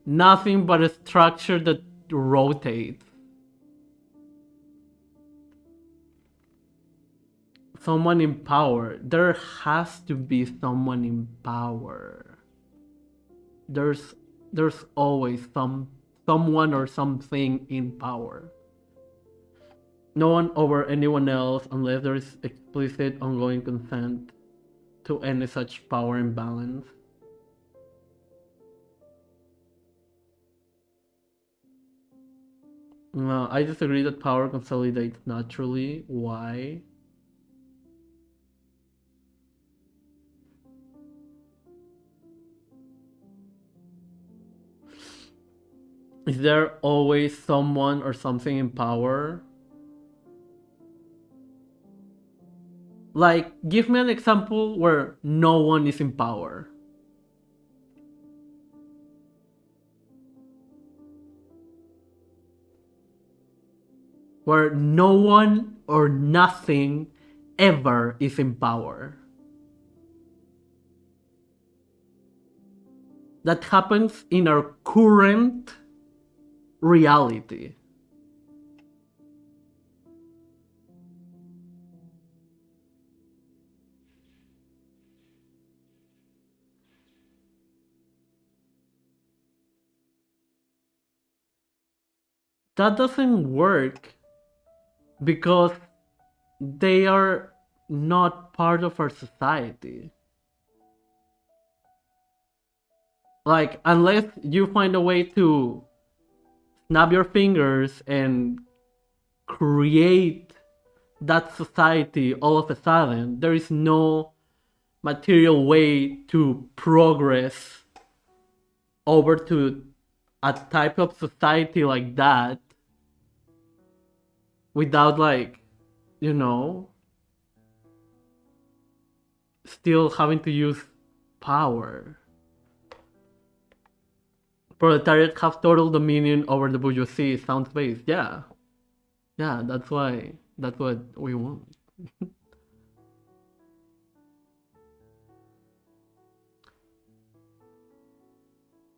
nothing but a structure that rotates. Someone in power. There has to be someone in power. There's always someone or something in power. No one over anyone else unless there is explicit ongoing consent. to any such power imbalance. I disagree that power consolidates naturally. Why? Is there always someone or something in power? Like, give me an example where no one is in power. Where no one or nothing ever is in power. That happens in our current reality. That doesn't work because they are not part of our society. Like, unless you find a way to snap your fingers and create that society all of a sudden, there is no material way to progress over to a type of society like that without, like, you know, still having to use power. Proletariat have total dominion over the bourgeoisie. Sounds based. Yeah, that's what we want.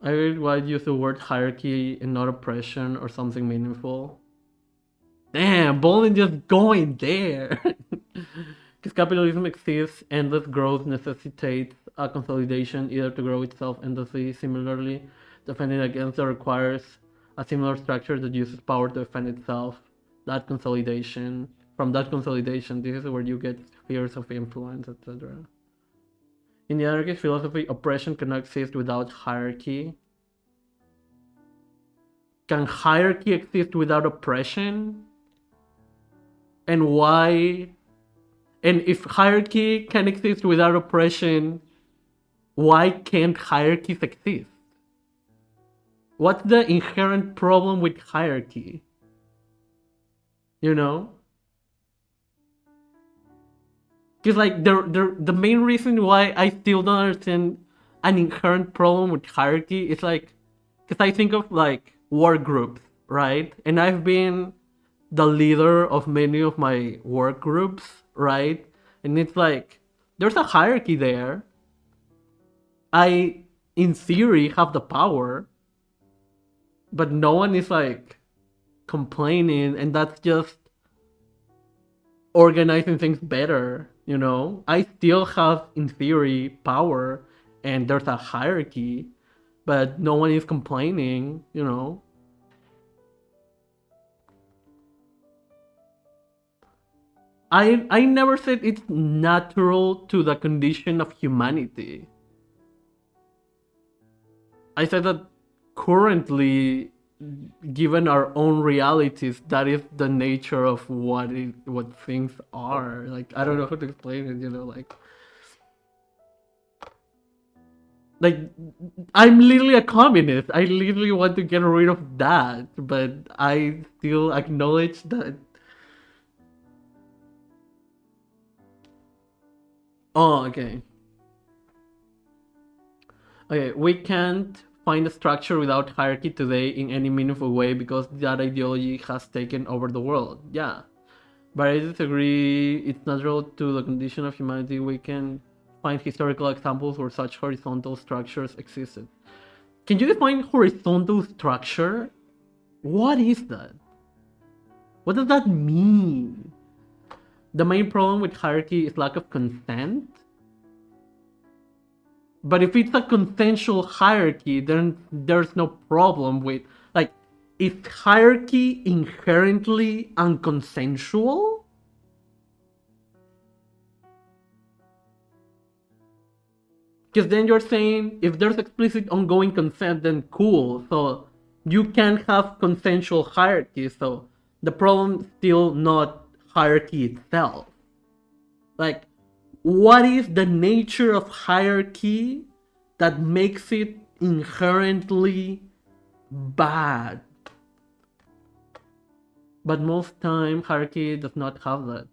I read why use the word hierarchy and not oppression or something meaningful. Damn, Bolin just going there. Because capitalism exists, endless growth necessitates a consolidation either to grow itself endlessly. Similarly, defending against it requires a similar structure that uses power to defend itself. That consolidation, from that consolidation, this is where you get spheres of influence, etc. In the anarchist philosophy, oppression cannot exist without hierarchy. Can hierarchy exist without oppression? And why? And if hierarchy can exist without oppression, why can't hierarchies exist? What's the inherent problem with hierarchy? You know? Because, like, the main reason why I still don't understand an inherent problem with hierarchy is, like, because I think of, like, work groups, right? And I've been the leader of many of my work groups, right? And it's like, there's a hierarchy there. I, in theory, have the power, but no one is, like, complaining, and that's just organizing things better, you know? I still have, in theory, power, and there's a hierarchy, but no one is complaining, you know? I never said it's natural to the condition of humanity. I said that currently, given our own realities, that is the nature of what things are. Like, I don't know how to explain it, you know, like I'm literally a communist. I literally want to get rid of that, but I still acknowledge that. Oh, okay. Okay, we can't find a structure without hierarchy today in any meaningful way because that ideology has taken over the world. Yeah. But I disagree. It's natural to the condition of humanity. We can find historical examples where such horizontal structures existed. Can you define horizontal structure? What is that? What does that mean? The main problem with hierarchy is lack of consent. But if it's a consensual hierarchy, then there's no problem with, like, is hierarchy inherently unconsensual? Because then you're saying if there's explicit ongoing consent, then cool. So you can have consensual hierarchy. So the problem is still not hierarchy itself. Like, what is the nature of hierarchy that makes it inherently bad? But most time hierarchy does not have that.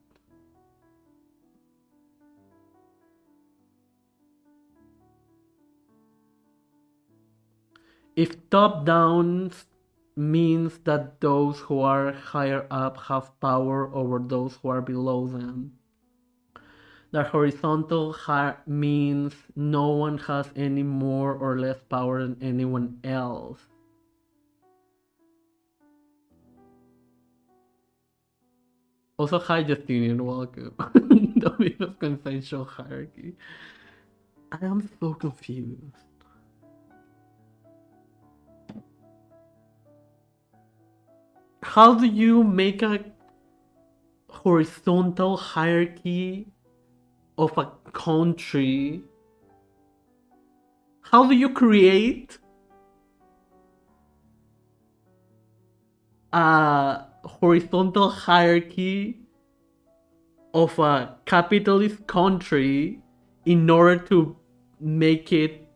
If top-down means that those who are higher up have power over those who are below them, the horizontal means no one has any more or less power than anyone else. Also, hi Justinian, welcome. The myth of consensual hierarchy. I am so confused. How do you make a horizontal hierarchy of a country? How do you create a horizontal hierarchy of a capitalist country in order to make it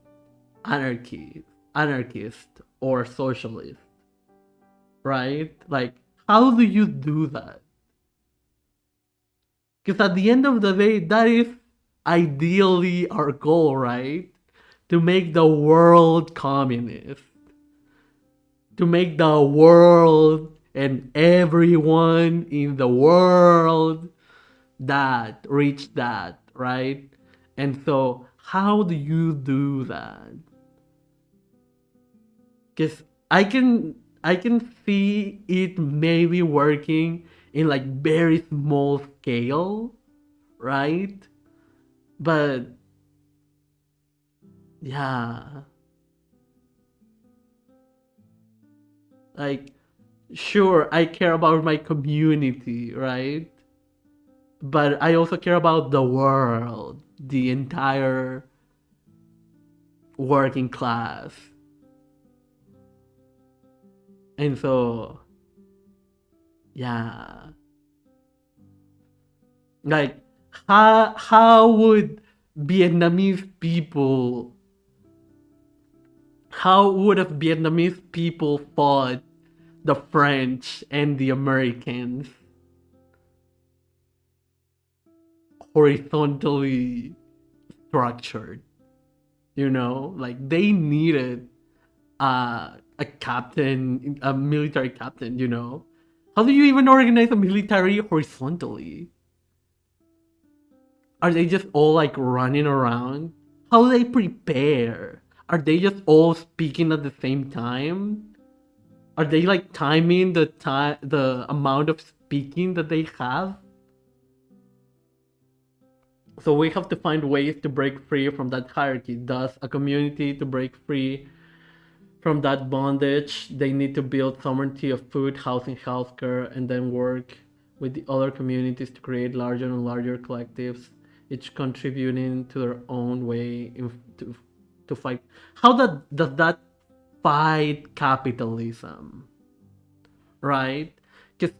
anarchist or socialist? Right? Like, how do you do that? Because at the end of the day, that is ideally our goal, right? To make the world communist. To make the world and everyone in the world that reach that, right? And so, how do you do that? Because I can see it maybe working in like very small scale, right? But yeah, like, sure, I care about my community, right? But I also care about the world, the entire working class. And so, yeah. Like, how would Vietnamese people, how would have Vietnamese people fought the French and the Americans horizontally structured? You know, like they needed a captain, a military captain, you know? How do you even organize a military horizontally? Are they just all like running around? How do they prepare? Are they just all speaking at the same time? Are they like timing the amount of speaking that they have? So we have to find ways to break free from that hierarchy. Thus, a community to break free from that bondage, they need to build sovereignty of food, housing, healthcare, and then work with the other communities to create larger and larger collectives, each contributing to their own way to fight. How does that fight capitalism? Right? Because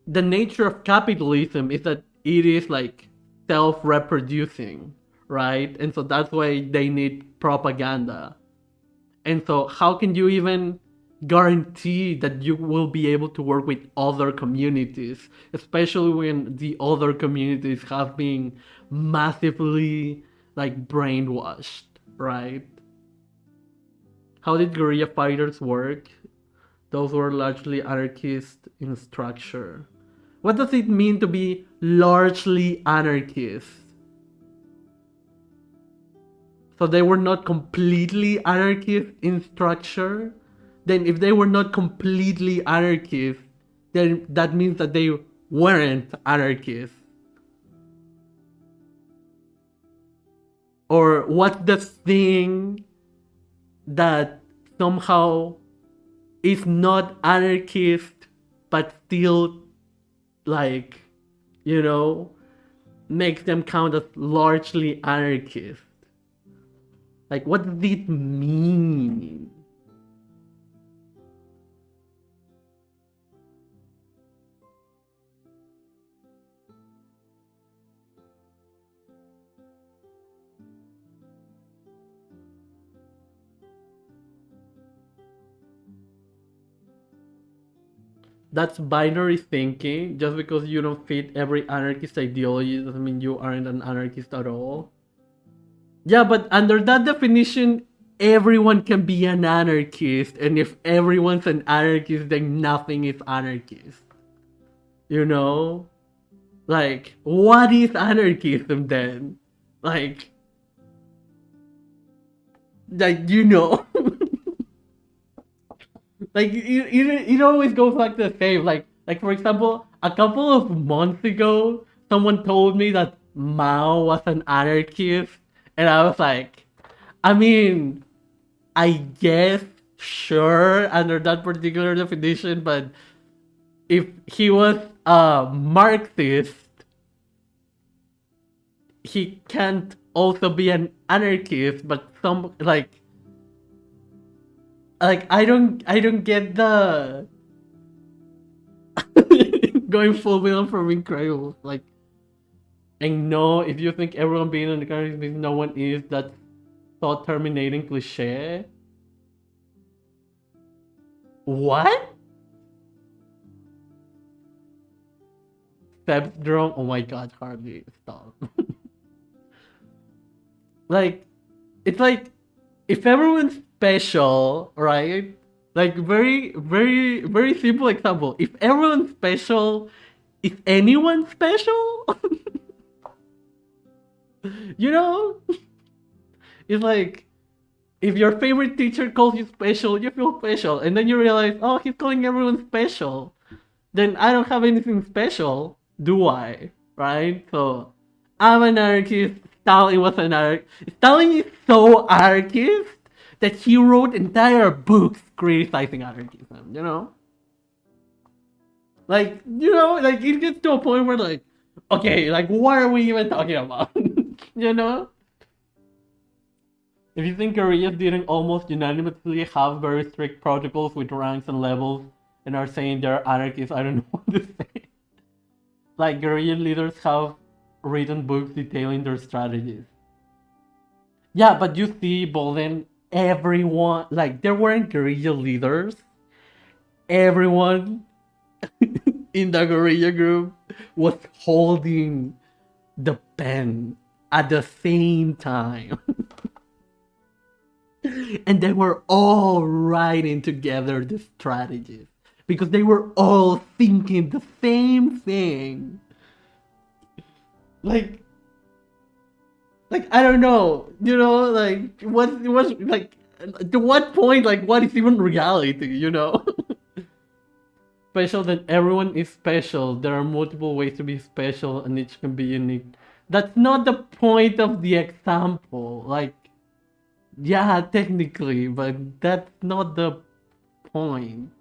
the nature of capitalism is that it is like self-reproducing, right? And so that's why they need propaganda. And so how can you even guarantee that you will be able to work with other communities, especially when the other communities have been massively like brainwashed, right? How did guerrilla fighters work? Those were largely anarchist in structure. What does it mean to be largely anarchist? So they were not completely anarchist in structure? Then if they were not completely anarchist, then that means that they weren't anarchists. Or what's the thing that somehow is not anarchist but still like, you know, makes them count as largely anarchist? Like, what does it mean? That's binary thinking. Just because you don't fit every anarchist ideology doesn't mean you aren't an anarchist at all. Yeah, but under that definition, everyone can be an anarchist, and if everyone's an anarchist, then nothing is anarchist. You know? Like, what is anarchism then? Like, you know. Like, it always goes like the same. Like for example, a couple of months ago, someone told me that Mao was an anarchist, and I was like, I mean, I guess sure under that particular definition, but if he was a Marxist, he can't also be an anarchist. But some like I don't get the going full Villain from Incredibles. Like, and no, if you think everyone being an anarchist means no one is, that's thought terminating cliche. What? Seb's drone? Oh my god, Harvey, stop. Like, it's like, if everyone's special, right? Like, very, very, very simple example. If everyone's special, is anyone special? You know? It's like, if your favorite teacher calls you special, you feel special. And then you realize, oh, he's calling everyone special. Then I don't have anything special, do I? Right? So, I'm an anarchist. Stalin was an anarchist. Stalin is so anarchist that he wrote entire books criticizing anarchism, you know? Like, you know, like, it gets to a point where, like, okay, like, what are we even talking about? You know? If you think guerrillas didn't almost unanimously have very strict protocols with ranks and levels and are saying they're anarchists, I don't know what to say. Like, guerrilla leaders have written books detailing their strategies. Yeah, but you see, Bolden, everyone, like, there weren't guerrilla leaders. Everyone in the guerrilla group was holding the pen at the same time. And they were all writing together the strategies because they were all thinking the same thing. Like I don't know, you know, like what like to what point, like what is even reality, you know? Special, that everyone is special. There are multiple ways to be special and each can be unique. That's not the point of the example. Like, yeah, technically, but that's not the point.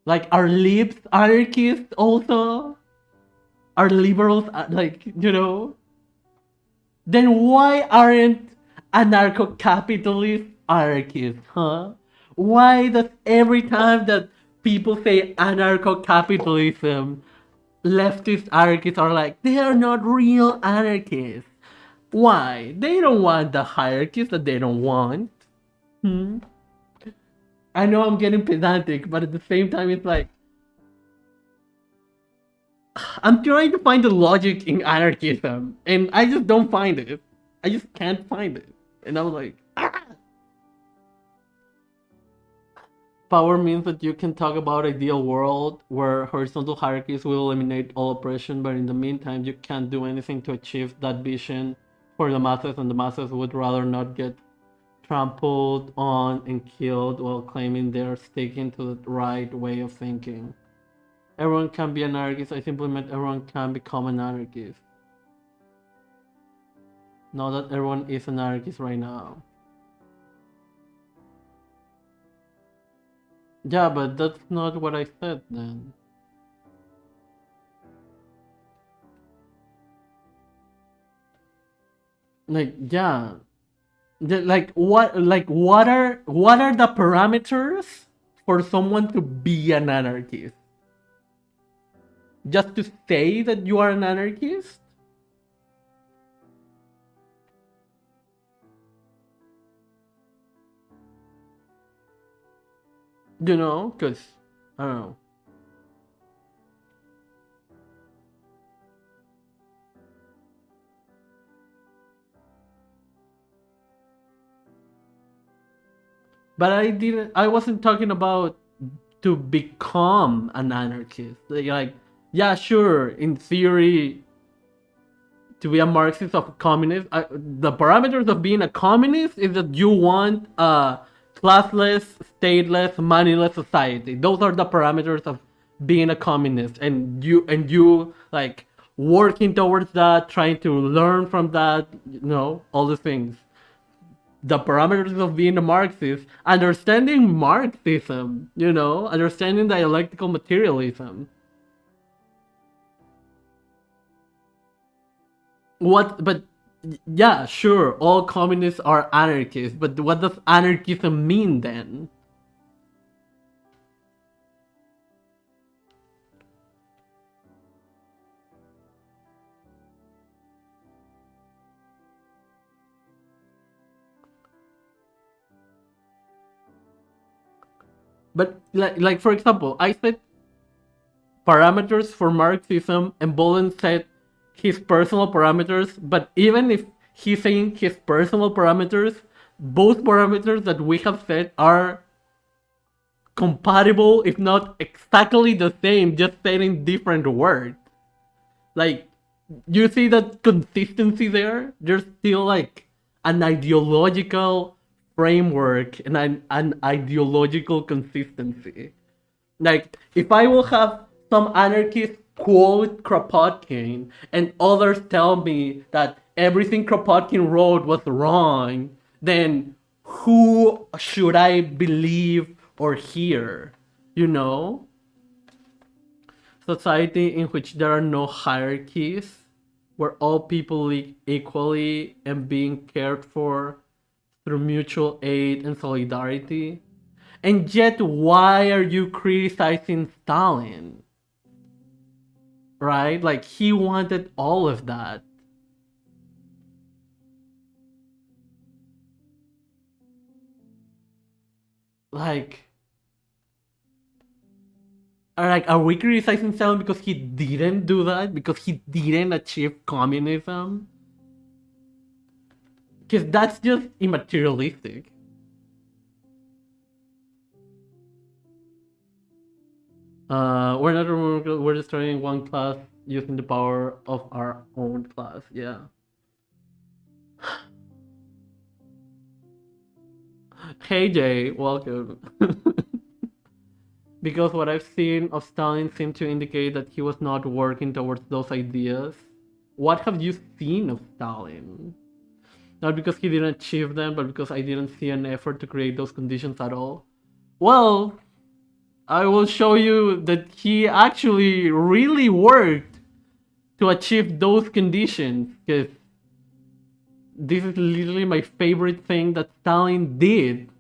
Like, are libs anarchists also? Are liberals, like, you know? Then why aren't anarcho-capitalists anarchists, huh? Why does every time that people say anarcho-capitalism, leftist anarchists are like, they are not real anarchists? Why? They don't want the hierarchies that they don't want. I know I'm getting pedantic, but at the same time, it's like, I'm trying to find the logic in anarchism, and I just don't find it. I just can't find it. And I'm like, ah! Power means that you can talk about ideal world where horizontal hierarchies will eliminate all oppression, but in the meantime, you can't do anything to achieve that vision for the masses, and the masses would rather not get trampled on and killed while claiming they're sticking to the right way of thinking. Everyone can be an anarchist. I simply meant everyone can become an anarchist. Not that everyone is an anarchist right now. Yeah, but that's not what I said then. Like, yeah. What are the parameters for someone to be an anarchist? Just to say that you are an anarchist? You know, because I don't know. But I wasn't talking about to become an anarchist. Like, yeah, sure, in theory, to be a Marxist or communist, the parameters of being a communist is that you want a classless, stateless, moneyless society. Those are the parameters of being a communist, and you like working towards that, trying to learn from that, all the things. The parameters of being a Marxist, understanding Marxism, understanding dialectical materialism. But yeah, sure, all communists are anarchists, but what does anarchism mean then? But like for example, I said parameters for Marxism, and Bolin said his personal parameters, but even if he's saying his personal parameters, both parameters that we have said are compatible, if not exactly the same, just said in different words. Like, you see that consistency there? There's still like an ideological framework and an ideological consistency. Like, if I will have some anarchist quote Kropotkin and others tell me that everything Kropotkin wrote was wrong, then who should I believe or hear? You know? Society in which there are no hierarchies, where all people live equally and being cared for through mutual aid and solidarity. And yet, why are you criticizing Stalin? Right? Like, he wanted all of that. Like, are we criticizing Stalin because he didn't do that? Because he didn't achieve communism? Because that's just immaterialistic. We're destroying one class using the power of our own class. Yeah. Hey Jay, welcome. Because what I've seen of Stalin seemed to indicate that he was not working towards those ideas. What have you seen of Stalin? Not because he didn't achieve them, but because I didn't see an effort to create those conditions at all. Well, I will show you that he actually really worked to achieve those conditions, because this is literally my favorite thing that Stalin did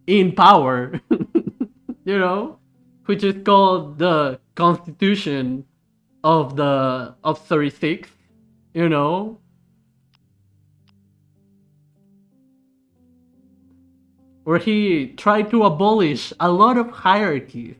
in power, which is called the Constitution of 36, where he tried to abolish a lot of hierarchies.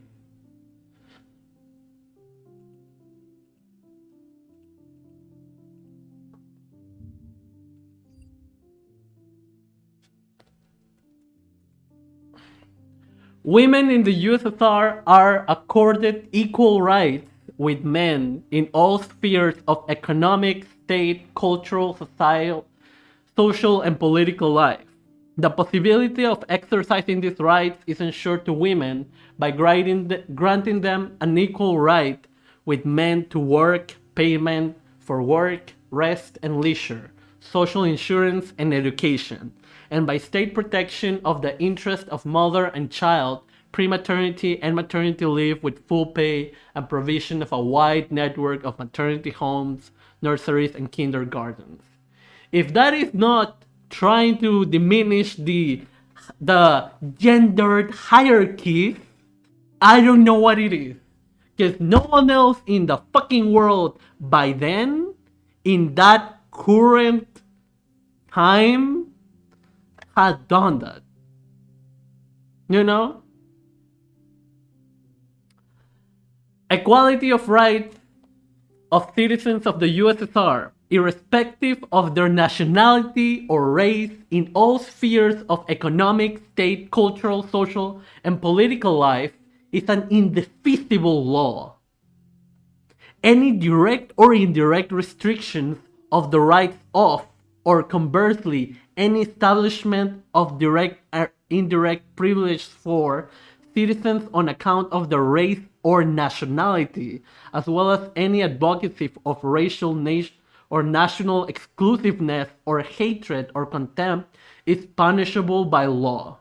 Women in the USSR are accorded equal rights with men in all spheres of economic, state, cultural, societal, social, and political life. The possibility of exercising these rights is ensured to women by granting them an equal right with men to work, payment for work, rest and leisure, social insurance and education, and by state protection of the interest of mother and child, pre-maternity and maternity leave with full pay, and provision of a wide network of maternity homes, nurseries, and kindergartens. if that is not trying to diminish the gendered hierarchy, I don't know what it is. Because no one else in the fucking world by then, in that current time, has done that. You know? Equality of rights of citizens of the USSR, irrespective of their nationality or race, in all spheres of economic, state, cultural, social, and political life, is an indefeasible law. Any direct or indirect restrictions of the rights of, or conversely, any establishment of direct or indirect privilege for citizens on account of their race or nationality, as well as any advocacy of racial or national exclusiveness or hatred or contempt, is punishable by law.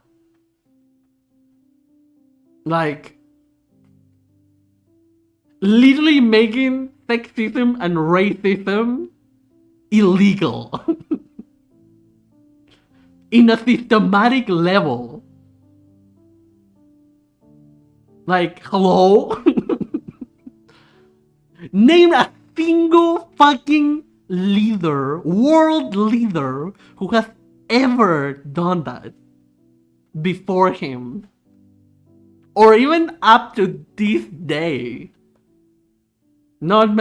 Like, literally making sexism and racism illegal in a systematic level. Like, hello? Name a single fucking leader, world leader, who has ever done that before him. Or even up to this day. Not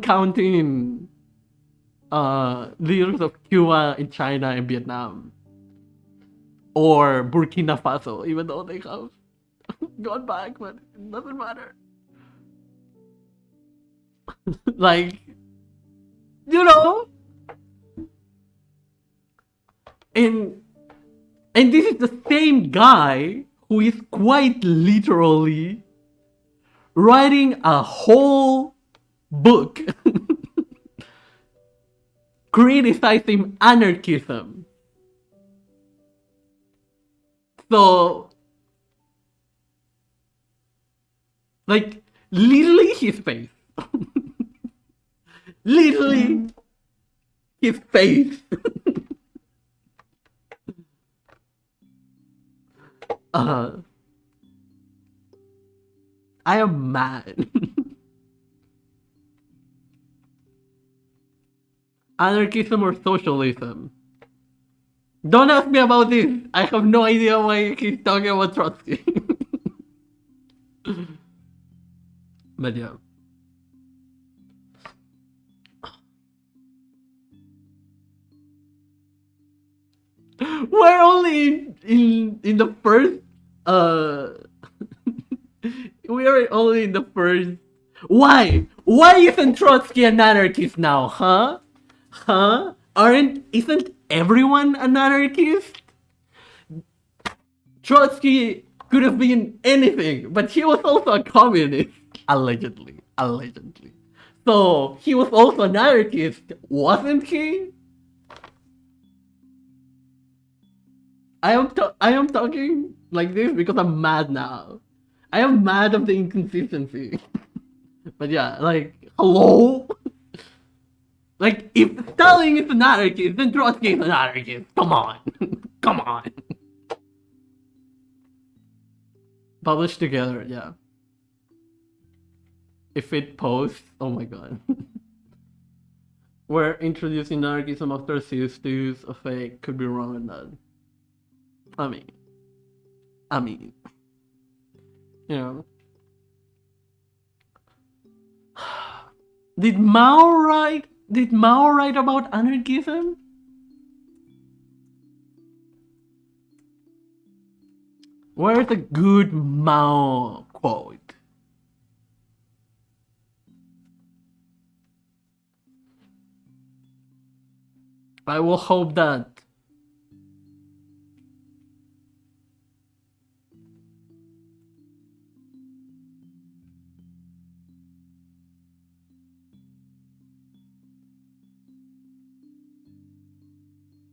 counting leaders of Cuba and China and Vietnam. Or Burkina Faso, even though they have gone back, but it doesn't matter. Like, you know? And this is the same guy who is quite literally writing a whole book criticizing anarchism. So, like, literally his face. Literally his face. I am mad. Anarchism or socialism? Don't ask me about this. I have no idea why he's talking about Trotsky. But yeah. We're only in the first we are only in the first. Why isn't Trotsky an anarchist now, huh? Isn't everyone an anarchist? Trotsky could have been anything, but he was also a communist. Allegedly. So he was also an anarchist, wasn't he? I am talking like this because I'm mad now. I am mad of the inconsistency. But yeah, like, hello? Like, if Stalin is an anarchist, then Trotsky is an anarchist. Come on. Come on. Published together, yeah. If it posts, oh my god. We're introducing anarchism after sisters of fake, could be wrong on that. I mean, you know. Did Mao write about anarchism? Where's a good Mao quote? I will hope that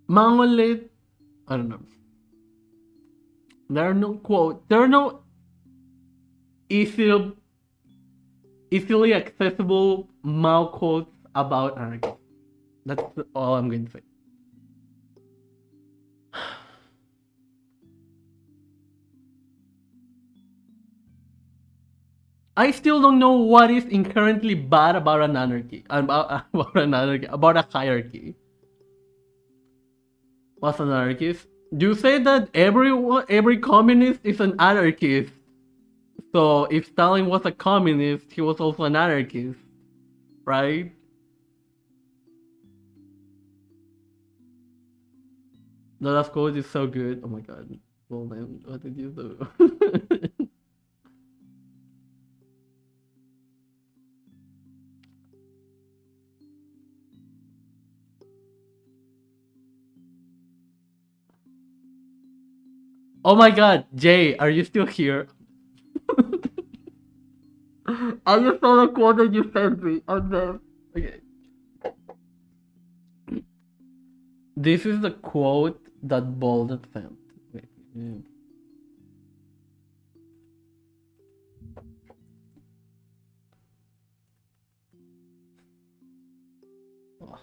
Monolith, I don't know. There are no quotes. There are no easily accessible Mao quotes about anarchy. That's all I'm going to say. I still don't know what is inherently bad about an anarchy, about a hierarchy. What's an anarchist? You say that every communist is an anarchist. So if Stalin was a communist, he was also an anarchist, right? The last quote is so good. Oh my god. Well man, what did you do? Oh my god, Jay, are you still here? I just saw the quote that you sent me on the. Okay. This is the quote that Bolden sent. Wait. Oh.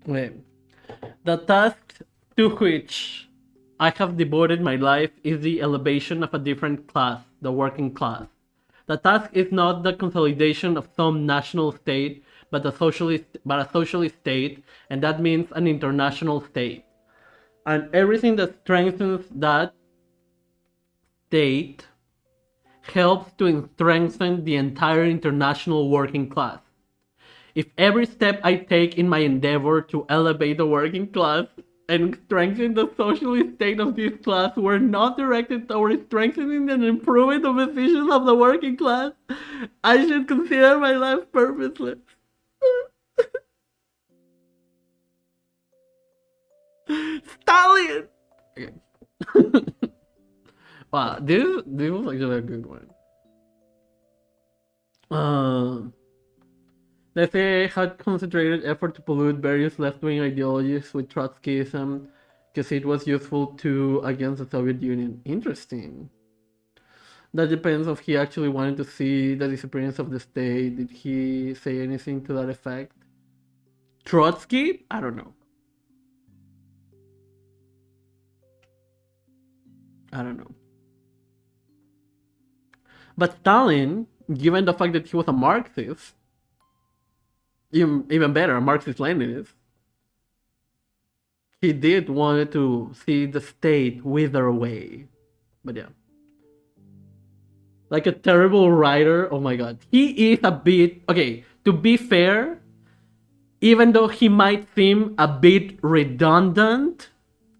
Wait. The task to which I have devoted my life is the elevation of a different class, the working class. The task is not the consolidation of some national state, but a socialist state, and that means an international state. And everything that strengthens that state helps to strengthen the entire international working class. If every step I take in my endeavor to elevate the working class and strengthen the socialist state of this class were not directed towards strengthening and improving the position of the working class, I should consider my life purposeless. Stalin! Okay. Wow, this was actually a good one. They had concentrated effort to pollute various left-wing ideologies with Trotskyism because it was useful to against the Soviet Union. Interesting. That depends if he actually wanted to see the disappearance of the state. Did he say anything to that effect? Trotsky? I don't know. But Stalin, given the fact that he was a Marxist, even better, a Marxist-Leninist, he did want to see the state wither away. But yeah. Like a terrible writer, oh my god. He is a bit, okay, to be fair, even though he might seem a bit redundant,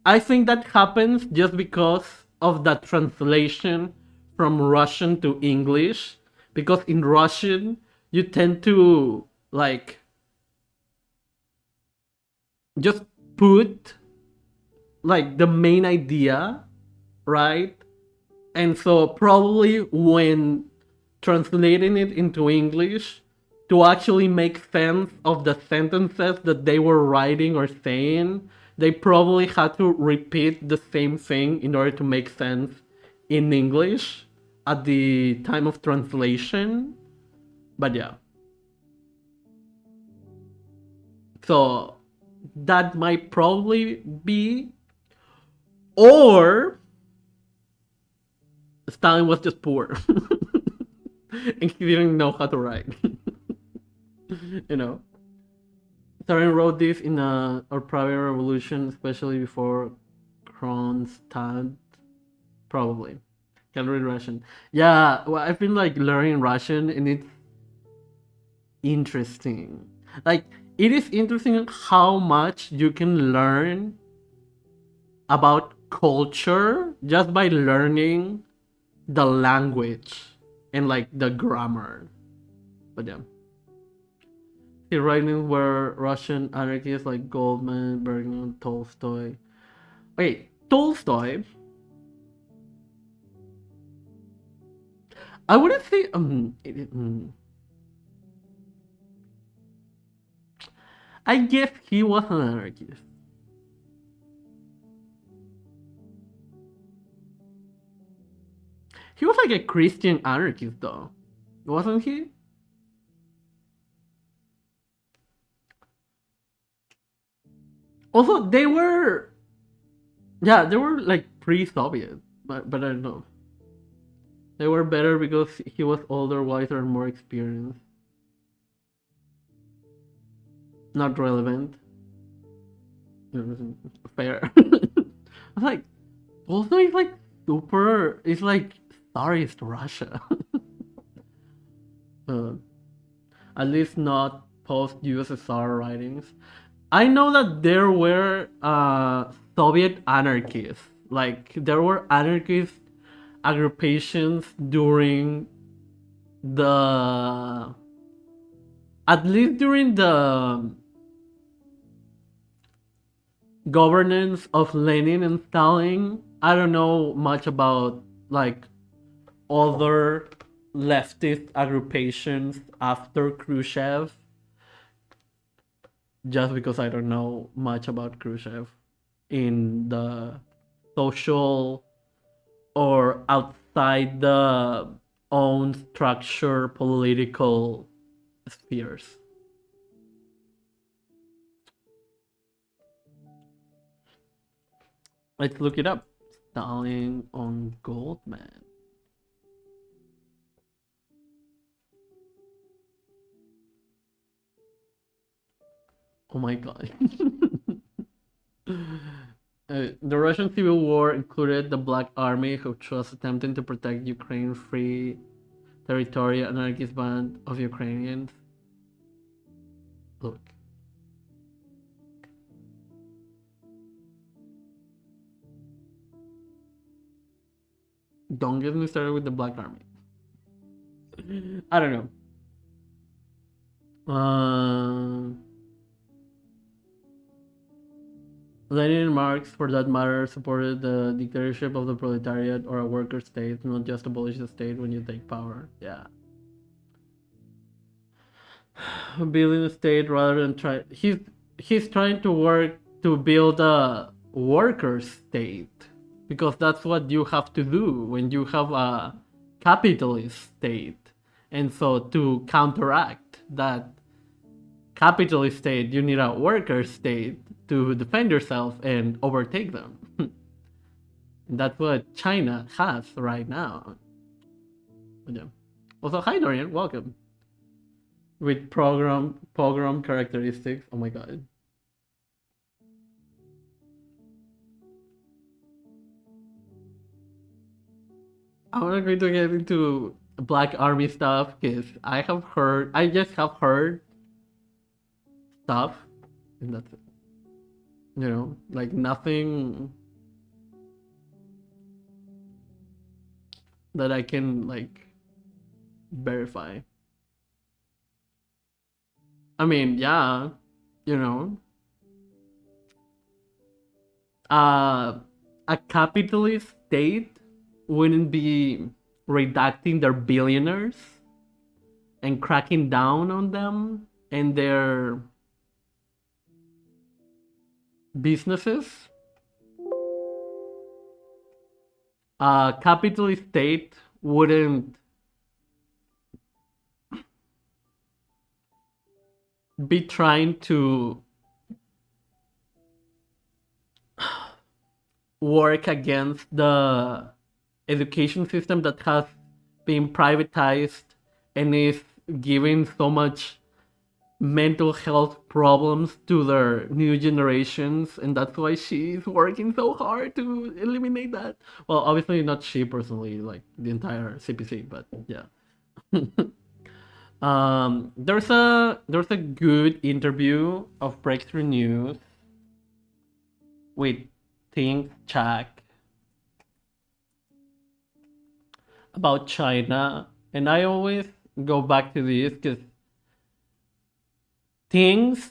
I think that happens just because of the translation from Russian to English. Because in Russian, you tend to, like, just put, like, the main idea, right? And so probably when translating it into English, to actually make sense of the sentences that they were writing or saying, they probably had to repeat the same thing in order to make sense in English at the time of translation. But yeah. So that might probably be, or Stalin was just poor and he didn't know how to write. You know, Stalin wrote this in our private revolution, especially before Kronstadt. Probably can read Russian. Yeah, well, I've been like learning Russian and it's interesting. Like, it is interesting how much you can learn about culture just by learning the language and like the grammar. But yeah. His writings were Russian anarchists like Goldman, Bergman, Tolstoy. Wait, Tolstoy? I wouldn't say I guess he was an anarchist. He was like a Christian anarchist, though, wasn't he? Also, they were like pre-Soviet, but I don't know. They were better because he was older, wiser, and more experienced. Not relevant. Fair. I was like, also it's like super. It's like Tsarist Russia. At least not post USSR writings. I know that there were Soviet anarchists. Like there were anarchist agrupations during the, at least during the governance of Lenin and Stalin. I don't know much about like other leftist agrupations after Khrushchev, just because I don't know much about Khrushchev in the social or outside the own structure political spheres. Let's look it up. Stalin on Goldman. Oh my god. The Russian Civil War included the Black Army, which was attempting to protect Ukraine Free Territory, an anarchist band of Ukrainians. Look. Don't get me started with the Black Army. I don't know. Lenin and Marx, for that matter, supported the dictatorship of the proletariat or a worker state, not just abolish the state when you take power. Yeah. Building a state rather than try. He's trying to work to build a worker state, because that's what you have to do when you have a capitalist state. And so to counteract that capitalist state, you need a worker state to defend yourself and overtake them. That's what China has right now. Yeah. Also, hi Dorian, welcome. With pogrom characteristics. Oh my god. I'm not going to get into Black Army stuff because I just have heard stuff, and that's it. You know, like nothing that I can like verify. I mean, yeah, you know, a capitalist state wouldn't be redacting their billionaires and cracking down on them and their businesses. A capitalist state wouldn't be trying to work against the education system that has been privatized and is giving so much mental health problems to their new generations, and that's why she's working so hard to eliminate that. Well, obviously not she personally, like the entire CPC, but yeah. There's a good interview of Breakthrough News with Think Chak about China, and I always go back to this because things,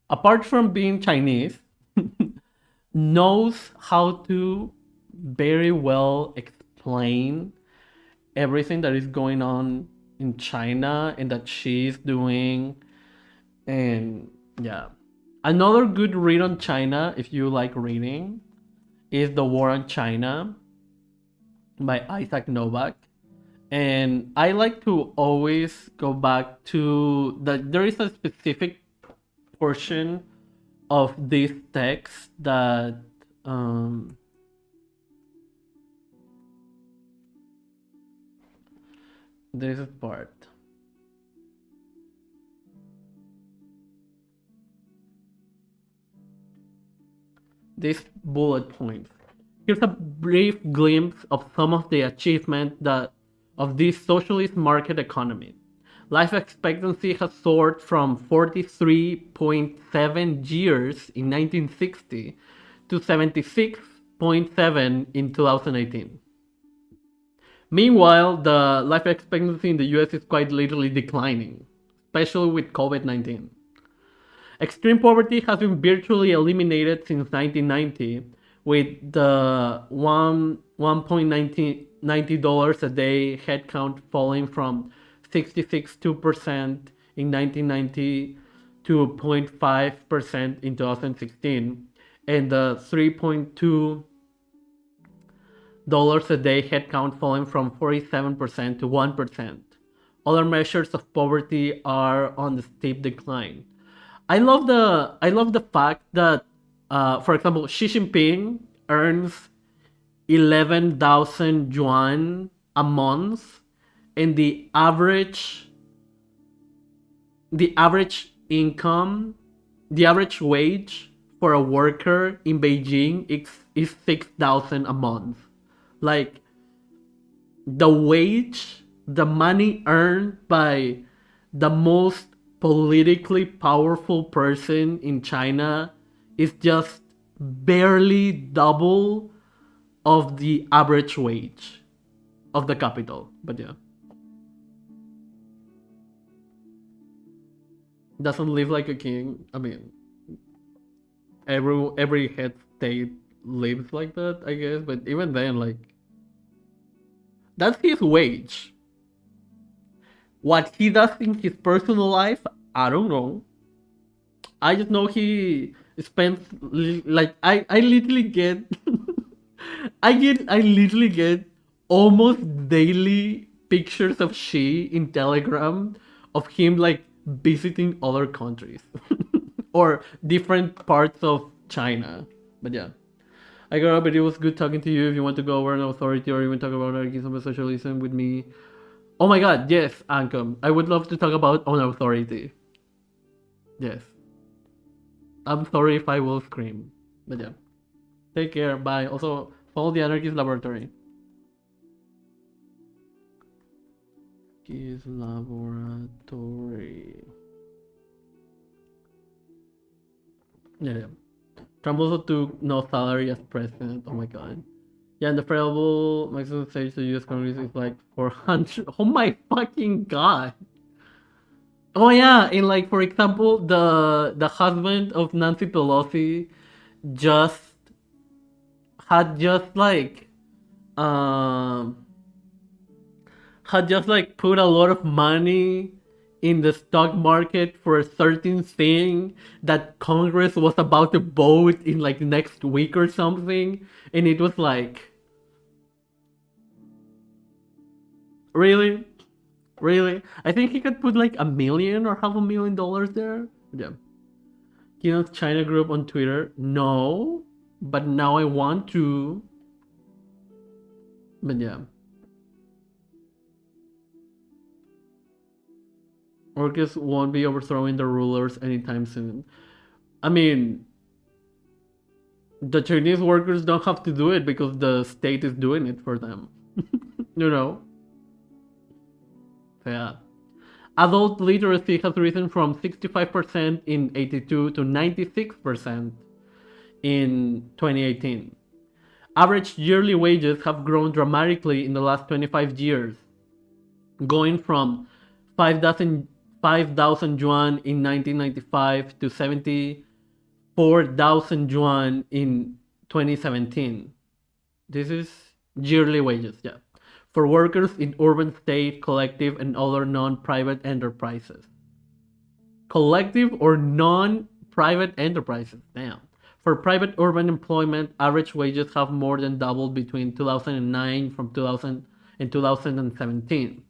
apart from being Chinese, knows how to very well explain everything that is going on in China and that she's doing, and Yeah. Another good read on China, if you like reading, is The War on China by Isaac Novak. And I like to always go back to that. There is a specific portion of this text that this part. These bullet points. Here's a brief glimpse of some of the achievements that of this socialist market economy. Life expectancy has soared from 43.7 years in 1960 to 76.7 in 2018. Meanwhile, the life expectancy in the US is quite literally declining, especially with COVID-19. Extreme poverty has been virtually eliminated since 1990, with the $1.90 a day headcount falling from 66.2% in 1990 to 0.5% in 2016, and the $3.2 a day headcount falling from 47% to 1%. Other measures of poverty are on the steep decline. I love the fact that, for example, Xi Jinping earns 11,000 yuan a month, and the average income, the average wage for a worker in Beijing is 6,000 a month. Like, the wage, the money earned by the most politically powerful person in China is just barely double of the average wage of the capital. But yeah, doesn't live like a king. I mean, every head state lives like that, I guess. But even then, like, that's his wage. What he does in his personal life, I don't know. I just know he spends like I literally get I literally get almost daily pictures of Xi in Telegram of him like visiting other countries or different parts of China. But yeah. I got up, but it was good talking to you. If you want to go over an authority or even talk about anarchism and socialism with me, oh my god, yes, Ancom. I would love to talk about on authority. Yes. I'm sorry if I will scream. But yeah. Take care. Bye. Also, follow the Anarchist Laboratory. Anarchist Laboratory. Yeah. Trump also took no salary as president. Oh my god. Yeah, and the variable maximum stage to US Congress is like 400. Oh my fucking god. Oh yeah, and like for example, the husband of Nancy Pelosi just had just like um had just like put a lot of money in the stock market for a certain thing that Congress was about to vote in like next week or something, and it was like, really? Really? I think he could put like $1 million or $500,000 there. Yeah. Keynote China group on Twitter. No, but now I want to. But yeah. Workers won't be overthrowing the rulers anytime soon. I mean, the Chinese workers don't have to do it because the state is doing it for them. You know? Yeah. Adult literacy has risen from 65% in 82 to 96% in 2018. Average yearly wages have grown dramatically in the last 25 years, going from 5,000 yuan in 1995 to 74,000 yuan in 2017. This is yearly wages, yeah, for workers in urban, state, collective, and other non-private enterprises. collective or non-private enterprises. Damn. For private urban employment, average wages have more than doubled between 2009 from 2000 and 2017.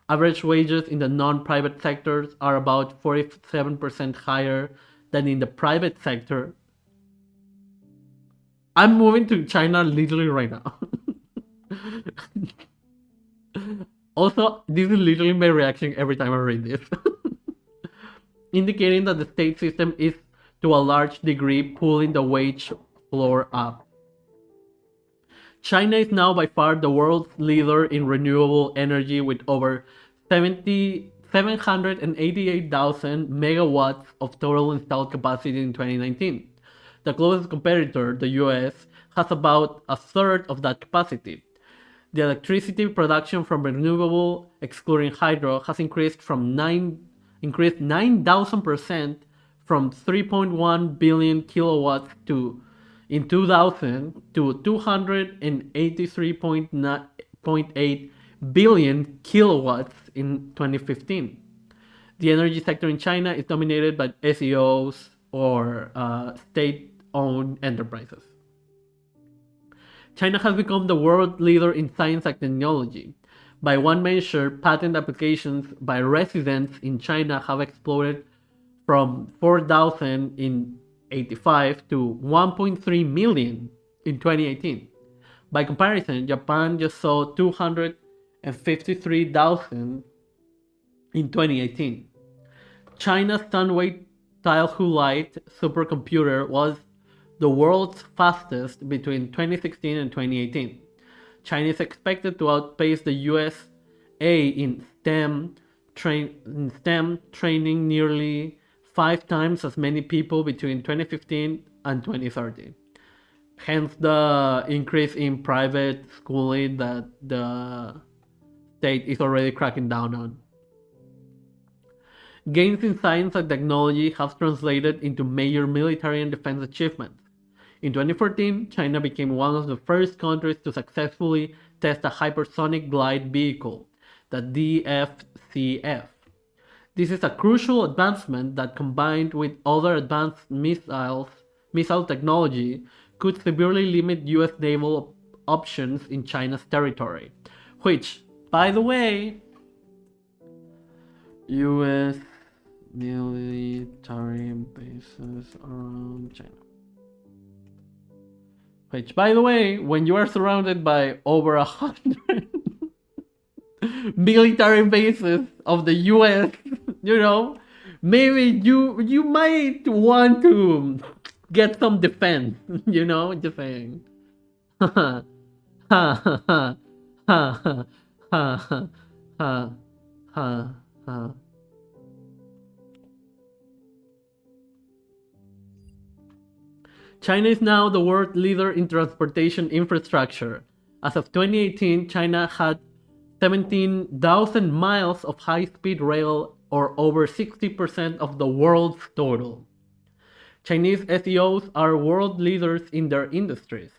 Average wages in the non-private sectors are about 47% higher than in the private sector. I'm moving to China literally right now. Also, this is literally my reaction every time I read this. Indicating that the state system is to a large degree pulling the wage floor up. China is now by far the world's leader in renewable energy with over 788,000 megawatts of total installed capacity in 2019. The closest competitor, the US, has about a third of that capacity. The electricity production from renewable, excluding hydro, has increased 9,000% from 3.1 billion kilowatts in 2000 to 283.8 billion kilowatts in 2015. The energy sector in China is dominated by SEOs or state-owned enterprises. China has become the world leader in science and technology. By one measure, patent applications by residents in China have exploded from 4,000 in 85 to 1.3 million in 2018. By comparison, Japan just saw 253,000 in 2018. China's Stanway Light supercomputer was the world's fastest between 2016 and 2018. China is expected to outpace the USA in STEM training nearly 5 times as many people between 2015 and 2030. Hence the increase in private schooling that the state is already cracking down on. Gains in science and technology have translated into major military and defense achievements. In 2014, China became one of the first countries to successfully test a hypersonic glide vehicle, the DFCF. This is a crucial advancement that, combined with other advanced missile technology, could severely limit US naval options in China's territory, which, by the way, US military bases around China. Which, by the way, when you are surrounded by over 100 military bases of the US, maybe you might want to get some defense, just saying. Ha ha ha ha ha ha ha ha ha. China is now the world leader in transportation infrastructure. As of 2018, China had 17,000 miles of high-speed rail, or over 60% of the world's total. Chinese SEOs are world leaders in their industries.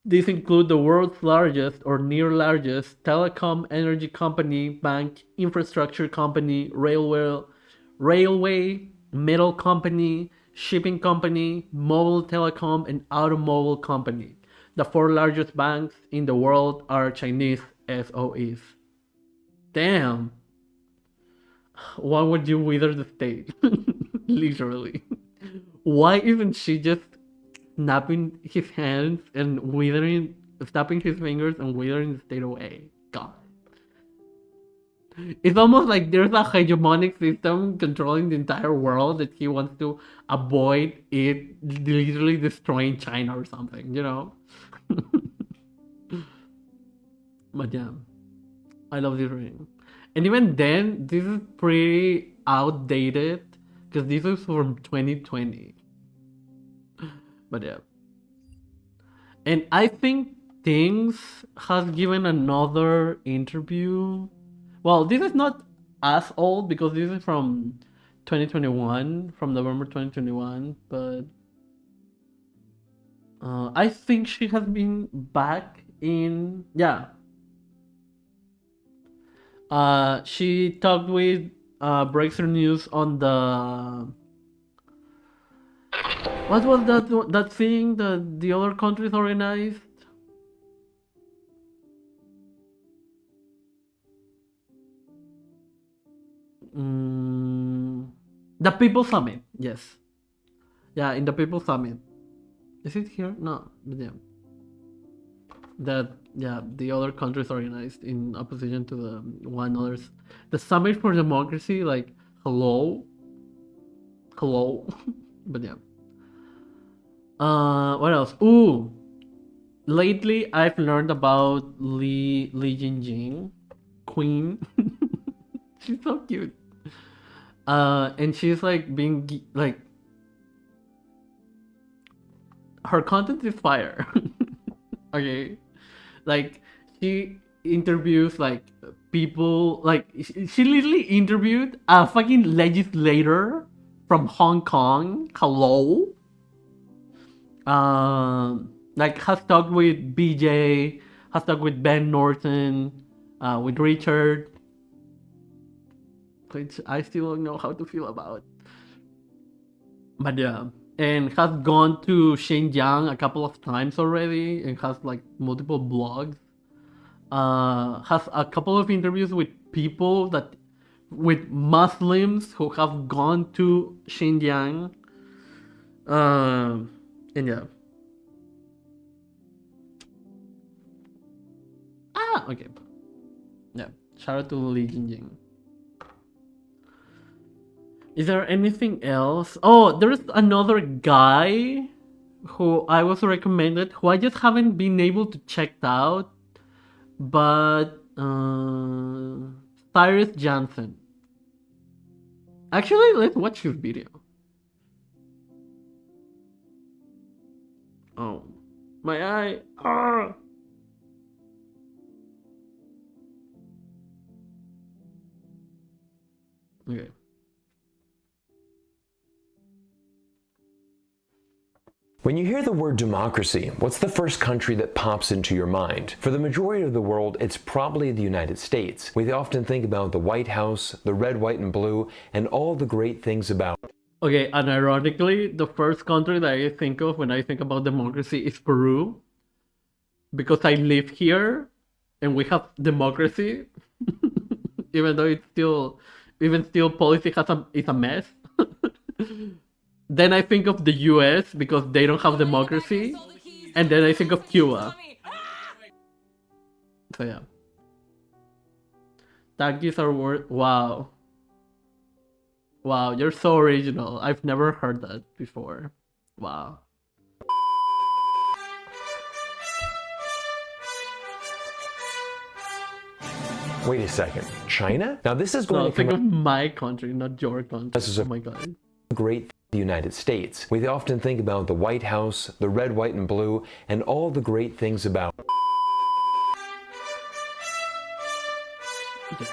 These include the world's largest or near largest telecom, energy company, bank, infrastructure company, railway, metal company, shipping company, mobile telecom, and automobile company. The 4 largest banks in the world are Chinese SOEs. Damn. Why would you wither the state? Literally. Why isn't she just snapping his hands and snapping his fingers and withering the state away? God. It's almost like there's a hegemonic system controlling the entire world that he wants to avoid it literally destroying China or something, But yeah, I love this reading. And even then, this is pretty outdated because this is from 2020. But yeah. And I think Things has given another interview. Well, this is not as old because this is from 2021, from November 2021, but I think she has been back in, yeah. She talked with breakthrough news on the what was that thing that the other countries organized? The People Summit. Yes. Yeah, in the People Summit. Is it here? No. But yeah. That the other countries organized in opposition to the one others. The Summit for Democracy, like hello. But yeah. What else? Ooh. Lately I've learned about Li Jingjing, Queen. She's so cute. And she's like being like her content is fire. Okay. Like she interviews like people, like she literally interviewed a fucking legislator from Hong Kong. Hello. Like has talked with BJ, has talked with Ben Norton, with Richard, which I still don't know how to feel about. But yeah, and has gone to Xinjiang a couple of times already, and has like multiple blogs. Has a couple of interviews with people with Muslims who have gone to Xinjiang. And yeah. Okay. Yeah. Shout out to Li Jingjing. Is there anything else? Oh, there's another guy who I was recommended, who I just haven't been able to check out. But Cyrus Johnson. Actually, let's watch his video. Oh, my eye. Ah. Okay. When you hear the word democracy, what's the first country that pops into your mind? For the majority of the world, it's probably the United States. We often think about the White House, the red, white, and blue, and all the great things about it. Okay, and ironically, the first country that I think of when I think about democracy is Peru. Because I live here, and we have democracy. Even though even still policy is a mess. Then I think of the US because they don't have democracy, and then I think of Cuba. So yeah. Thankies are worth. Wow. Wow, you're so original. I've never heard that before. Wow. Wait a second, China? Now this is going No, to think come of my country, not your country. This is oh my god. great the United States. We often think about the White House, the red, white, and blue, and all the great things about it. Yes.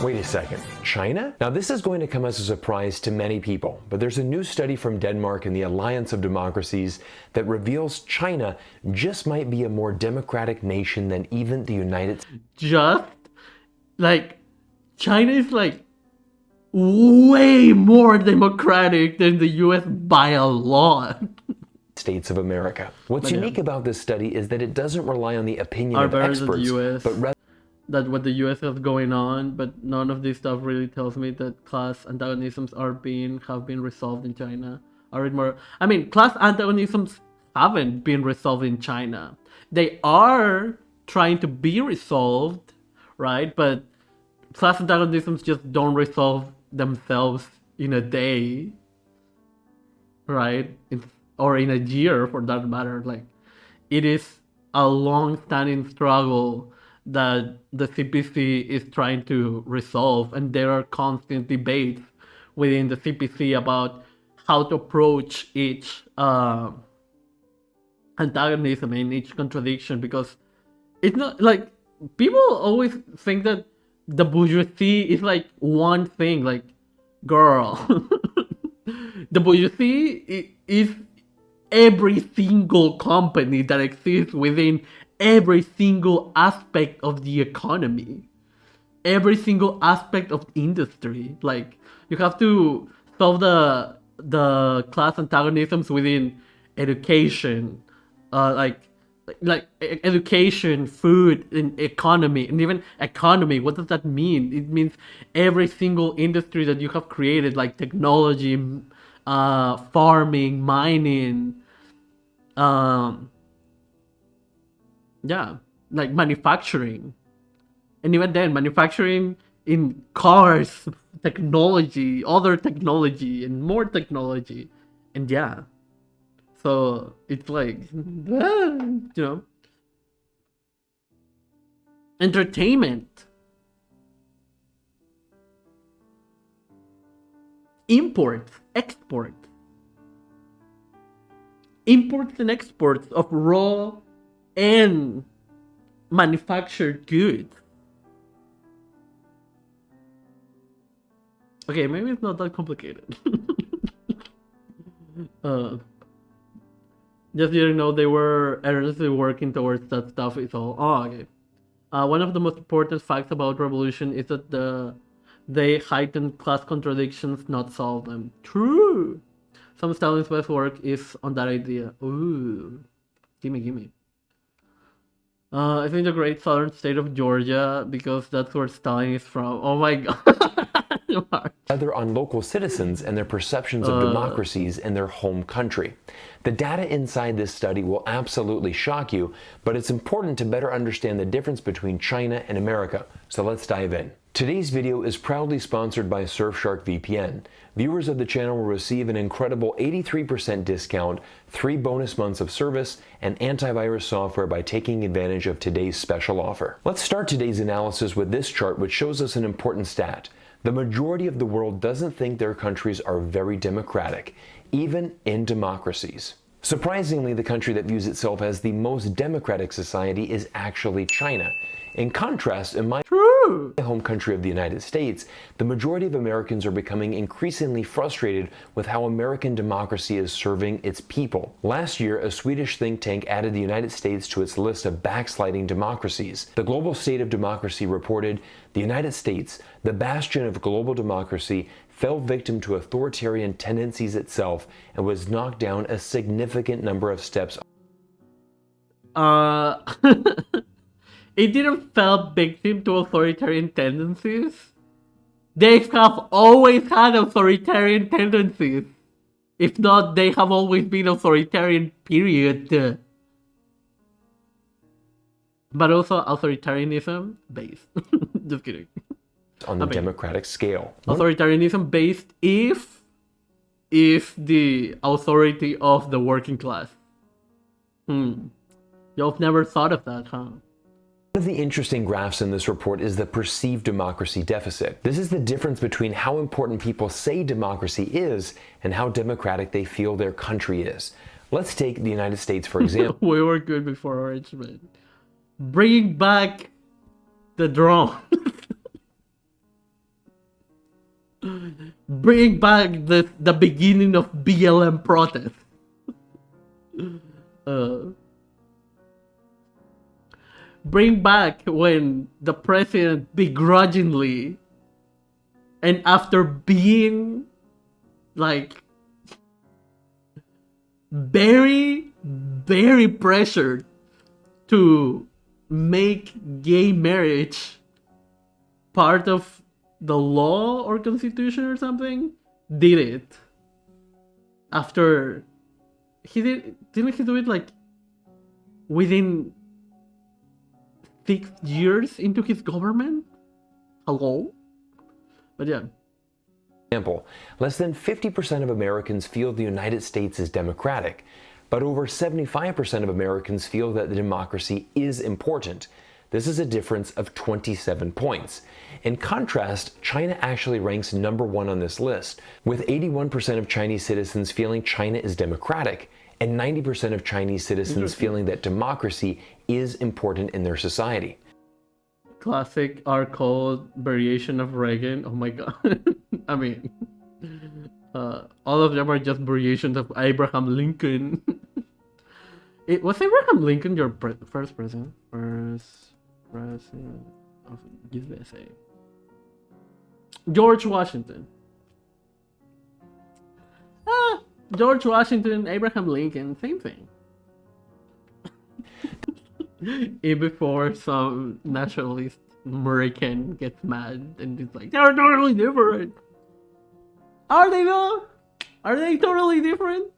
Wait a second, China? Now this is going to come as a surprise to many people, but there's a new study from Denmark and the Alliance of Democracies that reveals China just might be a more democratic nation than even the United States. Just like China is like way more democratic than the US by a lot. States of America. What's unique about this study is that it doesn't rely on the opinion Are of better than the experts, US. but rather That what the US has going on, but none of this stuff really tells me that class antagonisms have been resolved in China. Class antagonisms haven't been resolved in China. They are trying to be resolved, right? But class antagonisms just don't resolve themselves in a day, right? Or in a year, for that matter. Like, it is a long-standing struggle that the CPC is trying to resolve, and there are constant debates within the CPC about how to approach each antagonism and each contradiction, because it's not like people always think that the bourgeoisie is like one thing. Like, girl, the bourgeoisie is every single company that exists within every single aspect of the economy. every single aspect of industry. Like, you have to solve the class antagonisms within education, education, food, and economy. And even economy, what does that mean? It means every single industry that you have created, like technology, farming, mining, yeah, like manufacturing. And even then, manufacturing in cars, technology, other technology, and more technology. And yeah. So it's like, entertainment, imports, exports, imports and exports of raw and manufactured goods. Okay, maybe it's not that complicated. Just so you know, they were earnestly working towards that stuff. It's all. Oh, okay. One of the most important facts about revolution is that they heighten class contradictions, not solve them. True. Some Stalin's best work is on that idea. Ooh, gimme. I think the great southern state of Georgia, because that's where Stalin is from. Oh my god. Rather on local citizens and their perceptions of democracies in their home country. The data inside this study will absolutely shock you, but it's important to better understand the difference between China and America. So let's dive in. Today's video is proudly sponsored by Surfshark VPN. Viewers of the channel will receive an incredible 83% discount, 3 bonus months of service, and antivirus software by taking advantage of today's special offer. Let's start today's analysis with this chart, which shows us an important stat. The majority of the world doesn't think their countries are very democratic, even in democracies. Surprisingly, the country that views itself as the most democratic society is actually China. In contrast, in my home country of the United States, the majority of Americans are becoming increasingly frustrated with how American democracy is serving its people. Last year, a Swedish think tank added the United States to its list of backsliding democracies. The Global State of Democracy reported, the United States, the bastion of global democracy, fell victim to authoritarian tendencies itself and was knocked down a significant number of steps. It didn't fall victim to authoritarian tendencies. They have always had authoritarian tendencies. If not, they have always been authoritarian, period. But also authoritarianism based. Just kidding. On the democratic scale. Authoritarianism based if the authority of the working class. Y'all never thought of that, huh? One of the interesting graphs in this report is the perceived democracy deficit. This is the difference between how important people say democracy is and how democratic they feel their country is. Let's take the United States, for example. We were good before Richmond. Bringing back the drone. Bring back the beginning of BLM protest. Bring back when the president begrudgingly and after being like very pressured to make gay marriage part of the law or constitution or something, did it. After didn't he do it like within 6 years into his government? Hello? But yeah. Example, less than 50% of Americans feel the United States is democratic, but over 75% of Americans feel that the democracy is important. This is a difference of 27 points. In contrast, China actually ranks number 1 on this list, with 81% of Chinese citizens feeling China is democratic, and 90% of Chinese citizens feeling that democracy is important in their society. Classic are called variation of Reagan. Oh my god. I mean, all of them are just variations of Abraham Lincoln. Was Abraham Lincoln your first president? First president of USA. George Washington. George Washington, Abraham Lincoln, same thing. Even before some nationalist American gets mad and is like, they're totally different. Are they though? Are they totally different?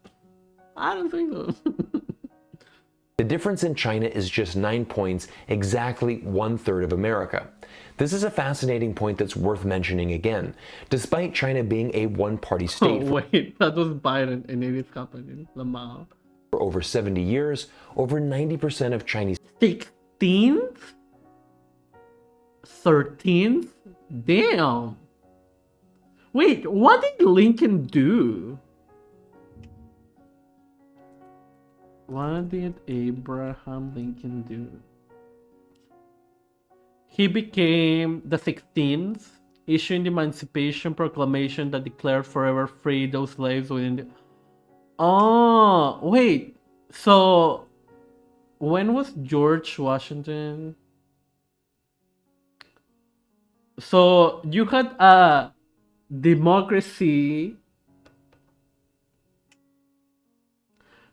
I don't think so. The difference in China is just 9 points, exactly 1/3 of America. This is a fascinating point that's worth mentioning again. Despite China being a one-party state Wait, that was Biden and it is happening. Lamau. for over 70 years, over 90% of Chinese 16th? 13th? Damn. Wait, what did Lincoln do? What did Abraham Lincoln do? He became the 16th, issuing the Emancipation Proclamation that declared forever free those slaves within the... Oh, wait. So, when was George Washington? So, you had a democracy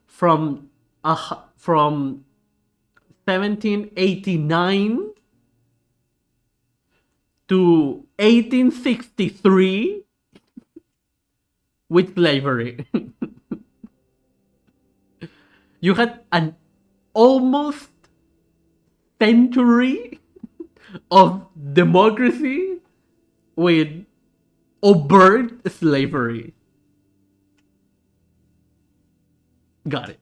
from 1789 to 1863 with slavery. You had an almost century of democracy with overt slavery. Got it.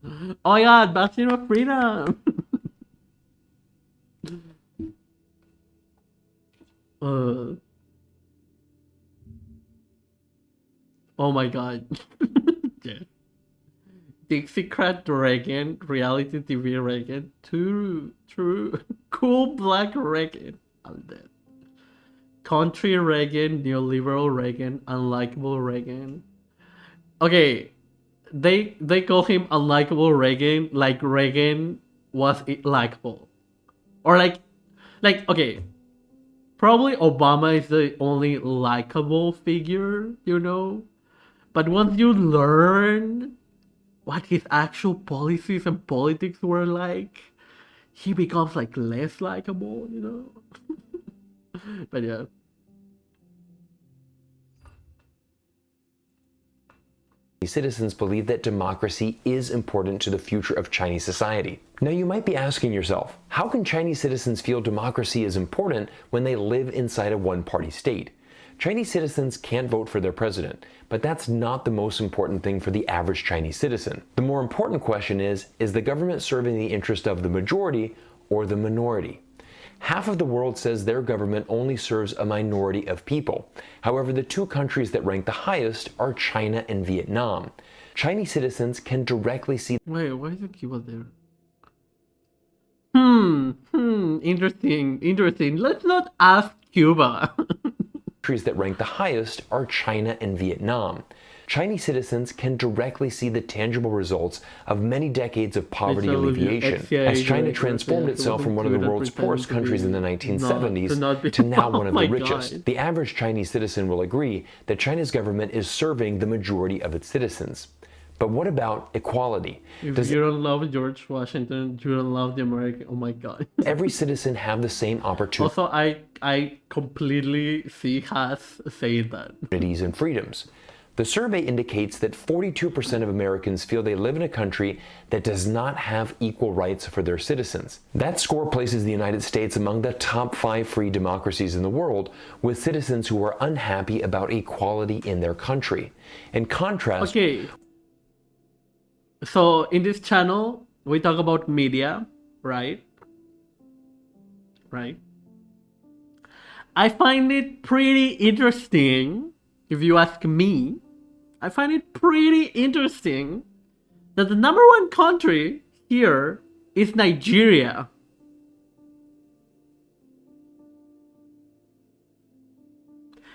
Oh my god, Bastion of Freedom! Oh my god. Yeah. Dixiecrat Reagan, reality TV Reagan, true, cool black Reagan. I'm dead. Country Reagan, neoliberal Reagan, unlikable Reagan. Okay, they call him unlikable Reagan like Reagan was likable. Or like okay, probably Obama is the only likable figure, you know? But once you learn what his actual policies and politics were like, he becomes like less likable, you know? But yeah. citizens believe that democracy is important to the future of Chinese society. Now you might be asking yourself, how can Chinese citizens feel democracy is important when they live inside a one-party state? Chinese citizens can't vote for their president, but that's not the most important thing for the average Chinese citizen. The more important question is the government serving the interest of the majority or the minority? Half of the world says their government only serves a minority of people. However, the two countries that rank the highest are China and Vietnam. Chinese citizens can directly see... Wait, why is Cuba there? Interesting. Let's not ask Cuba. Countries that rank the highest are China and Vietnam. Chinese citizens can directly see the tangible results of many decades of poverty alleviation, as China transformed itself from one of the world's poorest countries in the 1970s to now one of the richest. The average Chinese citizen will agree that China's government is serving the majority of its citizens. But what about equality? If you don't love George Washington, you don't love the American... Oh my god. Every citizen have the same opportunities Also, I completely see Haas saying that. and freedoms. The survey indicates that 42% of Americans feel they live in a country that does not have equal rights for their citizens. That score places the United States among the top 5 free democracies in the world, with citizens who are unhappy about equality in their country. In contrast... Okay. So, in this channel, we talk about media, right? Right? I find it pretty interesting, if you ask me, I find it pretty interesting that the #1 country here is Nigeria.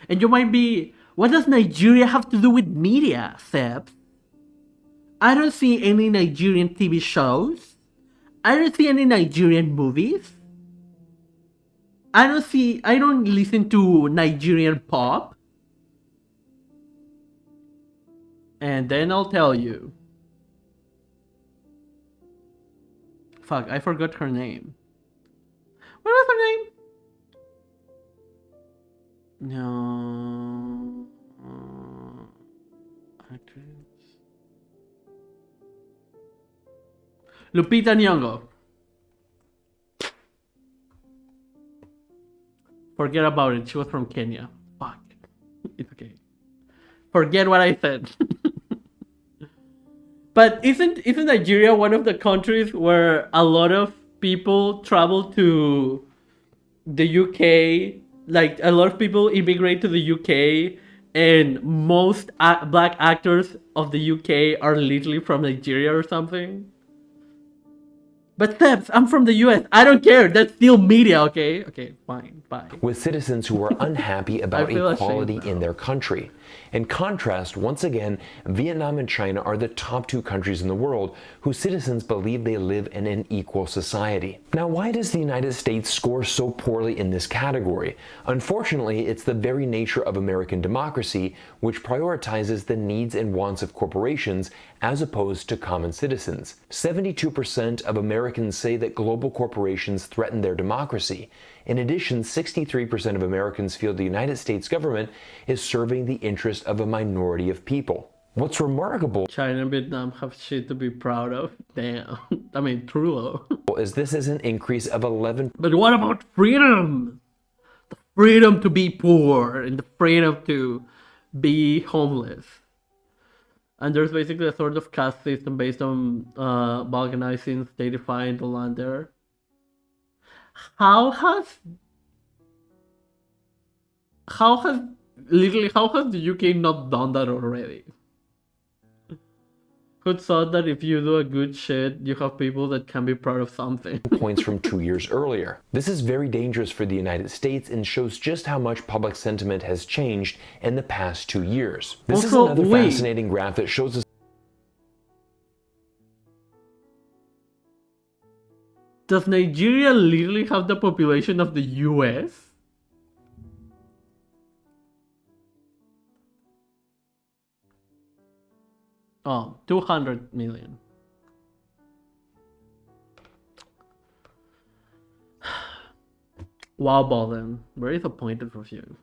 And you might be, what does Nigeria have to do with media, Seb? I don't see any Nigerian TV shows. I don't see any Nigerian movies. I don't listen to Nigerian pop. And then I'll tell you. Fuck, I forgot her name. What was her name? No. Actress. Lupita Nyong'o. Forget about it. She was from Kenya. Fuck. It's okay. Forget what I said. But isn't Nigeria one of the countries where a lot of people travel to the UK? Like, a lot of people immigrate to the UK, and most black actors of the UK are literally from Nigeria or something? But Steps, I'm from the US. I don't care. That's still media, okay? Okay, fine, bye. With citizens who are unhappy about equality in their country. In contrast, once again, Vietnam and China are the top two countries in the world whose citizens believe they live in an equal society. Now, why does the United States score so poorly in this category? Unfortunately, it's the very nature of American democracy, which prioritizes the needs and wants of corporations as opposed to common citizens. 72% of Americans say that global corporations threaten their democracy. In addition, 63% of Americans feel the United States government is serving the interest of a minority of people. What's remarkable, China and Vietnam have shit to be proud of. Damn. I mean, true. is this is an increase of 11%. But what about freedom? The freedom to be poor and the freedom to be homeless. And there's basically a sort of caste system based on balkanizing, statifying the land there. How has the UK not done that already? Who thought that if you do a good shit, you have people that can be proud of something? Points from 2 years earlier. This is very dangerous for the United States and shows just how much public sentiment has changed in the past 2 years. This is another fascinating graph that shows us. Does Nigeria literally have the population of the US? Oh, 200 million. Wow, Bolden. Very disappointed with you.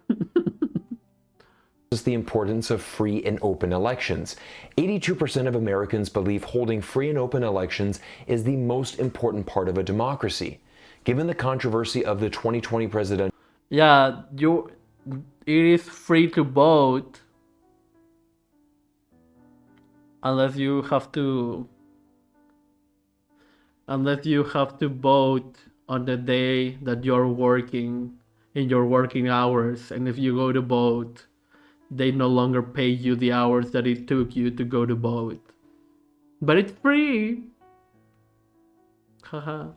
The importance of free and open elections. 82% of Americans believe holding free and open elections is the most important part of a democracy. Given the controversy of the 2020 presidential. Yeah, it is free to vote unless you have to vote on the day that you're working in your working hours, and if you go to vote, they no longer pay you the hours that it took you to go to vote. But it's free. Haha.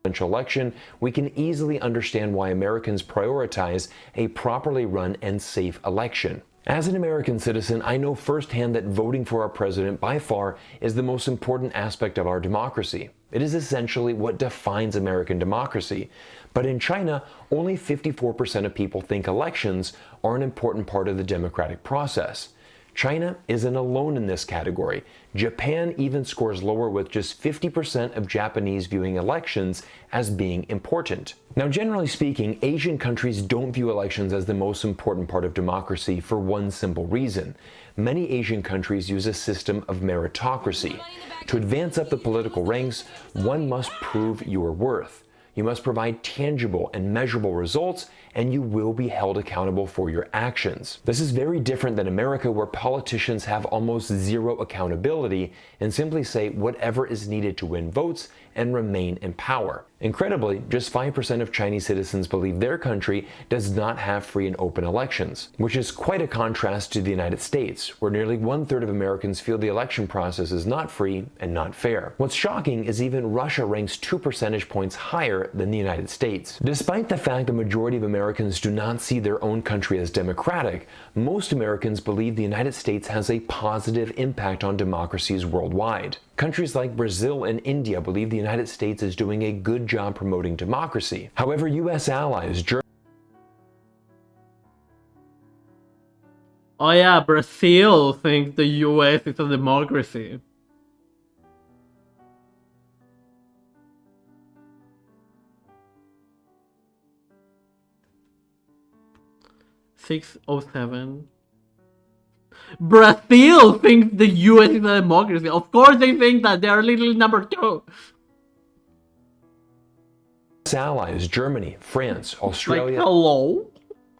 Election, we can easily understand why Americans prioritize a properly run and safe election. As an American citizen, I know firsthand that voting for our president by far is the most important aspect of our democracy. It is essentially what defines American democracy. But in China, only 54% of people think elections are an important part of the democratic process. China isn't alone in this category. Japan even scores lower, with just 50% of Japanese viewing elections as being important. Now, generally speaking, Asian countries don't view elections as the most important part of democracy for one simple reason. Many Asian countries use a system of meritocracy. To advance up the political ranks, one must prove your worth. You must provide tangible and measurable results, and you will be held accountable for your actions. This is very different than America, where politicians have almost zero accountability and simply say whatever is needed to win votes and remain in power. Incredibly, just 5% of Chinese citizens believe their country does not have free and open elections, which is quite a contrast to the United States, where nearly 1/3 of Americans feel the election process is not free and not fair. What's shocking is even Russia ranks 2 percentage points higher than the United States. Despite the fact the majority of Americans do not see their own country as democratic, most Americans believe the United States has a positive impact on democracies worldwide. Countries like Brazil and India believe the United States is doing a good job promoting democracy. However, US allies, Oh yeah, Brazil thinks the US is a democracy. (607). Brazil thinks the US is a democracy. Of course they think that. They are literally number 2. allies, Germany, France, Australia, Like, hello?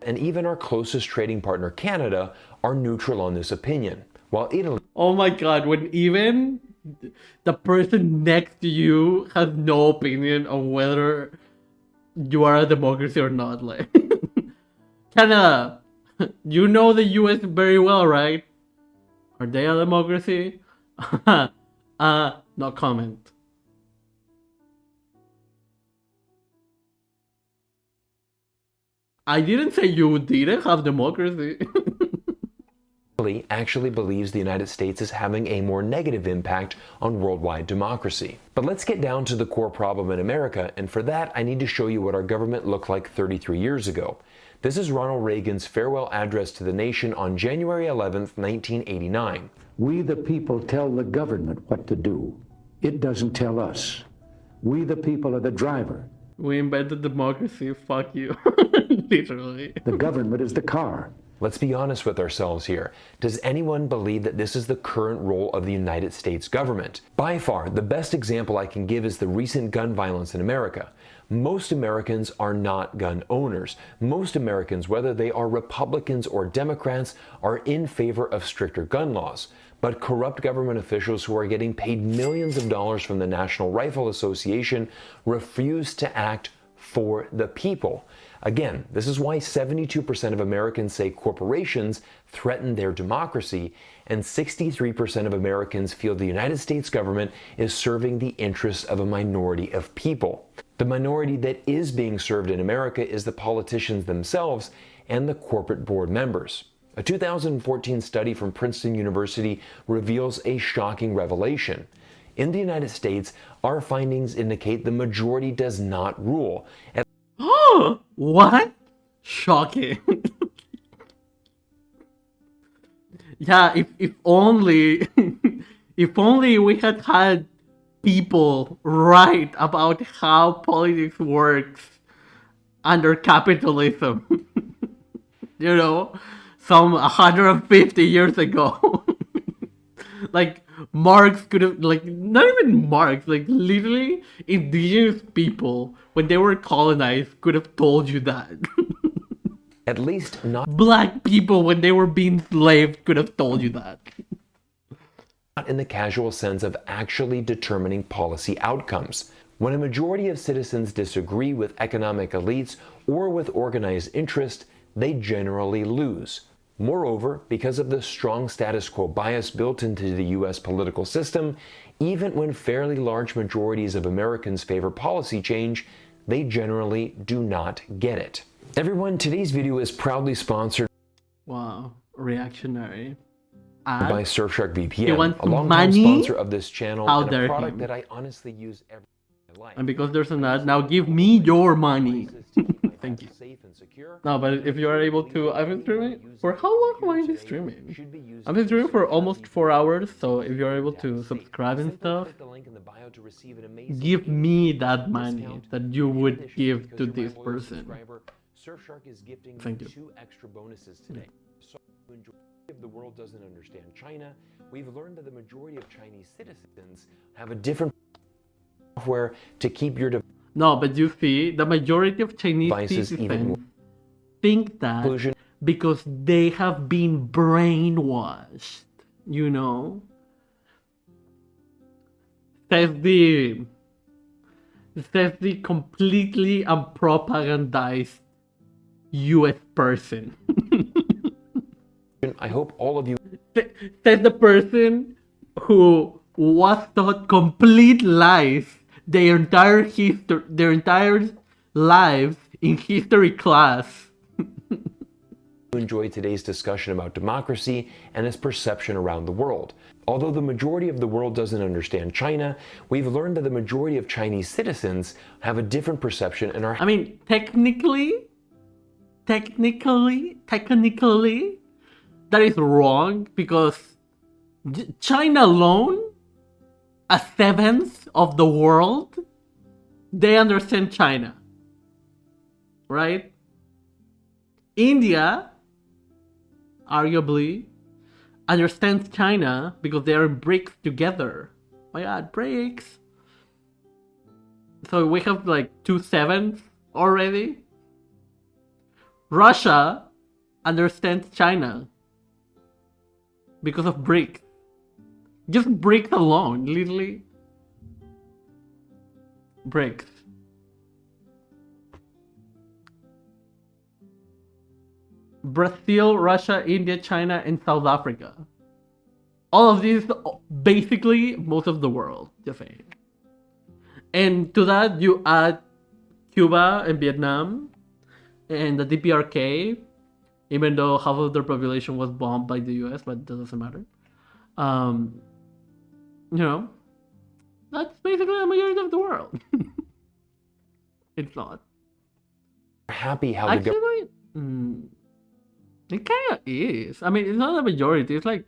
and even our closest trading partner, Canada, are neutral on this opinion. While Italy Oh my god, when even the person next to you has no opinion on whether you are a democracy or not. Like, Canada, you know the US very well, right? Are they a democracy? No comment. I didn't say you didn't have democracy. actually believes the United States is having a more negative impact on worldwide democracy. But let's get down to the core problem in America, and for that I need to show you what our government looked like 33 years ago. This is Ronald Reagan's farewell address to the nation on January 11th, 1989. We the people tell the government what to do. It doesn't tell us. We the people are the driver. We invented democracy, fuck you. Literally. The government is the car. Let's be honest with ourselves here. Does anyone believe that this is the current role of the United States government? By far, the best example I can give is the recent gun violence in America. Most Americans are not gun owners. Most Americans, whether they are Republicans or Democrats, are in favor of stricter gun laws. But corrupt government officials who are getting paid millions of dollars from the National Rifle Association refuse to act for the people. Again, this is why 72% of Americans say corporations threaten their democracy, and 63% of Americans feel the United States government is serving the interests of a minority of people. The minority that is being served in America is the politicians themselves and the corporate board members. A 2014 study from Princeton University reveals a shocking revelation. In the United States, our findings indicate the majority does not rule. What? Shocking. Yeah, if only if only we had people write about how politics works under capitalism. You know, some 150 years ago. Like, Marx could have, like, not even Marx, like, literally, indigenous people, when they were colonized, could have told you that. At least not Black people, when they were being enslaved, could have told you that. in the casual sense of actually determining policy outcomes. When a majority of citizens disagree with economic elites or with organized interest, they generally lose. Moreover, because of the strong status quo bias built into the US political system, even when fairly large majorities of Americans favor policy change, they generally do not get it. Everyone, today's video is proudly sponsored Wow, reactionary. by Ad? Surfshark He VPN, wants a longtime money? sponsor of this channel How and a dare product him. that I honestly use every day of my life. And because there's an ad, now give me your money. Thank you. Safe and secure. No, but if you are able to, I've been streaming. For how long have I been streaming? I've been streaming for almost 4 hours, so if you're able to subscribe and stuff, give me that money that you would give to this person. Surfshark is gifting Thank you. 2 extra bonuses today. So to enjoy. If the world doesn't understand China, we've learned that the majority of Chinese citizens have a different software to keep your No, but you see, the majority of Chinese devices even citizens more. think that Conclusion. because they have been brainwashed, you know? Says the completely unpropagandized US person. I hope all of you Says the person who was taught complete lies their entire lives in history class. enjoy today's discussion about democracy and its perception around the world. Although the majority of the world doesn't understand China, we've learned that the majority of Chinese citizens have a different perception and are... I mean, technically, that is wrong, because China alone, a seventh of the world, they understand China, right? India, arguably, understands China because they are in BRICS together. Oh my god, BRICS! So we have like 2/7 already. Russia understands China because of BRICS. Just BRICS alone, literally. BRICS. Brazil, Russia, India, China, and South Africa. All of these, basically, most of the world, just saying. And to that, you add Cuba and Vietnam and the DPRK, even though half of their population was bombed by the US, but that doesn't matter. You know, that's basically the majority of the world. It's not. happy how the Actually, it kind of is. I mean, it's not a majority. It's like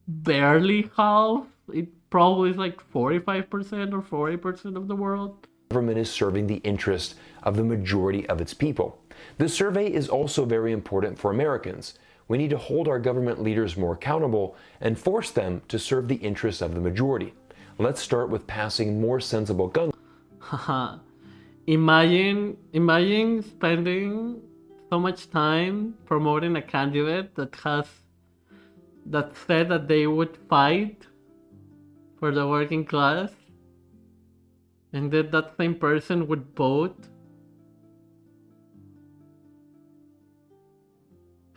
barely half. It probably is like 45% or 40% of the world. government is serving the interest of the majority of its people. This survey is also very important for Americans. We need to hold our government leaders more accountable and force them to serve the interests of the majority. Let's start with passing more sensible gun Haha. Imagine spending so much time promoting a candidate that said that they would fight for the working class, and that same person would vote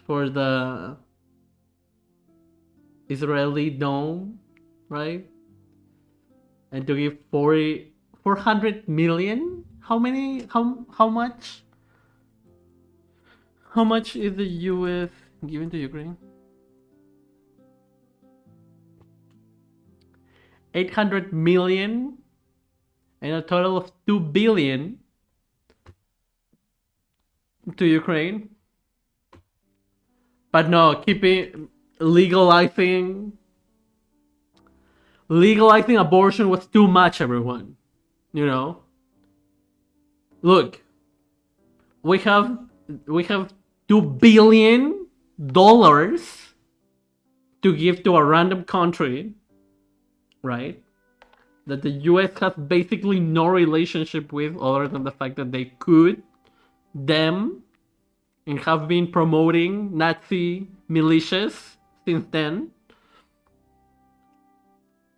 for the Israeli dome, right? And to give 400 million? How much? How much is the US giving to Ukraine? 800 million and a total of 2 billion to Ukraine. But no, legalizing abortion was too much, everyone. You know? Look, we have $2 billion to give to a random country, right? That the US has basically no relationship with, other than the fact that they could, them, and have been promoting Nazi militias since then.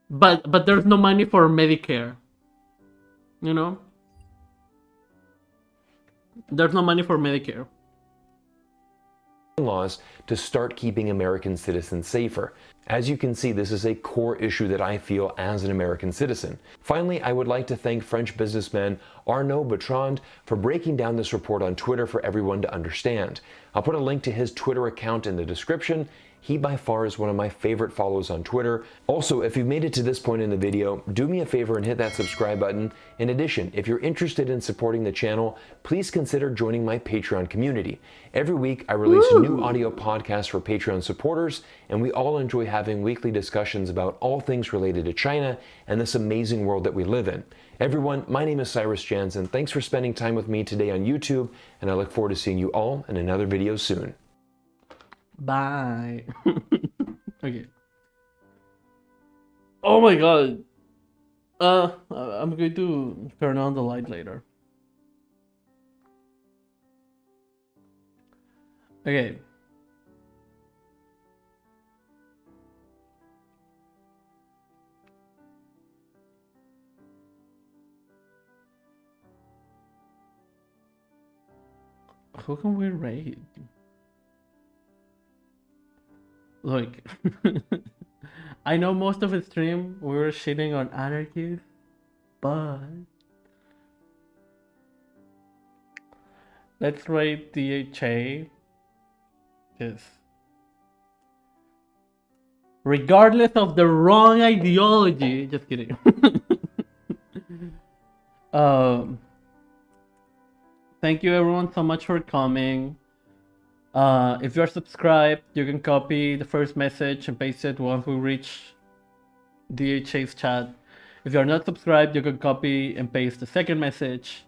But there's no money for Medicare. You know? There's no money for Medicare. laws to start keeping American citizens safer. As you can see, this is a core issue that I feel as an American citizen. Finally, I would like to thank French businessman Arnaud Bertrand for breaking down this report on Twitter for everyone to understand. I'll put a link to his Twitter account in the description. He by far is one of my favorite follows on Twitter. Also, if you've made it to this point in the video, do me a favor and hit that subscribe button. In addition, if you're interested in supporting the channel, please consider joining my Patreon community. Every week, I release a new audio podcast for Patreon supporters, and we all enjoy having weekly discussions about all things related to China and this amazing world that we live in. Everyone, my name is Cyrus Jansen. Thanks for spending time with me today on YouTube, and I look forward to seeing you all in another video soon. Bye. Okay. Oh my god. I'm going to turn on the light later. Okay. Who can we raid? Look, I know most of the stream we were shitting on anarchists, but let's rate DHA. Yes. regardless of the wrong ideology. Just kidding. Thank you everyone so much for coming. If you're subscribed, you can copy the first message and paste it once we reach DHA's chat. If you're not subscribed, you can copy and paste the second message.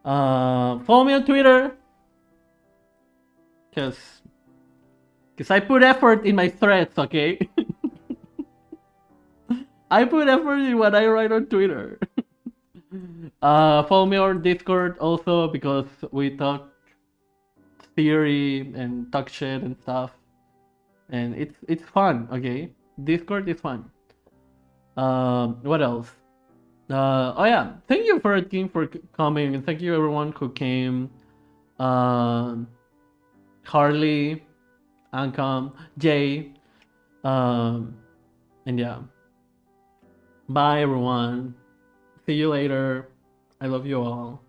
Follow me on Twitter, because I put effort in my threads, okay? I put effort in what I write on Twitter. Follow me on Discord also, because we talk theory and talk shit and stuff, and it's fun. Okay, Discord is fun. What else? Oh yeah, thank you for coming, and thank you everyone who came. Harley, Ancom, Jay, and yeah. Bye everyone. See you later. I love you all.